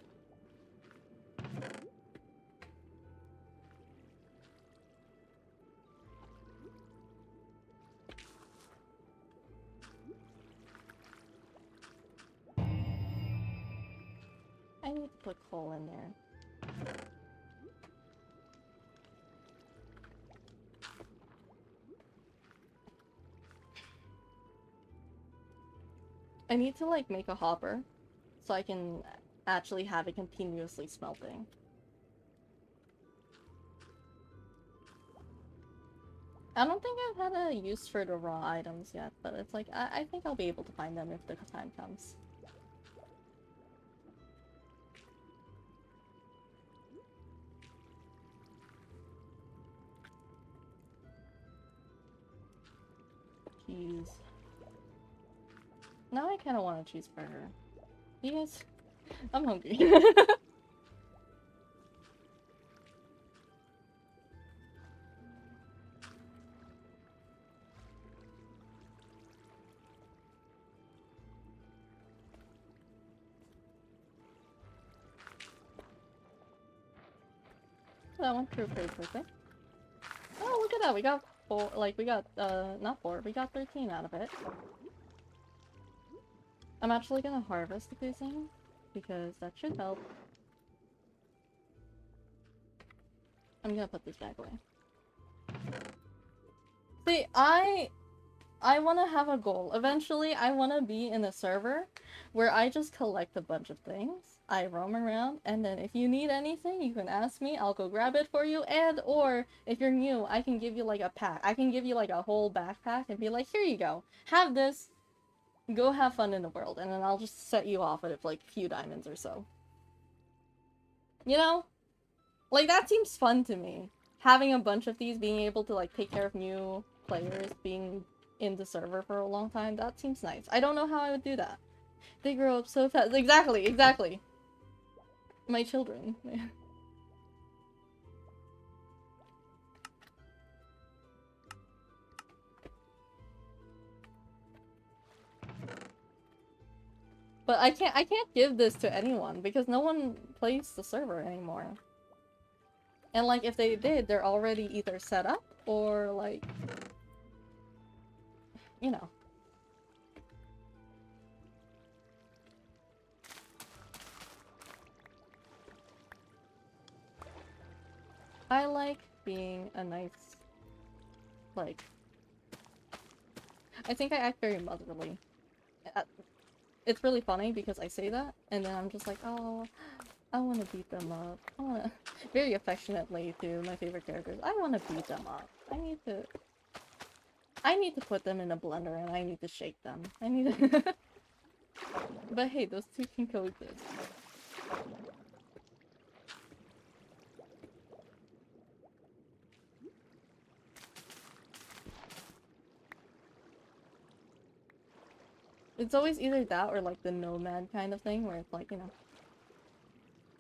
I need to put coal in there. I need to, like, make a hopper so I can actually have it continuously smelting. I don't think I've had a use for the raw items yet, but it's like, I think I'll be able to find them if the time comes. Cheese. Now I kinda want a cheeseburger. You guys... I'm hungry. That went through pretty quickly. Oh, look at that! We got four, like, we got, not 4, we got 13 out of it. I'm actually gonna harvest the cuisine, because that should help. I'm gonna put this back away. See, I want to have a goal. Eventually, I want to be in a server where I just collect a bunch of things. I roam around, and then if you need anything, you can ask me. I'll go grab it for you. And, or, if you're new, I can give you, like, a pack. I can give you, like, a whole backpack and be like, here you go. Have this. Go have fun in the world. And then I'll just set you off with, like, a few diamonds or so. You know? Like, that seems fun to me. Having a bunch of these, being able to, like, take care of new players, being in the server for a long time, that seems nice. I don't know how I would do that. They grow up so fast. Exactly, exactly. My children. But I can't give this to anyone because no one plays the server anymore. And like if they did, they're already either set up or like, you know. I like being a nice Like, I think I act very motherly. It's really funny because I say that, and then I'm just like, oh, I want to beat them up. I want to... Very affectionately to my favorite characters. I want to beat them up. I need to put them in a blender and I need to shake them. I need to... But hey, those two can coexist. It's always either that or like the nomad kind of thing where it's like, you know.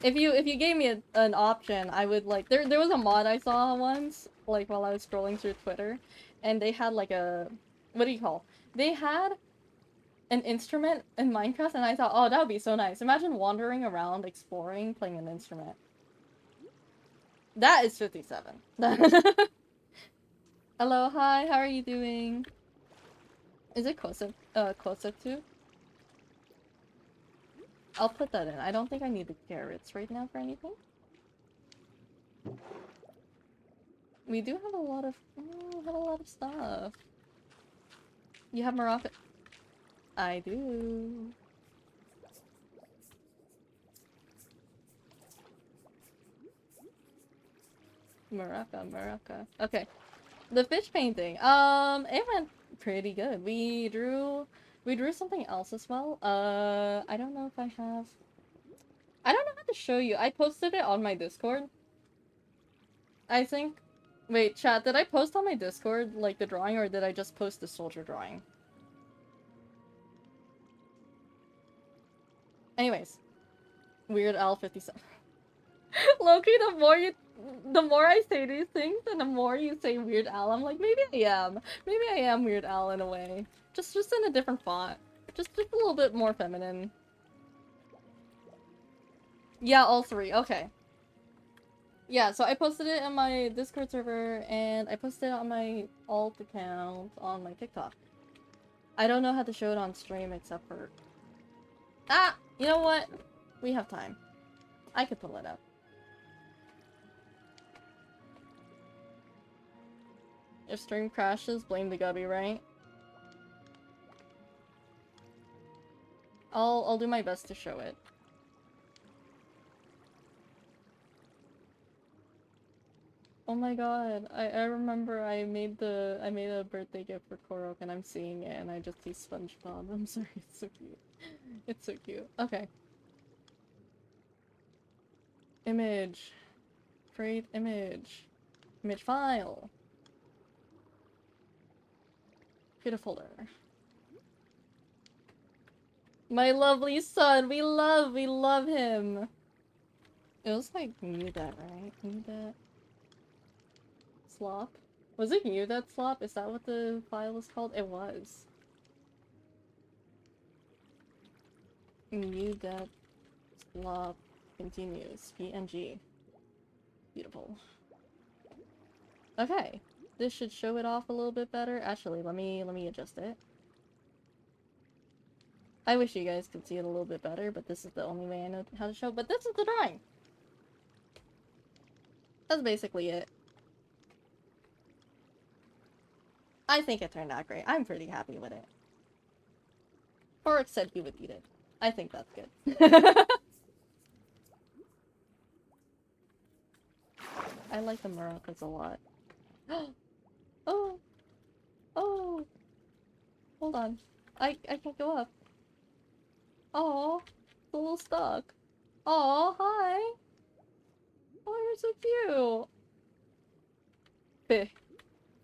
If you gave me an option, I would like there was a mod I saw once, like while I was scrolling through Twitter, and they had like a what do you call? They had an instrument in Minecraft and I thought, oh, that would be so nice. Imagine wandering around, exploring, playing an instrument. That is 57. Hello, hi, how are you doing? Is it Kosek too? I'll put that in. I don't think I need the carrots right now for anything. We do have a lot of stuff. You have Morocco. I do. Morocco. Okay. The fish painting. It went pretty good. We drew something else as well. I don't know if I have... I don't know how to show you. I posted it on my Discord. I think... Wait, chat, did I post on my Discord, like, the drawing, or did I just post the soldier drawing? Anyways. Weird Al 57. Loki, the more I say these things, and the more you say Weird Al, I'm like, maybe I am. Maybe I am Weird Al in a way. Just in a different font. Just a little bit more feminine. Yeah, all three. Okay. Yeah, so I posted it on my Discord server, and I posted it on my alt account on my TikTok. I don't know how to show it on stream except for... Ah! You know what? We have time. I could pull it up. If stream crashes, blame the gubby, right? I'll do my best to show it. Oh my god, I remember I made a birthday gift for Korok and I'm seeing it and I just see SpongeBob. I'm sorry, it's so cute. It's so cute. Okay. Image. Create image. Image file. Create a folder. My lovely son, we love him. It was like you that, right? You that. Slop? Was it you that slop? Is that what the file was called? It was. You that slop continues. PNG. Beautiful. Okay. This should show it off a little bit better. Actually, let me adjust it. I wish you guys could see it a little bit better, but this is the only way I know how to show. But this is the drawing! That's basically it. I think it turned out great. I'm pretty happy with it. Korok said he would eat it. I think that's good. I like the maracas a lot. Oh! Oh! Hold on. I can't go up. Oh, it's a little stuck. Oh, hi! Oh, you're so cute! Feh.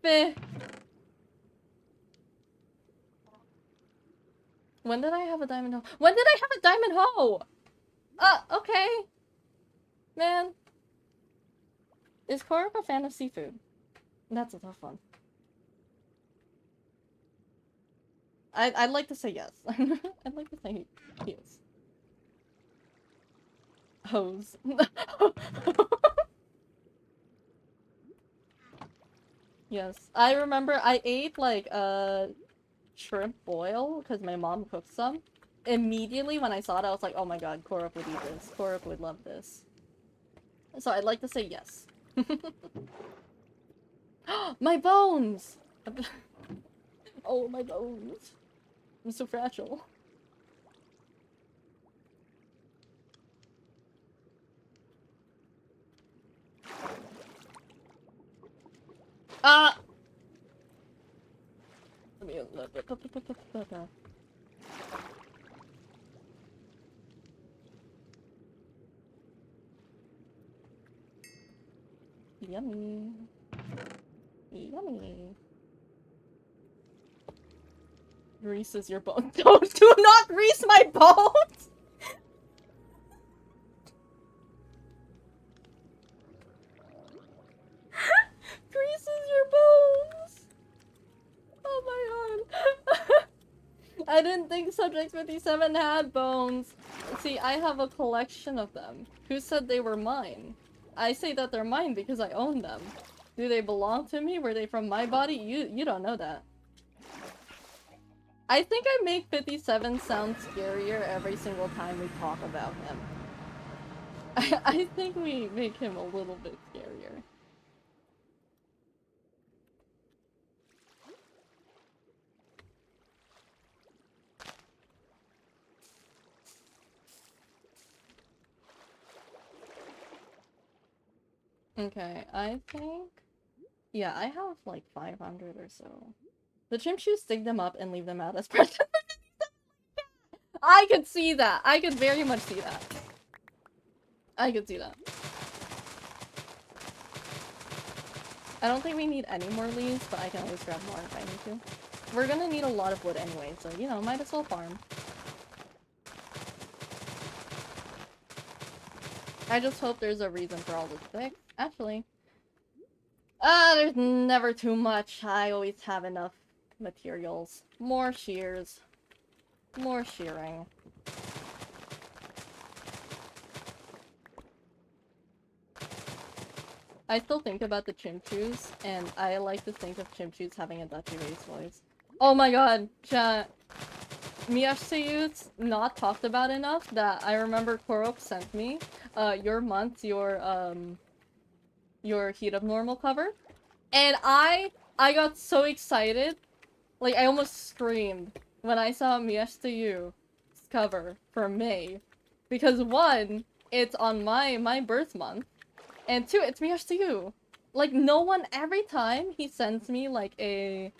Feh. When did I have a diamond hoe? When did I have a diamond hoe? Okay. Man. Is Korok a fan of seafood? That's a tough one. I'd like to say yes. I'd like to say yes. Hose. Yes. I remember I ate like shrimp boil because my mom cooked some. Immediately when I saw it, I was like, oh my god, Korok would eat this. Korok would love this. So I'd like to say yes. My bones! Oh, my bones. I'm so fragile. Ah! Let me... Yummy. Yummy. Greases your bones. Don't do not grease my bones! Greases your bones! Oh my god. I didn't think Subject 57 had bones. See, I have a collection of them. Who said they were mine? I say that they're mine because I own them. Do they belong to me? Were they from my body? You don't know that. I think I make 57 sound scarier every single time we talk about him. I think we make him a little bit scarier. Okay, I think... Yeah, I have like 500 or so. The chimchus dig them up and leave them out as presents. I could see that. I could very much see that. I could see that. I don't think we need any more leaves, but I can always grab more if I need to. We're gonna need a lot of wood anyway, so, you know, might as well farm. I just hope there's a reason for all this thick. Actually. There's never too much. I always have enough materials. More shears. More shearing. I still think about the chimchus, and I like to think of chimchus having a Dutchy race voice. Oh my god, chat. Miyashitsu's not talked about enough that I remember Korok sent me your heat of normal cover. And I got so excited. Like I almost screamed when I saw Miyashitsu's cover for May. Because one, it's on my birth month. And two, it's Miyashitsu. Like no one, every time he sends me like a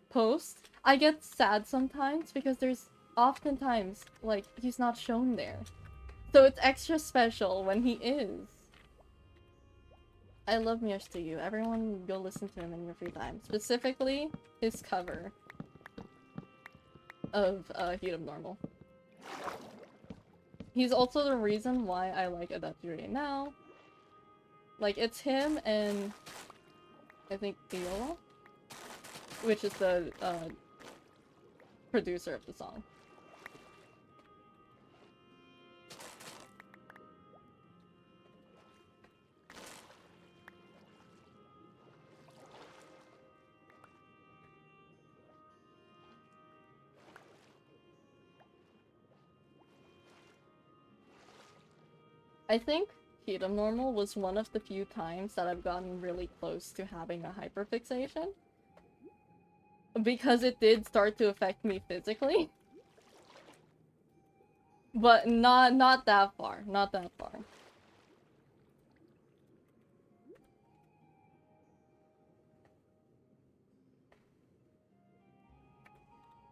post, I get sad sometimes because there's oftentimes like he's not shown there. So it's extra special when he is. I love Miyashitsu. Everyone go listen to him in your free time. Specifically, his cover of Heat of Normal. He's also the reason why I like Adachi now. Like, it's him and I think Viola, which is the producer of the song. I think Heat of Normal was one of the few times that I've gotten really close to having a hyperfixation. Because it did start to affect me physically. But not that far. Not that far.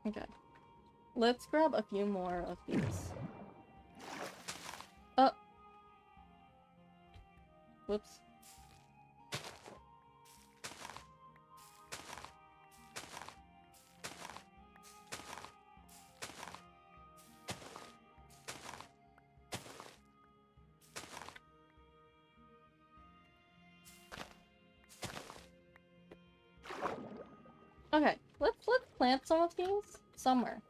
Okay. Let's grab a few more of these. Whoops. Okay, let's plant some of these somewhere.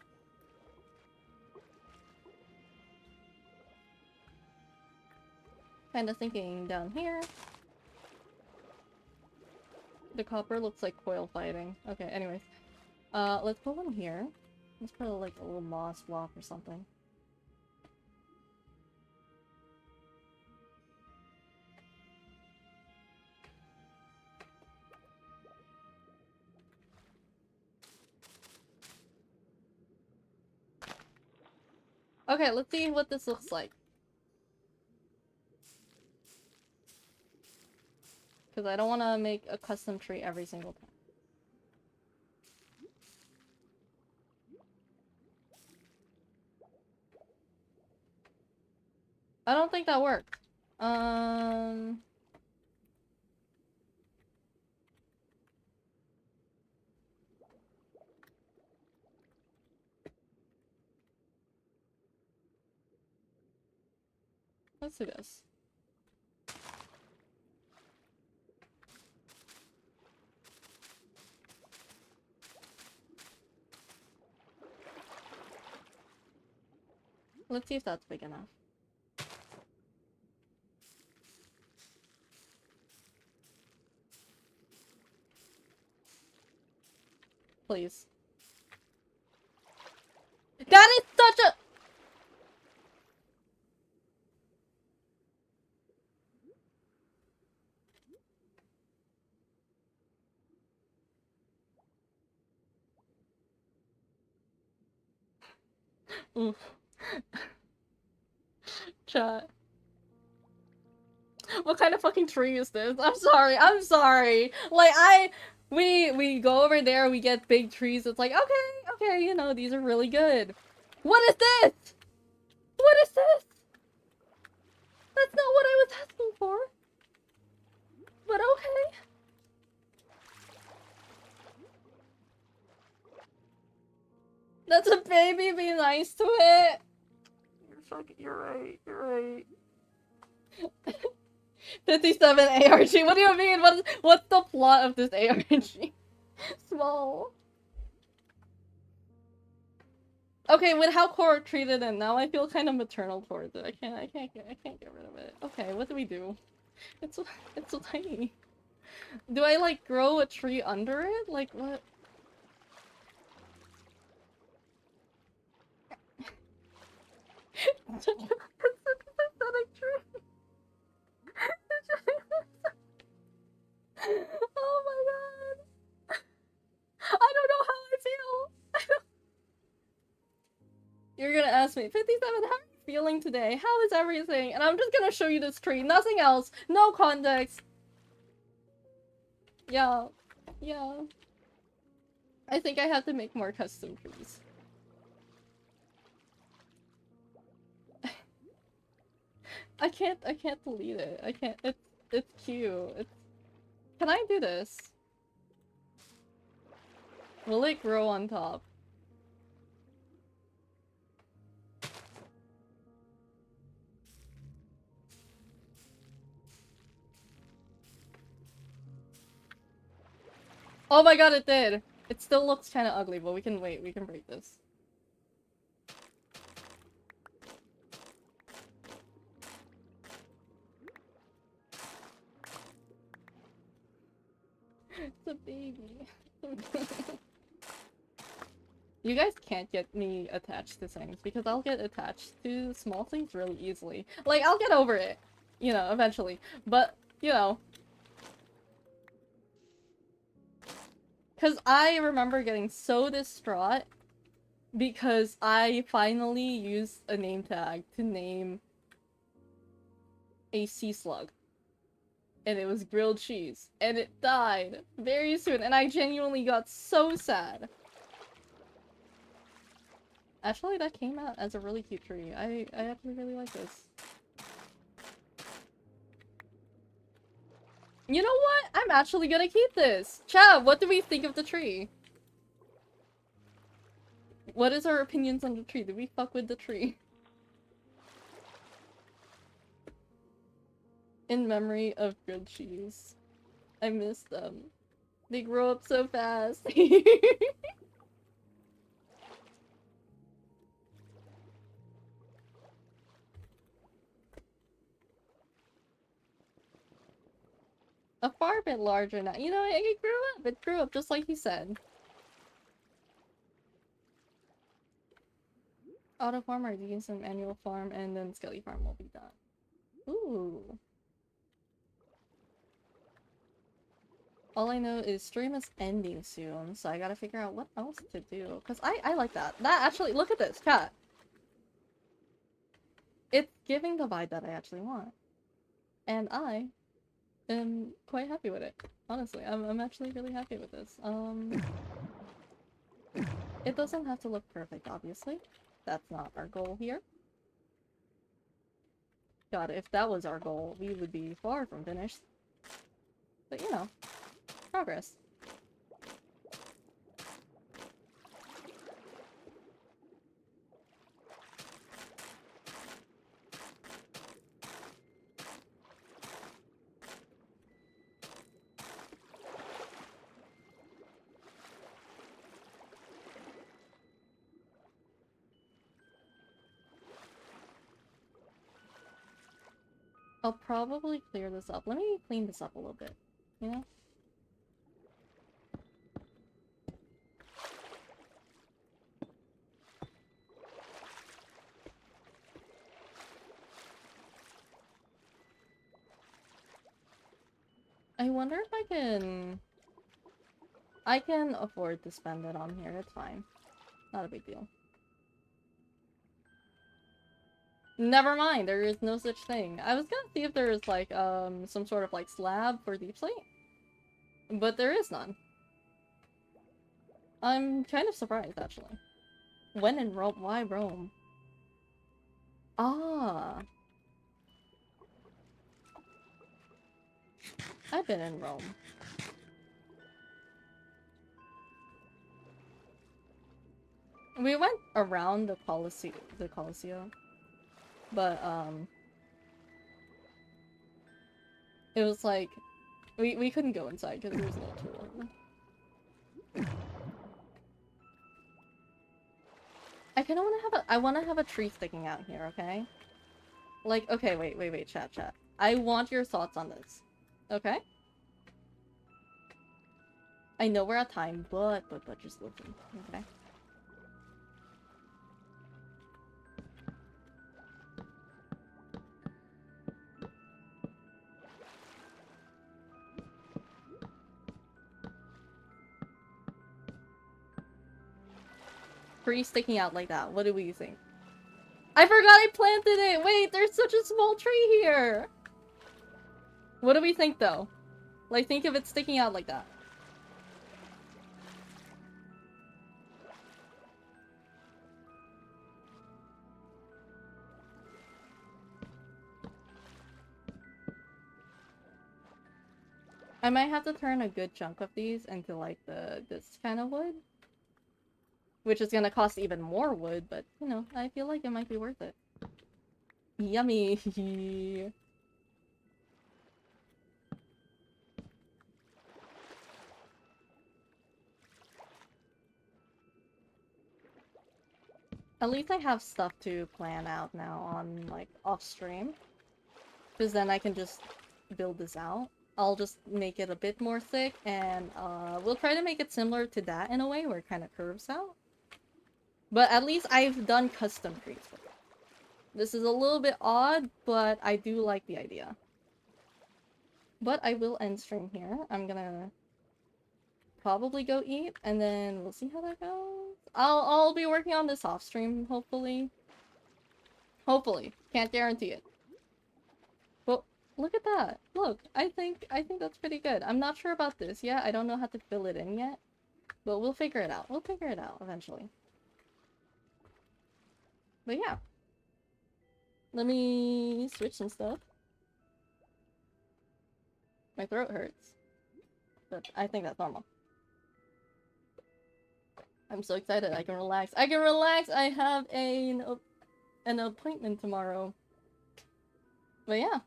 Kinda thinking down here. The copper looks like coil fighting. Okay, anyways. Let's put one here. Let's put like a little moss block or something. Okay, let's see what this looks like. Because I don't want to make a custom tree every single time. I don't think that worked. Let's do this. Let's see if that's big enough. Please. That is such a- Oof. Chat. What kind of fucking tree is this? I'm sorry, I'm sorry. Like, we go over there, we get big trees, it's like, okay, you know, these are really good. What is this? What is this? That's not what I was asking for. But okay. That's a baby, be nice to it. You're right. 57 ARG, what do you mean? What's the plot of this ARG? Small. Okay, with how Cora treated it now, I feel kind of maternal towards it. I can't get rid of it. Okay, what do we do? It's so tiny. Do I like grow a tree under it? Like what? It's such a pathetic tree. Oh my god. I don't know how I feel. You're gonna ask me, 57, how are you feeling today? How is everything? And I'm just gonna show you this tree. Nothing else. No context. Yeah. I think I have to make more custom trees. I can't delete it. I can't. It's cute. Can I do this? Will it grow on top? Oh my god, it did! It still looks kind of ugly, but we can wait. We can break this. It's a baby. You guys can't get me attached to things because I'll get attached to small things really easily. Like, I'll get over it, you know, eventually. But, you know. Because I remember getting so distraught because I finally used a name tag to name a sea slug. And it was grilled cheese. And it died very soon. And I genuinely got so sad. Actually, that came out as a really cute tree. I actually really like this. You know what? I'm actually gonna keep this. Chav, what do we think of the tree? What is our opinions on the tree? Do we fuck with the tree? In memory of grilled cheese. I miss them. They grow up so fast. A far bit larger now. You know, it grew up. It grew up just like he said. Auto farm or decent annual farm, and then skelly farm will be done. Ooh. All I know is stream is ending soon, so I gotta figure out what else to do. Cause I like that. That actually, look at this, cat. It's giving the vibe that I actually want. And I am quite happy with it. Honestly, I'm actually really happy with this. It doesn't have to look perfect, obviously. That's not our goal here. God, if that was our goal, we would be far from finished. But you know, progress. I'll probably clear this up. Let me clean this up a little bit, you know? I wonder if I can afford to spend it on here, it's fine. Not a big deal. Never mind, there is no such thing. I was gonna see if there is like, some sort of like slab for deep slate. But there is none. I'm kind of surprised, actually. When in Rome? Why Rome? Ah. I've been in Rome. We went around the Colosseum, but, it was like, we couldn't go inside because there was no tour. I wanna have a tree sticking out here, okay? Like, okay, wait, chat. I want your thoughts on this. Okay? I know we're at time, but just listen, okay? Tree sticking out like that, what do we think? I forgot I planted it! Wait, there's such a small tree here! What do we think, though? Like, think of it sticking out like that. I might have to turn a good chunk of these into, like, this kind of wood. Which is gonna cost even more wood, but, you know, I feel like it might be worth it. Yummy! At least I have stuff to plan out now on, like, off-stream. Because then I can just build this out. I'll just make it a bit more thick, and we'll try to make it similar to that in a way, where it kind of curves out. But at least I've done custom trees for it. This is a little bit odd, but I do like the idea. But I will end stream here. I'm gonna probably go eat, and then we'll see how that goes. I'll be working on this off stream, hopefully. Hopefully. Can't guarantee it. But look at that. Look, I think that's pretty good. I'm not sure about this yet. I don't know how to fill it in yet. But we'll figure it out. We'll figure it out eventually. But yeah. Let me switch some stuff. My throat hurts. But I think that's normal. I'm so excited. I can relax. I can relax! I have an appointment tomorrow. But yeah.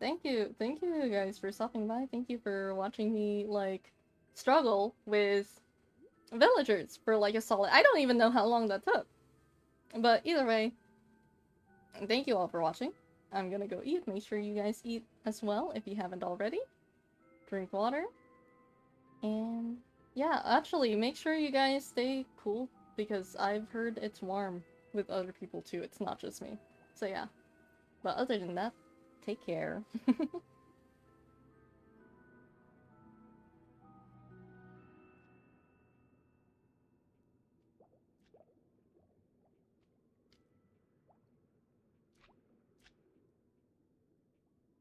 Thank you guys for stopping by. Thank you for watching me, like, struggle with villagers for, like, a solid— I don't even know how long that took. But either way, thank you all for watching. I'm gonna go eat. Make sure you guys eat as well if you haven't already. Drink water. And yeah, actually, make sure you guys stay cool, because I've heard it's warm with other people too. It's not just me. So yeah. But other than that, take care.